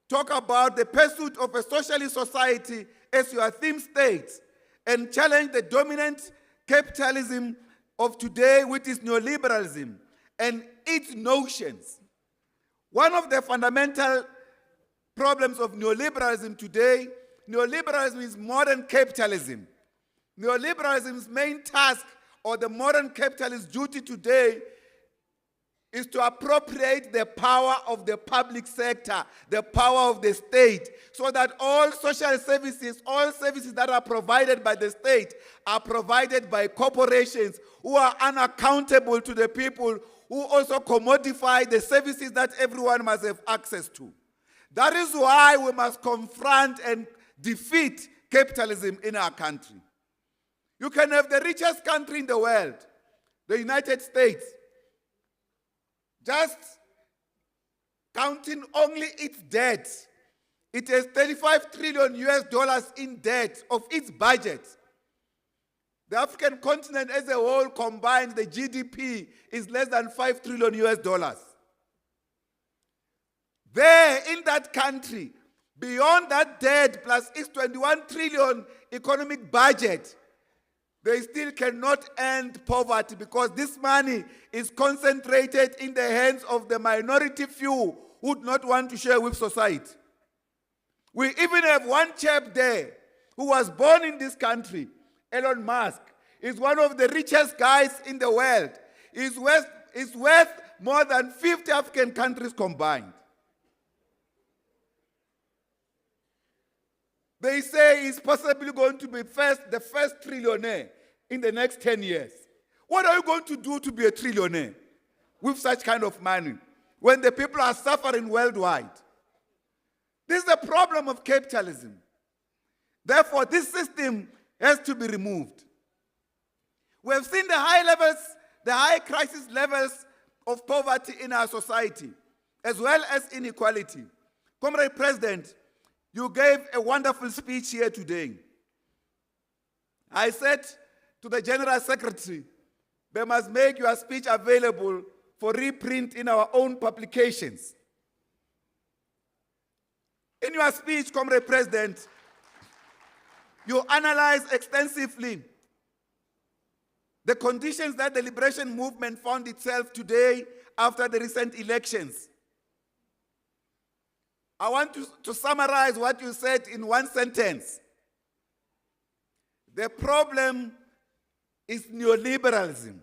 talk about the pursuit of a socialist society as your theme states and challenge the dominant capitalism of today, which is neoliberalism, and its notions. One of the fundamental problems of neoliberalism today, neoliberalism is modern capitalism. Neoliberalism's main task, or the modern capitalist duty today, is to appropriate the power of the public sector, the power of the state, so that all social services, all services that are provided by the state are provided by corporations who are unaccountable to the people, who also commodify the services that everyone must have access to. That is why we must confront and defeat capitalism in our country. You can have the richest country in the world, the United States, just counting only its debt. It has 35 trillion US dollars in debt of its budget. The African continent as a whole combined, the GDP is less than 5 trillion US dollars. There in that country, beyond that debt plus its 21 trillion economic budget, they still cannot end poverty because this money is concentrated in the hands of the minority few who do not want to share with society. We even have one chap there who was born in this country, Elon Musk. He's one of the richest guys in the world. He's worth more than 50 African countries combined. They say he's possibly going to be the first trillionaire in the next 10 years. What are you going to do to be a trillionaire with such kind of money when the people are suffering worldwide? This is the problem of capitalism. Therefore, this system has to be removed. We have seen the high crisis levels of poverty in our society, as well as inequality. Comrade President, you gave a wonderful speech here today. I said to the General Secretary, they must make your speech available for reprint in our own publications. In your speech, Comrade President, you analyzed extensively the conditions that the liberation movement found itself today after the recent elections. I want to summarize what you said in one sentence. The problem is neoliberalism.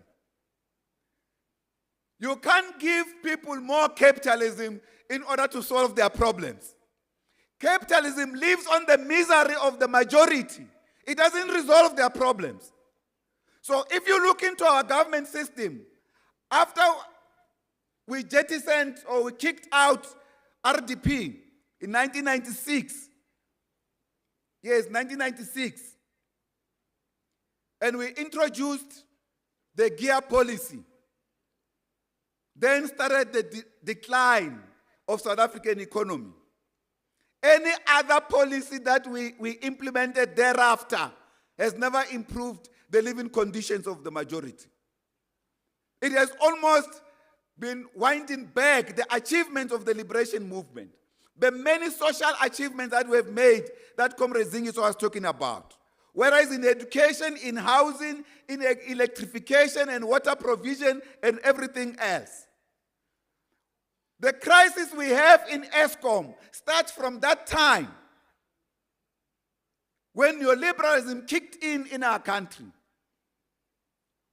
You can't give people more capitalism in order to solve their problems. Capitalism lives on the misery of the majority. It doesn't resolve their problems. So if you look into our government system, after we jettisoned or we kicked out RDP in 1996, yes, 1996, and we introduced the gear policy, then started the decline of South African economy. Any other policy that we implemented thereafter has never improved the living conditions of the majority. It has almost been winding back the achievements of the liberation movement, the many social achievements that we have made that Comrade Zingiso was talking about. Whereas in education, in housing, in electrification and water provision and everything else. The crisis we have in ESCOM starts from that time when neoliberalism kicked in our country.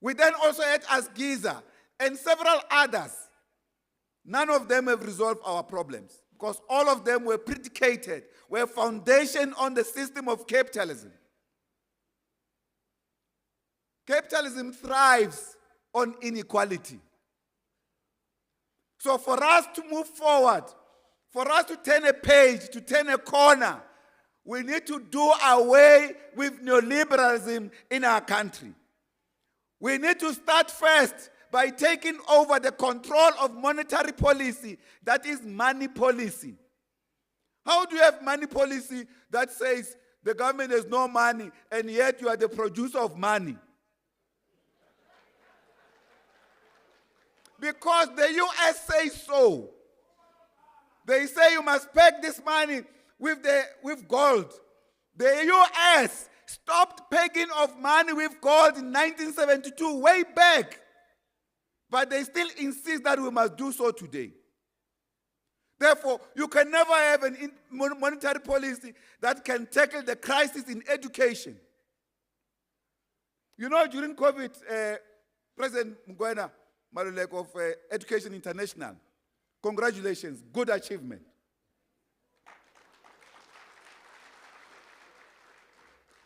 We then also had Asgiza and several others. None of them have resolved our problems because all of them were predicated, were foundation on the system of capitalism. Capitalism thrives on inequality. So for us to move forward, for us to turn a page, to turn a corner, we need to do away with neoliberalism in our country. We need to start first by taking over the control of monetary policy, that is money policy. How do you have money policy that says the government has no money and yet you are the producer of money? Because the US says so. They say you must peg this money with gold. The US stopped pegging of money with gold in 1972, way back. But they still insist that we must do so today. Therefore, you can never have a monetary policy that can tackle the crisis in education. You know, during COVID, President Mugwena Maluleke of Education International, congratulations, good achievement.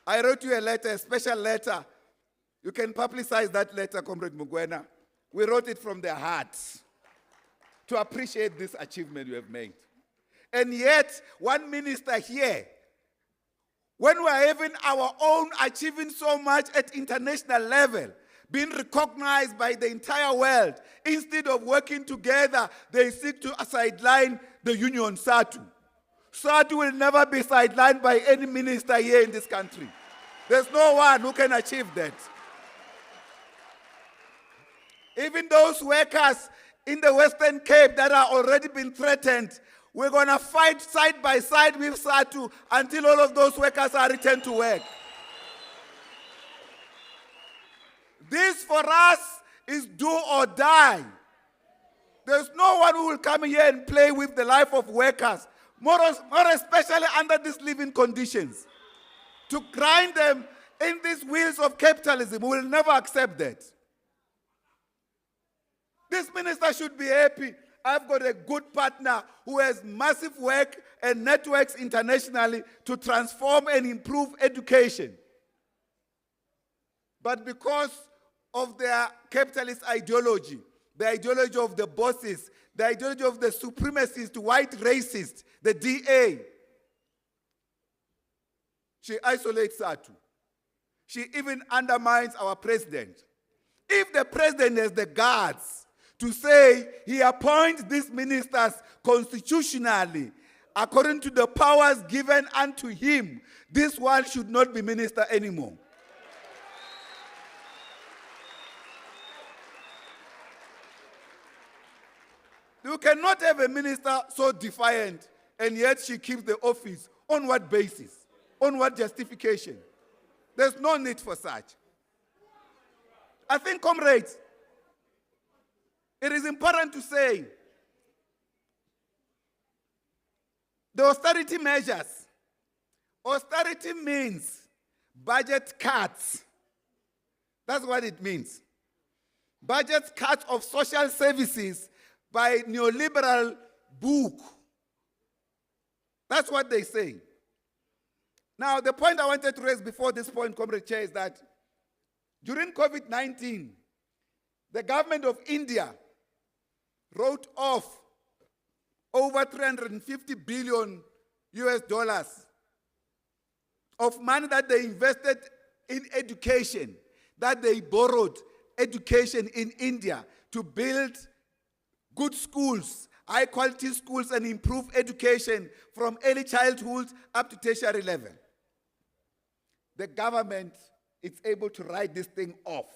I wrote you a letter, a special letter. You can publicize that letter, Comrade Mugwena. We wrote it from the heart to appreciate this achievement you have made. And yet, one minister here, when we are having our own achieving so much at international level, being recognized by the entire world, instead of working together, they seek to sideline the union SADTU. SADTU will never be sidelined by any minister here in this country. There's no one who can achieve that. Even those workers in the Western Cape that are already been threatened, we're going to fight side by side with SADTU until all of those workers are returned to work. This for us is do or die. There's no one who will come here and play with the life of workers, more especially under these living conditions. To grind them in these wheels of capitalism, we will never accept that. This minister should be happy. I've got a good partner who has massive work and networks internationally to transform and improve education. But because of their capitalist ideology, the ideology of the bosses, the ideology of the supremacist, white racist, the DA, she isolates SADTU. She even undermines our president. If the president has the guts to say he appoints these ministers constitutionally, according to the powers given unto him, this one should not be minister anymore. You cannot have a minister so defiant and yet she keeps the office. On what basis? On what justification? There's no need for such. I think, comrades, it is important to say the austerity measures. Austerity means budget cuts. That's what it means. Budget cuts of social services by neoliberal book. That's what they say. Now, the point I wanted to raise before this point, Comrade Chair, is that during COVID-19, the government of India wrote off over 350 billion US dollars of money that they invested in education, that they borrowed education in India to build good schools, high quality schools, and improve education from early childhood up to tertiary level. The government is able to write this thing off.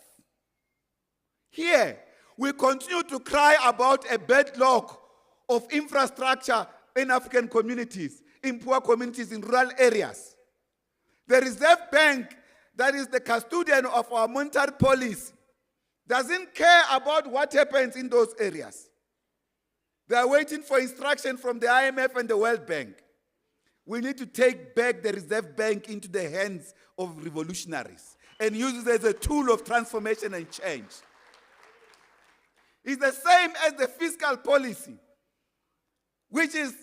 Here, we continue to cry about a backlog of infrastructure in African communities, in poor communities, in rural areas. The Reserve Bank, that is the custodian of our monetary policy, doesn't care about what happens in those areas. They are waiting for instruction from the IMF and the World Bank. We need to take back the Reserve Bank into the hands of revolutionaries and use it as a tool of transformation and change. It's the same as the fiscal policy, which is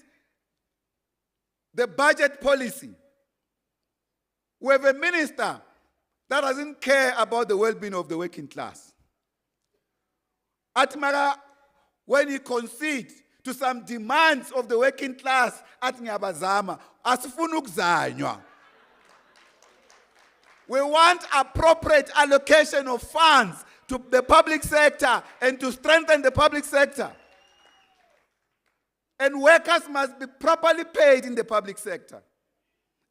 the budget policy. We have a minister that doesn't care about the well-being of the working class. Atmara, when he concedes to some demands of the working class at Nyabazama, asifuna ukuzanywa. We want appropriate allocation of funds to the public sector and to strengthen the public sector. And workers must be properly paid in the public sector.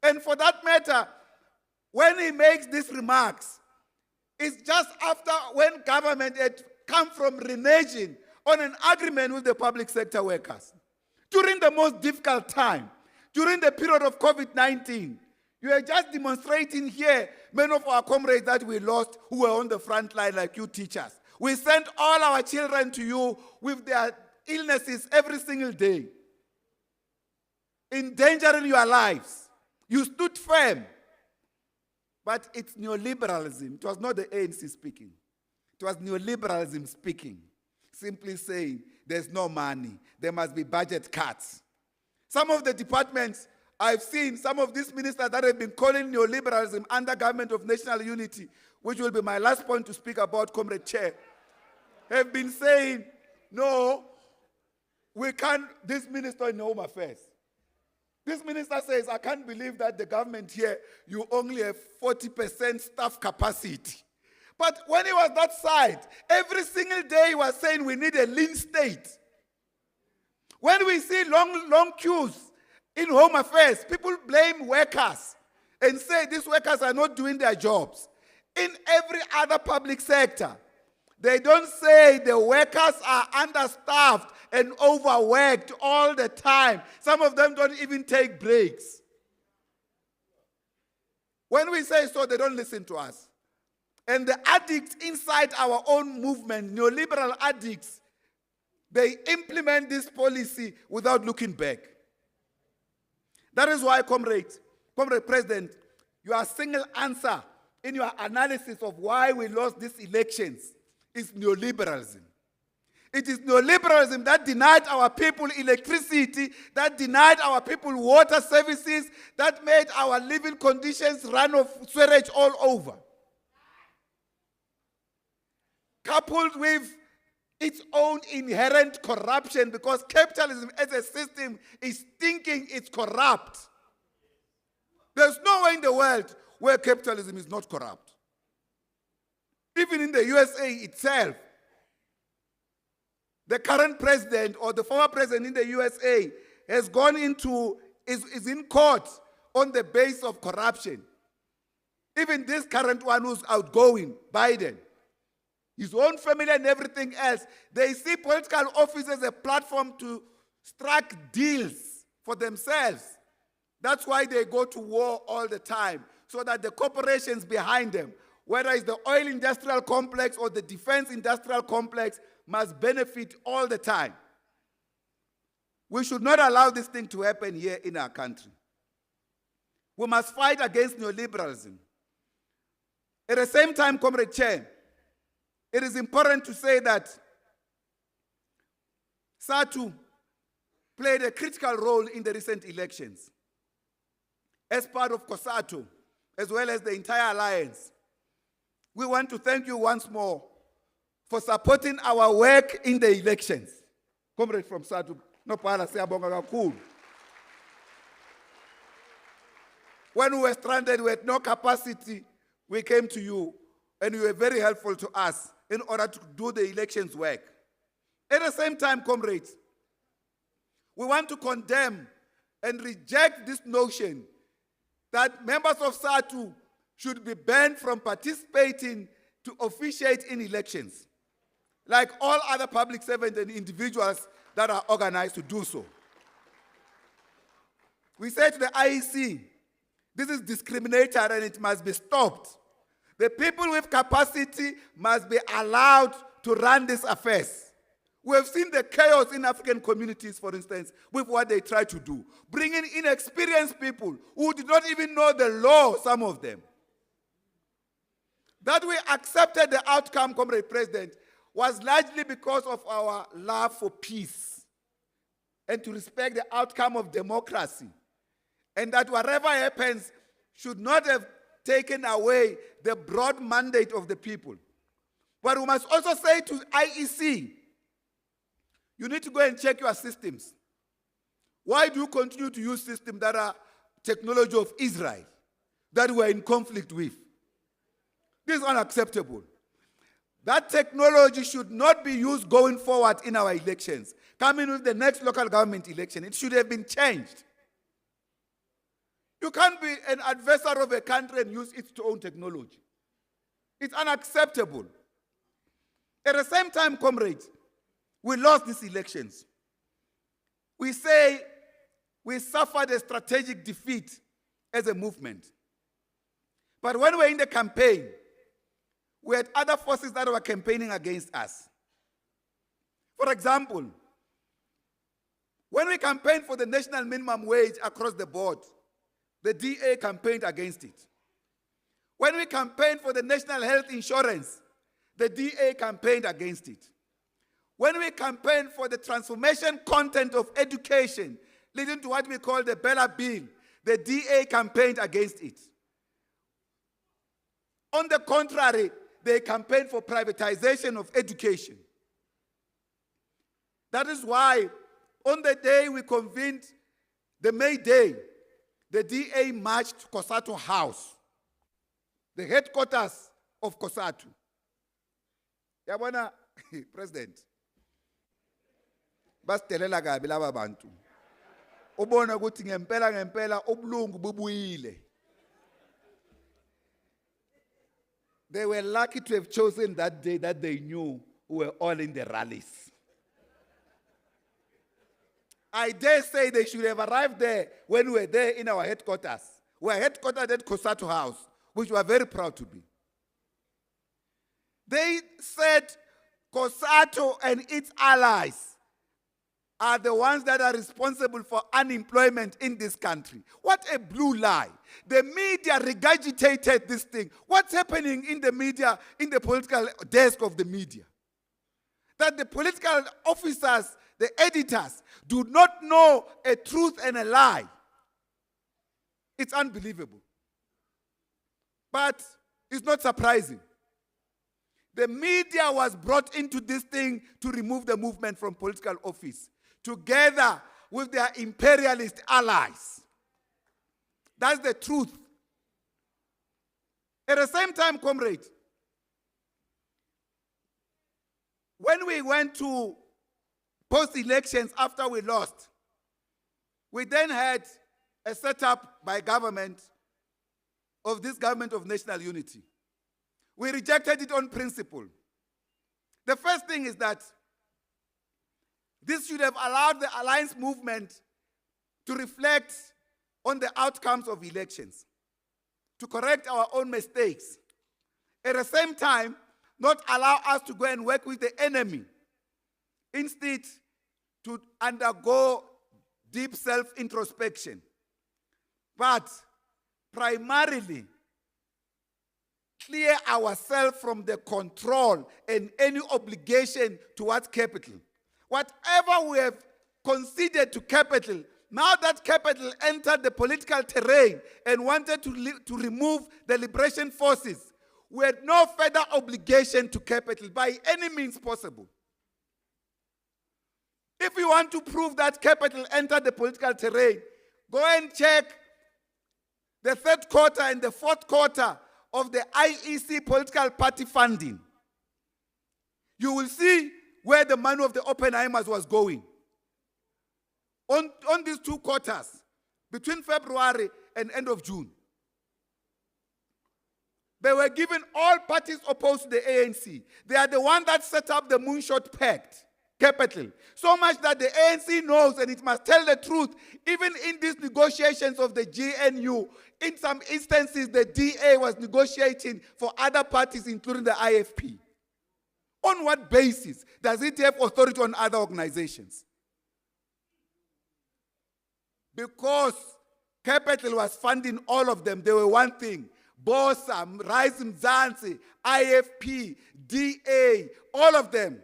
And for that matter, when he makes these remarks, it's just after when government had come from reneging on an agreement with the public sector workers. During the most difficult time, during the period of COVID-19, you are just demonstrating here many of our comrades that we lost who were on the front line like you teachers. We sent all our children to you with their illnesses every single day, endangering your lives. You stood firm. But it's neoliberalism. It was not the ANC speaking. It was neoliberalism speaking. Simply saying, there's no money. There must be budget cuts. Some of the departments, I've seen some of these ministers that have been calling neoliberalism under government of national unity, which will be my last point to speak about, Comrade Chair, have been saying, no, we can't, this minister in Home Affairs. This minister says, I can't believe that the government here, you only have 40% staff capacity. But when he was that side, every single day he was saying we need a lean state. When we see long queues in Home Affairs, people blame workers and say these workers are not doing their jobs. In every other public sector, they don't say the workers are understaffed and overworked all the time. Some of them don't even take breaks. When we say so, they don't listen to us. And the addicts inside our own movement, neoliberal addicts, they implement this policy without looking back. That is why, Comrade President, your single answer in your analysis of why we lost these elections is neoliberalism. It is neoliberalism that denied our people electricity, that denied our people water services, that made our living conditions run of sewage all over. Coupled with its own inherent corruption, because capitalism as a system is thinking it's corrupt. There's no way in the world where capitalism is not corrupt. Even in the USA itself, the current president or the former president in the USA has gone into, is in court on the basis of corruption. Even this current one who's outgoing, Biden, his own family and everything else, they see political office as a platform to strike deals for themselves. That's why they go to war all the time, so that the corporations behind them, whether it's the oil industrial complex or the defense industrial complex, must benefit all the time. We should not allow this thing to happen here in our country. We must fight against neoliberalism. At the same time, Comrade Chair, it is important to say that SADTU played a critical role in the recent elections. As part of COSATU, as well as the entire alliance, we want to thank you once more for supporting our work in the elections. Comrade from SADTU, no pala siyabonga kakhulu. When we were stranded, we had no capacity, we came to you, and you were very helpful to us in order to do the elections work. At the same time, comrades, we want to condemn and reject this notion that members of SADTU should be banned from participating to officiate in elections, like all other public servants and individuals that are organized to do so. We say to the IEC, this is discriminatory and it must be stopped. The people with capacity must be allowed to run these affairs. We have seen the chaos in African communities, for instance, with what they try to do. Bringing inexperienced people who did not even know the law, some of them. That we accepted the outcome, Comrade President, was largely because of our love for peace and to respect the outcome of democracy. And that whatever happens should not have taken away the broad mandate of the people. But we must also say to IEC, you need to go and check your systems. Why do you continue to use systems that are technology of Israel, that we are in conflict with? This is unacceptable. That technology should not be used going forward in our elections. Coming with the next local government election, it should have been changed. You can't be an adversary of a country and use its own technology. It's unacceptable. At the same time, comrades, we lost these elections. We say we suffered a strategic defeat as a movement. But when we were in the campaign, we had other forces that were campaigning against us. For example, when we campaigned for the national minimum wage across the board, the DA campaigned against it. When we campaigned for the national health insurance, the DA campaigned against it. When we campaigned for the transformation content of education, leading to what we call the Bella Bill, the DA campaigned against it. On the contrary, they campaigned for privatization of education. That is why, on the day we convened the May Day, the DA marched to COSATU House, the headquarters of COSATU. Yabona, President, basitelela kabi laba bantu. Ubona ukuthi ngempela ubulungu bubuyile. They were lucky to have chosen that day that they knew we were all in the rallies. I dare say they should have arrived there when we were there in our headquarters. We are headquartered at COSATU House, which we are very proud to be. They said COSATU and its allies are the ones that are responsible for unemployment in this country. What a blue lie. The media regurgitated this thing. What's happening in the media, in the political desk of the media? That the political officers, the editors, do not know a truth and a lie. It's unbelievable. But it's not surprising. The media was brought into this thing to remove the movement from political office, together with their imperialist allies. That's the truth. At the same time, comrade, when we went to post-elections after we lost, we then had a setup by government of this government of national unity. We rejected it on principle. The first thing is that this should have allowed the alliance movement to reflect on the outcomes of elections, to correct our own mistakes. At the same time, not allow us to go and work with the enemy. Instead, to undergo deep self-introspection. But primarily, clear ourselves from the control and any obligation towards capital. Whatever we have conceded to capital, now that capital entered the political terrain and wanted to remove the liberation forces, we had no further obligation to capital by any means possible. If you want to prove that capital entered the political terrain, go and check the third quarter and the fourth quarter of the IEC political party funding. You will see where the money of the Oppenheimers was going. On these 2 quarters, between February and end of June, they were given all parties opposed to the ANC. They are the one that set up the Moonshot Pact, capital. So much that the ANC knows, and it must tell the truth, even in these negotiations of the GNU, in some instances, the DA was negotiating for other parties, including the IFP. On what basis does it have authority on other organizations? Because capital was funding all of them. They were one thing. BOSA, Rise Mzansi, IFP, DA, all of them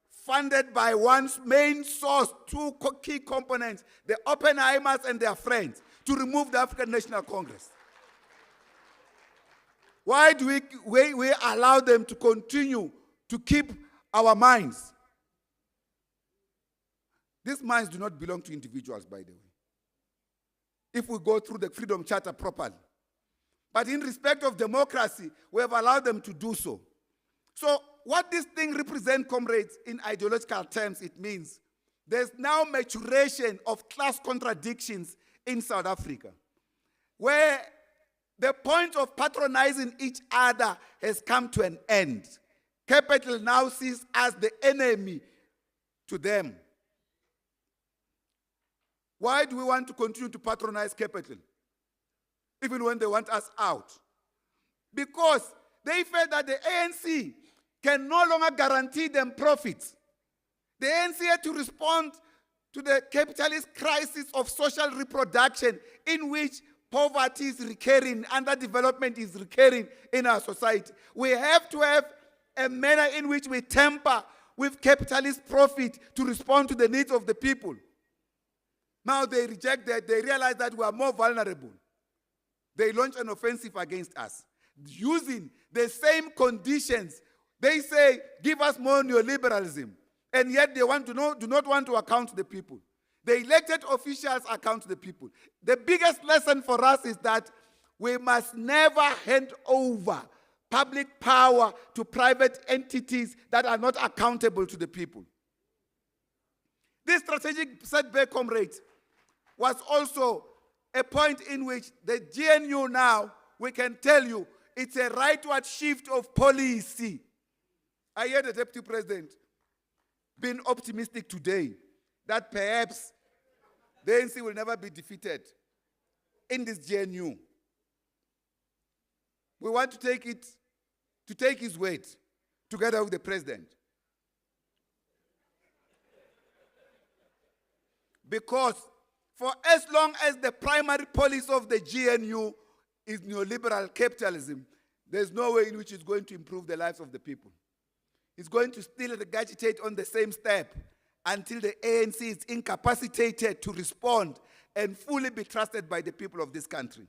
funded by one main source, 2 key components, the Oppenheimers and their friends, to remove the African National Congress. Why do we allow them to continue to keep our minds? These minds do not belong to individuals, by the way, if we go through the Freedom Charter properly. But in respect of democracy, we have allowed them to do so. So what this thing represents, comrades, in ideological terms, it means there's now maturation of class contradictions in South Africa, where the point of patronizing each other has come to an end. Capital now sees as the enemy to them. Why do we want to continue to patronize capital, even when they want us out? Because they felt that the ANC can no longer guarantee them profits. The ANC had to respond to the capitalist crisis of social reproduction, in which poverty is recurring, underdevelopment is recurring in our society. We have to have a manner in which we temper with capitalist profit to respond to the needs of the people. Now they reject that. They realize that we are more vulnerable. They launch an offensive against us, using the same conditions. They say, give us more neoliberalism, and yet they do not want to account to the people. The elected officials account to the people. The biggest lesson for us is that we must never hand over public power to private entities that are not accountable to the people. This strategic setback, comrades, was also a point in which the GNU now, we can tell you, it's a rightward shift of policy. I hear the Deputy President being optimistic today that perhaps the ANC will never be defeated in this GNU. We want to take his word together with the president. Because for as long as the primary policy of the GNU is neoliberal capitalism, there's no way in which it's going to improve the lives of the people. It's going to still regurgitate on the same step until the ANC is incapacitated to respond and fully be trusted by the people of this country.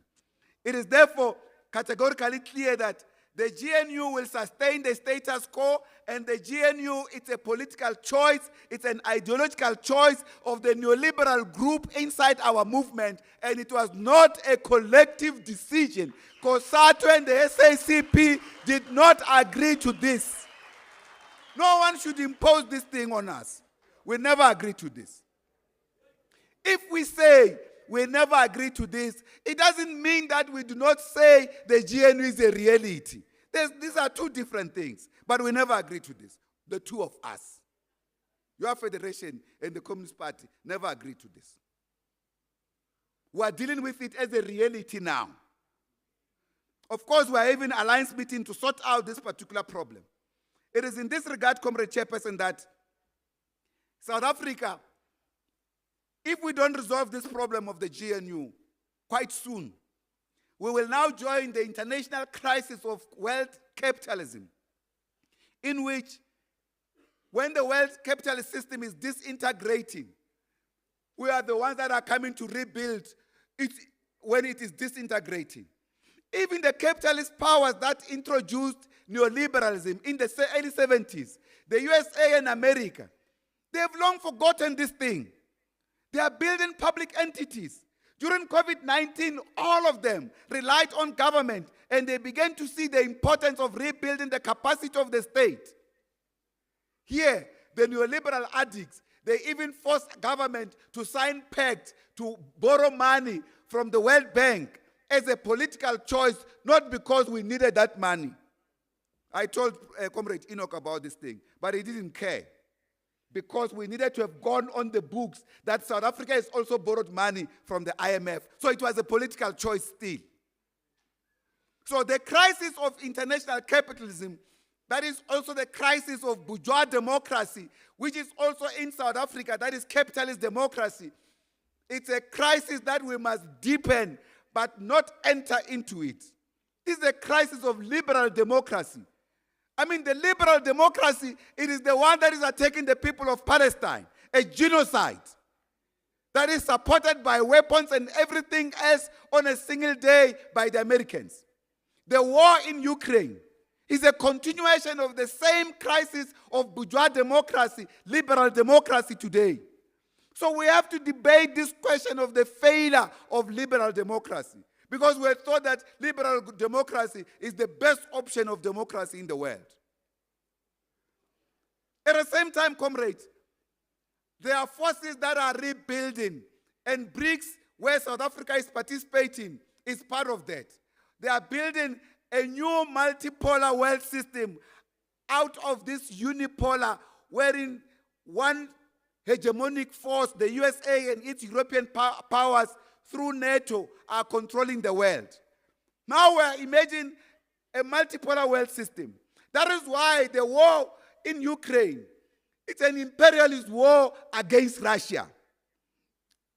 It is therefore categorically clear that the GNU will sustain the status quo, and the GNU, it's a political choice, it's an ideological choice of the neoliberal group inside our movement, and it was not a collective decision. COSATU and the SACP did not agree to this. No one should impose this thing on us. We never agreed to this. If we say we never agree to this, it doesn't mean that we do not say the GNU is a reality. These are two different things, but we never agreed to this. The two of us. Your federation and the Communist Party never agreed to this. We are dealing with it as a reality now. Of course, we are having an alliance meeting to sort out this particular problem. It is in this regard, Comrade Chairperson, that South Africa, if we don't resolve this problem of the GNU quite soon, we will now join the international crisis of wealth capitalism, in which when the wealth capitalist system is disintegrating, we are the ones that are coming to rebuild it when it is disintegrating. Even the capitalist powers that introduced neoliberalism in the early 70s, the USA and America, they have long forgotten this thing. They are building public entities. During COVID-19, all of them relied on government, and they began to see the importance of rebuilding the capacity of the state. Here, the neoliberal addicts, they even forced government to sign pacts to borrow money from the World Bank as a political choice, not because we needed that money. I told Comrade Enoch about this thing, but he didn't care. Because we needed to have gone on the books that South Africa has also borrowed money from the IMF. So it was a political choice still. So the crisis of international capitalism, that is also the crisis of bourgeois democracy, which is also in South Africa, that is capitalist democracy. It's a crisis that we must deepen, but not enter into it. This is a crisis of liberal democracy. I mean, the liberal democracy, it is the one that is attacking the people of Palestine, a genocide that is supported by weapons and everything else on a single day by the Americans. The war in Ukraine is a continuation of the same crisis of bourgeois democracy, liberal democracy today. So we have to debate this question of the failure of liberal democracy, because we thought that liberal democracy is the best option of democracy in the world. At the same time, comrades, there are forces that are rebuilding, and BRICS, where South Africa is participating, is part of that. They are building a new multipolar world system out of this unipolar, wherein one hegemonic force, the USA and its European powers, through NATO, are controlling the world. Now we're imagining a multipolar world system. That is why the war in Ukraine, it's an imperialist war against Russia.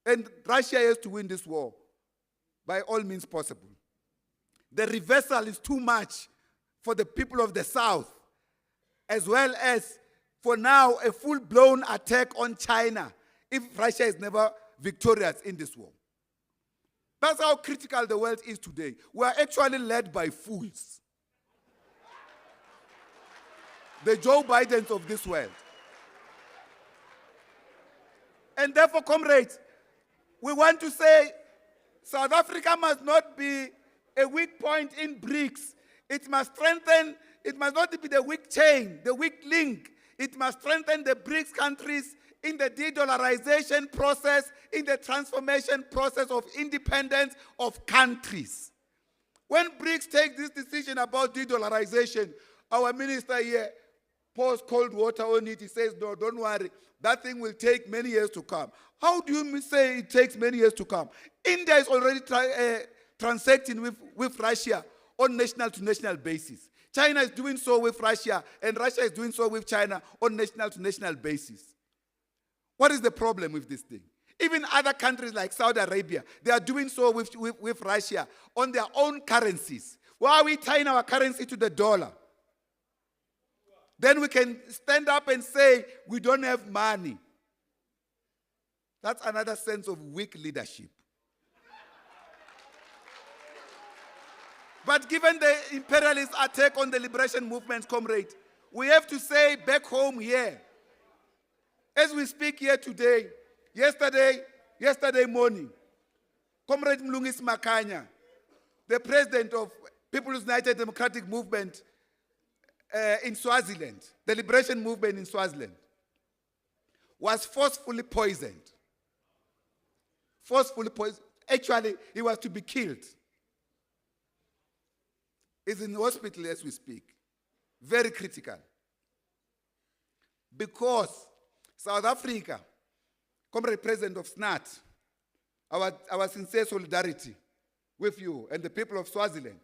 And Russia has to win this war by all means possible. The reversal is too much for the people of the South, as well as for now a full-blown attack on China if Russia is never victorious in this war. That's how critical the world is today. We are actually led by fools. The Joe Bidens of this world. And therefore, comrades, we want to say South Africa must not be a weak point in BRICS. It must strengthen, it must not be the weak chain, the weak link. It must strengthen the BRICS countries in the de-dollarization process, in the transformation process of independence of countries. When BRICS take this decision about de-dollarization, our minister here pours cold water on it. He says, no, don't worry. That thing will take many years to come. How do you say it takes many years to come? India is already transacting with Russia on national-to-national basis. China is doing so with Russia, and Russia is doing so with China on national-to-national basis. What is the problem with this thing? Even other countries like Saudi Arabia, they are doing so with Russia on their own currencies. Why are we tying our currency to the dollar? Then we can stand up and say, we don't have money. That's another sense of weak leadership. But given the imperialist attack on the liberation movement, comrade, we have to say back home here, as we speak here today, yesterday morning, Comrade Mlungisi Makanya, the president of People's United Democratic Movement in Swaziland, the liberation movement in Swaziland, was forcefully poisoned. Forcefully poisoned. Actually, he was to be killed. He's in the hospital as we speak. Very critical. Because South Africa, Comrade President of SNAT, our sincere solidarity with you and the people of Swaziland,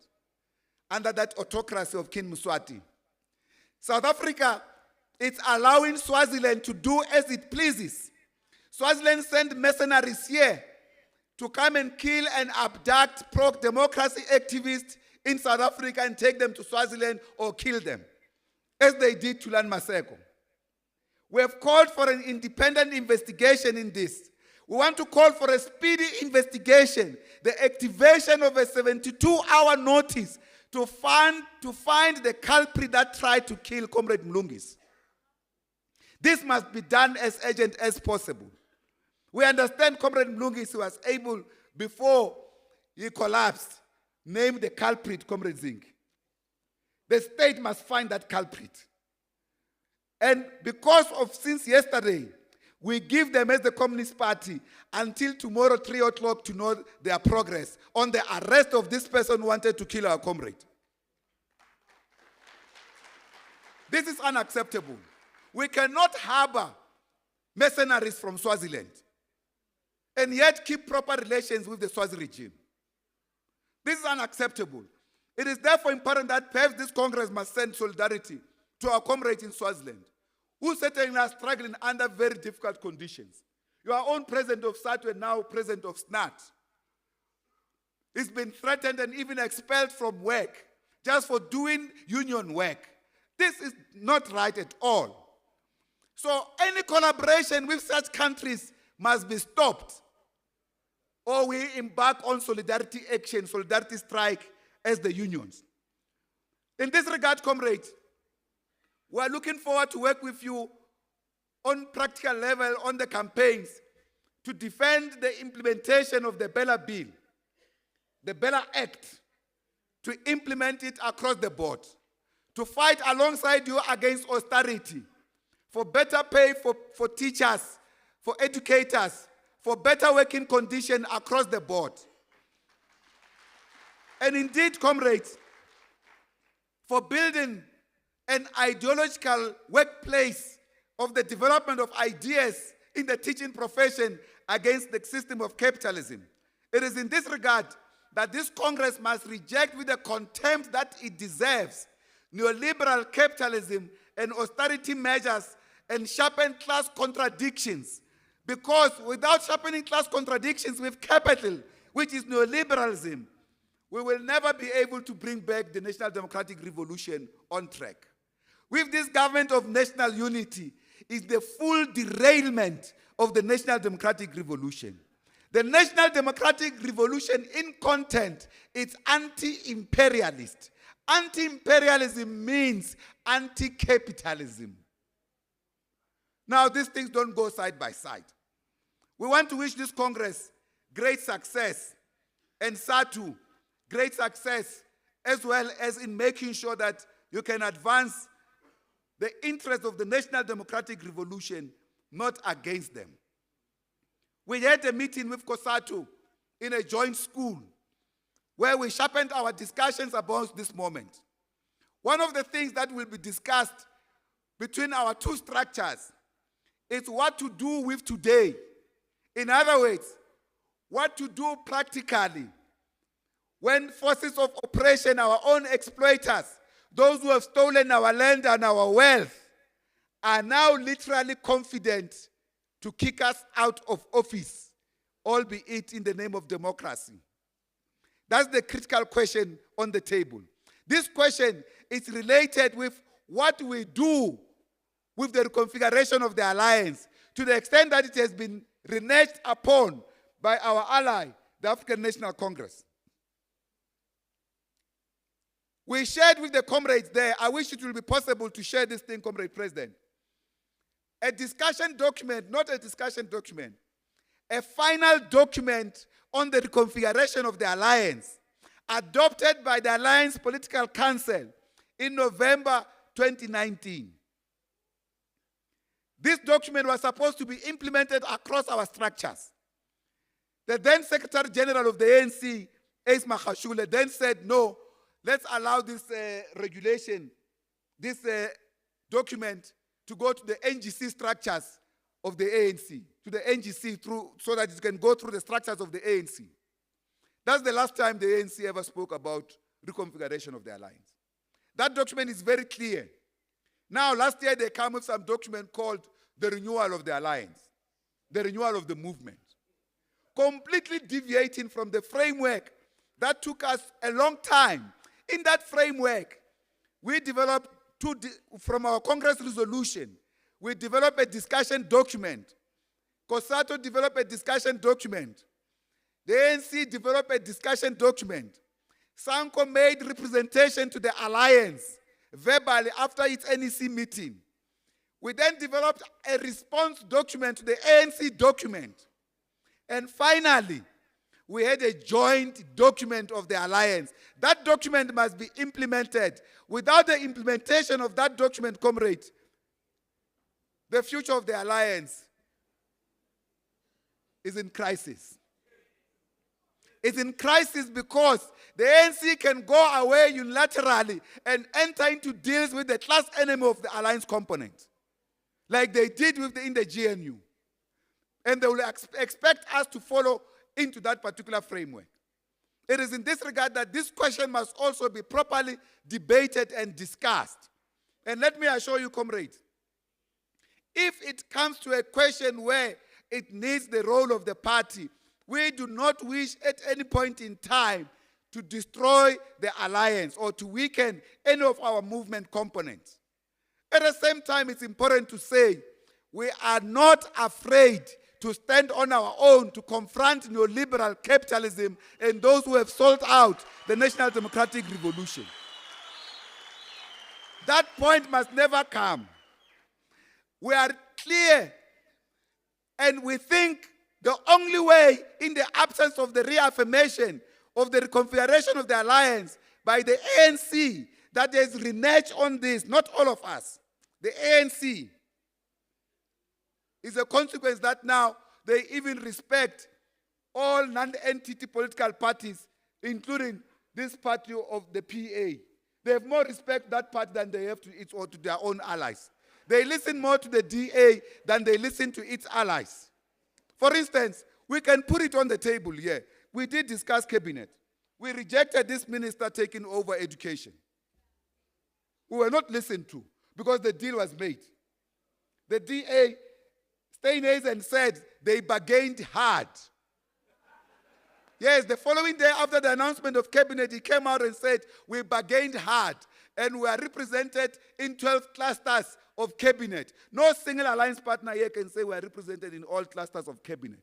under that autocracy of King Mswati. South Africa is allowing Swaziland to do as it pleases. Swaziland sent mercenaries here to come and kill and abduct pro-democracy activists in South Africa and take them to Swaziland or kill them, as they did to Lan Maseko. We have called for an independent investigation in this. We want to call for a speedy investigation, the activation of a 72-hour notice to find the culprit that tried to kill Comrade Mlungisi. This must be done as urgent as possible. We understand Comrade Mlungisi was able, before he collapsed, name the culprit, Comrade Zing. The state must find that culprit. And because of since yesterday, we give them as the Communist Party until tomorrow 3 o'clock to know their progress on the arrest of this person who wanted to kill our comrade. This is unacceptable. We cannot harbor mercenaries from Swaziland and yet keep proper relations with the Swazi regime. This is unacceptable. It is therefore important that perhaps this Congress must send solidarity to our comrades in Swaziland, who certainly are struggling under very difficult conditions. Your own president of SADTU and now president of SNAT has been threatened and even expelled from work just for doing union work. This is not right at all. So any collaboration with such countries must be stopped, or we embark on solidarity action, solidarity strike as the unions. In this regard, comrades, we are looking forward to work with you on practical level on the campaigns to defend the implementation of the Bella Bill, the Bella Act, to implement it across the board, to fight alongside you against austerity, for better pay for teachers, for educators, for better working conditions across the board. And indeed, comrades, for building an ideological workplace of the development of ideas in the teaching profession against the system of capitalism. It is in this regard that this Congress must reject with the contempt that it deserves neoliberal capitalism and austerity measures and sharpen class contradictions. Because without sharpening class contradictions with capital, which is neoliberalism, we will never be able to bring back the National Democratic Revolution on track. With this government of national unity is the full derailment of the National Democratic Revolution. The National Democratic Revolution in content is anti-imperialist. Anti-imperialism means anti-capitalism. Now, these things don't go side by side. We want to wish this Congress great success and SADTU great success, as well as in making sure that you can advance the interests of the National Democratic Revolution, not against them. We had a meeting with COSATU in a joint school where we sharpened our discussions about this moment. One of the things that will be discussed between our two structures is what to do with today. In other words, what to do practically when forces of oppression, our own exploiters, those who have stolen our land and our wealth, are now literally confident to kick us out of office, albeit in the name of democracy? That's the critical question on the table. This question is related with what we do with the reconfiguration of the alliance, to the extent that it has been reneged upon by our ally, the African National Congress. We shared with the comrades there, I wish it will be possible to share this thing, Comrade President. A discussion document, not a discussion document, a final document on the reconfiguration of the alliance, adopted by the Alliance Political Council in November 2019. This document was supposed to be implemented across our structures. The then Secretary General of the ANC, Ace Magashule, then said, no, let's allow this regulation, this document to go to the NGC structures of the ANC, to the NGC so that it can go through the structures of the ANC. That's the last time the ANC ever spoke about reconfiguration of the alliance. That document is very clear. Now, last year they came with some document called the renewal of the alliance, the renewal of the movement, completely deviating from the framework that took us a long time. In that framework, we developed from our Congress resolution, we developed a discussion document. COSATU developed a discussion document. The ANC developed a discussion document. SANCO made representation to the alliance verbally after its NEC meeting. We then developed a response document to the ANC document. And finally, we had a joint document of the alliance. That document must be implemented. Without the implementation of that document, comrade, the future of the alliance is in crisis. It's in crisis because the ANC can go away unilaterally and enter into deals with the class enemy of the alliance component, like they did in the GNU. And they will expect us to follow into that particular framework. It is in this regard that this question must also be properly debated and discussed. And let me assure you, comrades, if it comes to a question where it needs the role of the party, we do not wish at any point in time to destroy the alliance or to weaken any of our movement components. At the same time, it's important to say we are not afraid to stand on our own to confront neoliberal capitalism and those who have sold out the National Democratic Revolution. That point must never come. We are clear, and we think the only way, in the absence of the reaffirmation of the reconfiguration of the alliance by the ANC, that there's renege on this, not all of us, the ANC, is a consequence that now they even respect all non-entity political parties, including this party of the PA. They have more respect to that party than they have to its or to their own allies. They listen more to the DA than they listen to its allies. For instance, we can put it on the table here. We did discuss cabinet. We rejected this minister taking over education. We were not listened to because the deal was made. The DA stayed and said they bargained hard. Yes, the following day after the announcement of cabinet, he came out and said, we bargained hard and we are represented in 12 clusters of cabinet. No single alliance partner here can say we are represented in all clusters of cabinet.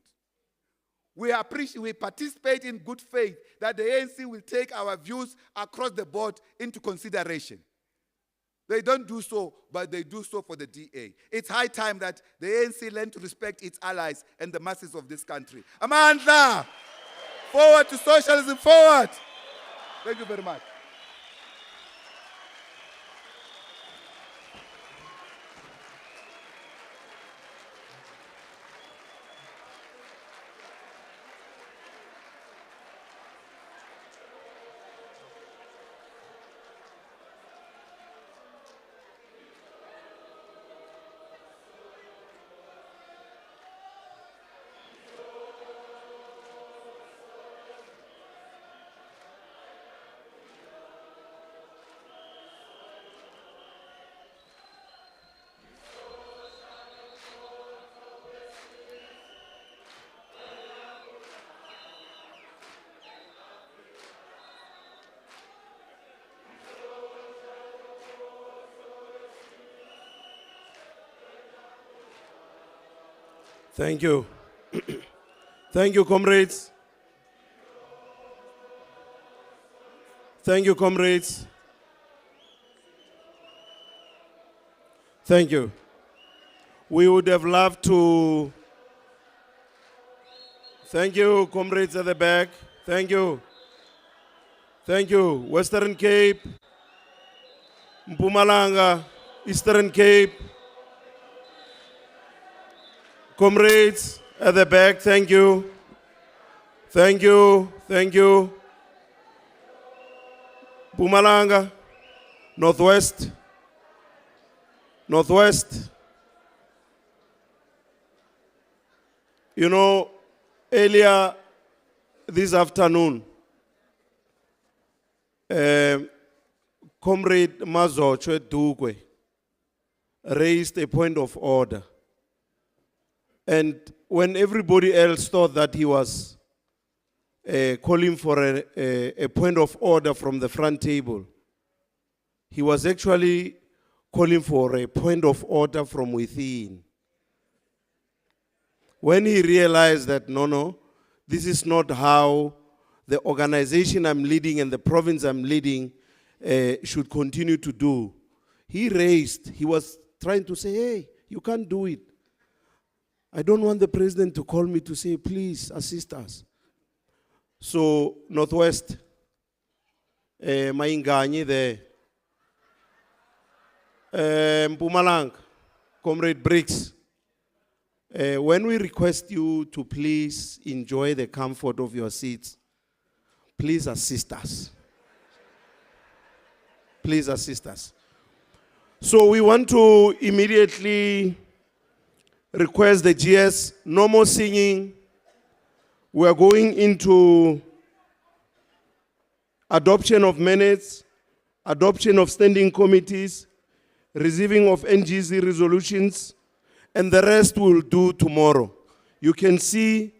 We participate in good faith that the ANC will take our views across the board into consideration. They don't do so, but they do so for the DA. It's high time that the ANC learn to respect its allies and the masses of this country. Amandla! Forward to socialism, forward! Thank you very much. Thank you. Thank you, comrades. Thank you, comrades. Thank you. We would have loved to. Thank you, comrades at the back. Thank you. Thank you. Western Cape, Mpumalanga, Eastern Cape. Comrades at the back, thank you. Thank you. Thank you. Mpumalanga, Northwest. Northwest. You know, earlier this afternoon, Comrade Mazocho Dugwe raised a point of order. And when everybody else thought that he was calling for a point of order from the front table, he was actually calling for a point of order from within. When he realized that, no, this is not how the organization I'm leading and the province I'm leading should continue to do, he was trying to say, hey, you can't do it. I don't want the president to call me to say, please assist us. So, Northwest, Maingani there, Mpumalanga, Comrade Briggs, when we request you to please enjoy the comfort of your seats, please assist us. Please assist us. So we want to immediately request the GS, no more singing. We are going into adoption of minutes, adoption of standing committees, receiving of NGC resolutions, and the rest we'll do tomorrow. You can see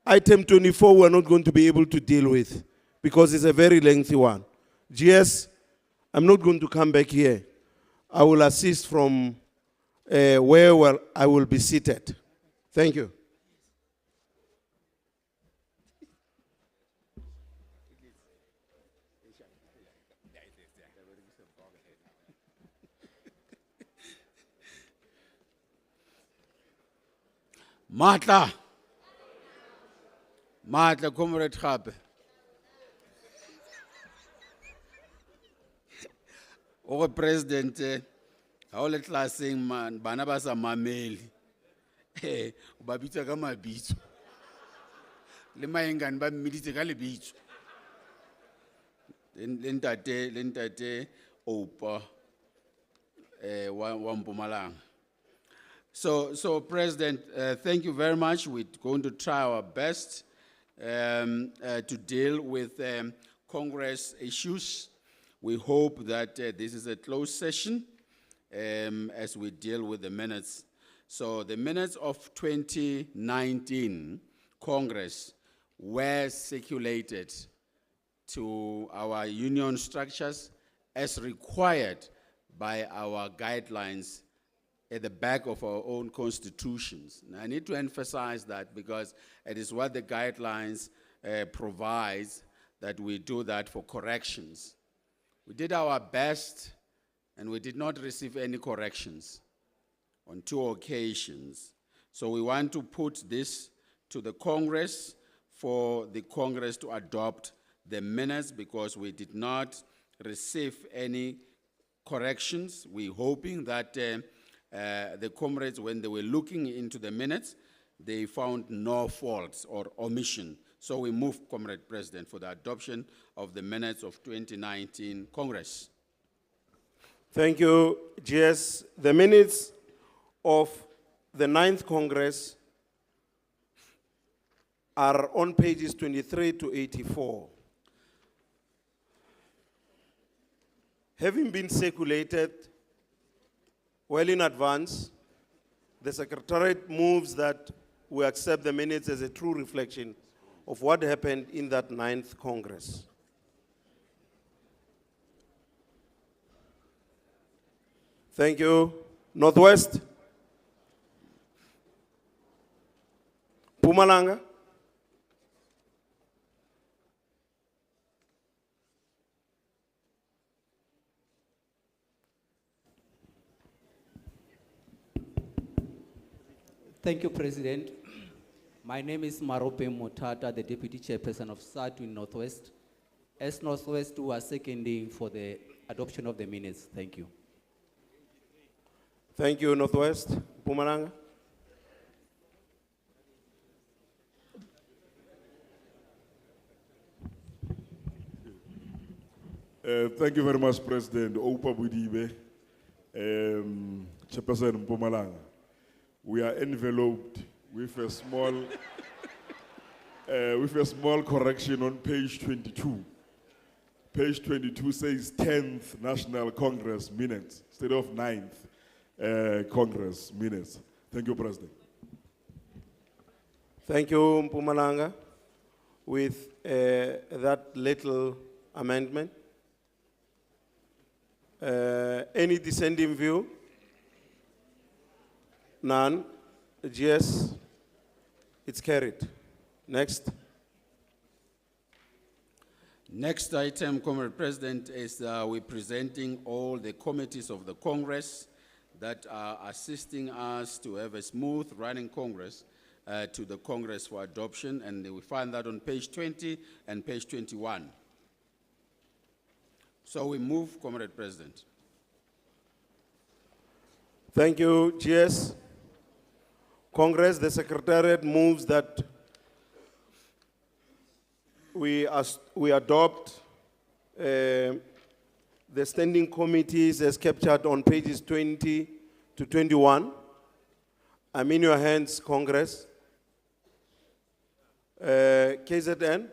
item 24 we're not going to be able to deal with because it's a very lengthy one. GS, I'm not going to come back here. I will assist from where I will be seated. Thank you. Matla, Comrade Gape. O President, how let last sing man, Banabas a mameli. Hey, Babita Gama Beach. Lemayangan by Militically Beach. Lentate, Opa, Wampumalang. So President, thank you very much. We're going to try our best to deal with Congress issues. We hope that this is a closed session as we deal with the minutes. So the minutes of 2019 Congress were circulated to our union structures as required by our guidelines at the back of our own constitutions. And I need to emphasize that because it is what the guidelines provides that we do that for corrections. We did our best and we did not receive any corrections on 2 occasions. So we want to put this to the Congress for the Congress to adopt the minutes because we did not receive any corrections. We're hoping that the comrades, when they were looking into the minutes, they found no faults or omission. So we move, Comrade President, for the adoption of the minutes of 2019 Congress. Thank you, GS. The minutes of the 9th Congress are on pages 23 to 84. Having been circulated well in advance, the Secretariat moves that we accept the minutes as a true reflection of what happened in that 9th Congress. Thank you. Northwest. Mpumalanga. Thank you, President. My name is Marope Motata, the Deputy Chairperson of SADTU in Northwest. As Northwest, who are seconding for the adoption of the minutes. Thank you. Thank you, Northwest. Mpumalanga. Thank you very much, President. Opa Budibe, Chairperson Mpumalanga. We are enveloped with a small correction on page 22. Page 22 says 10th National Congress minutes instead of 9th Congress minutes. Thank you, President. Thank you, Mpumalanga. With that little amendment, any dissenting view? None. GS, it's carried. Next. Next item, Comrade President, is we're presenting all the committees of the Congress that are assisting us to have a smooth running Congress to the Congress for adoption, and we find that on page 20 and page 21. So we move, Comrade President. Thank you, GS. Congress, the Secretariat moves that we adopt the standing committees as captured on pages 20 to 21. I'm in your hands, Congress. KZN.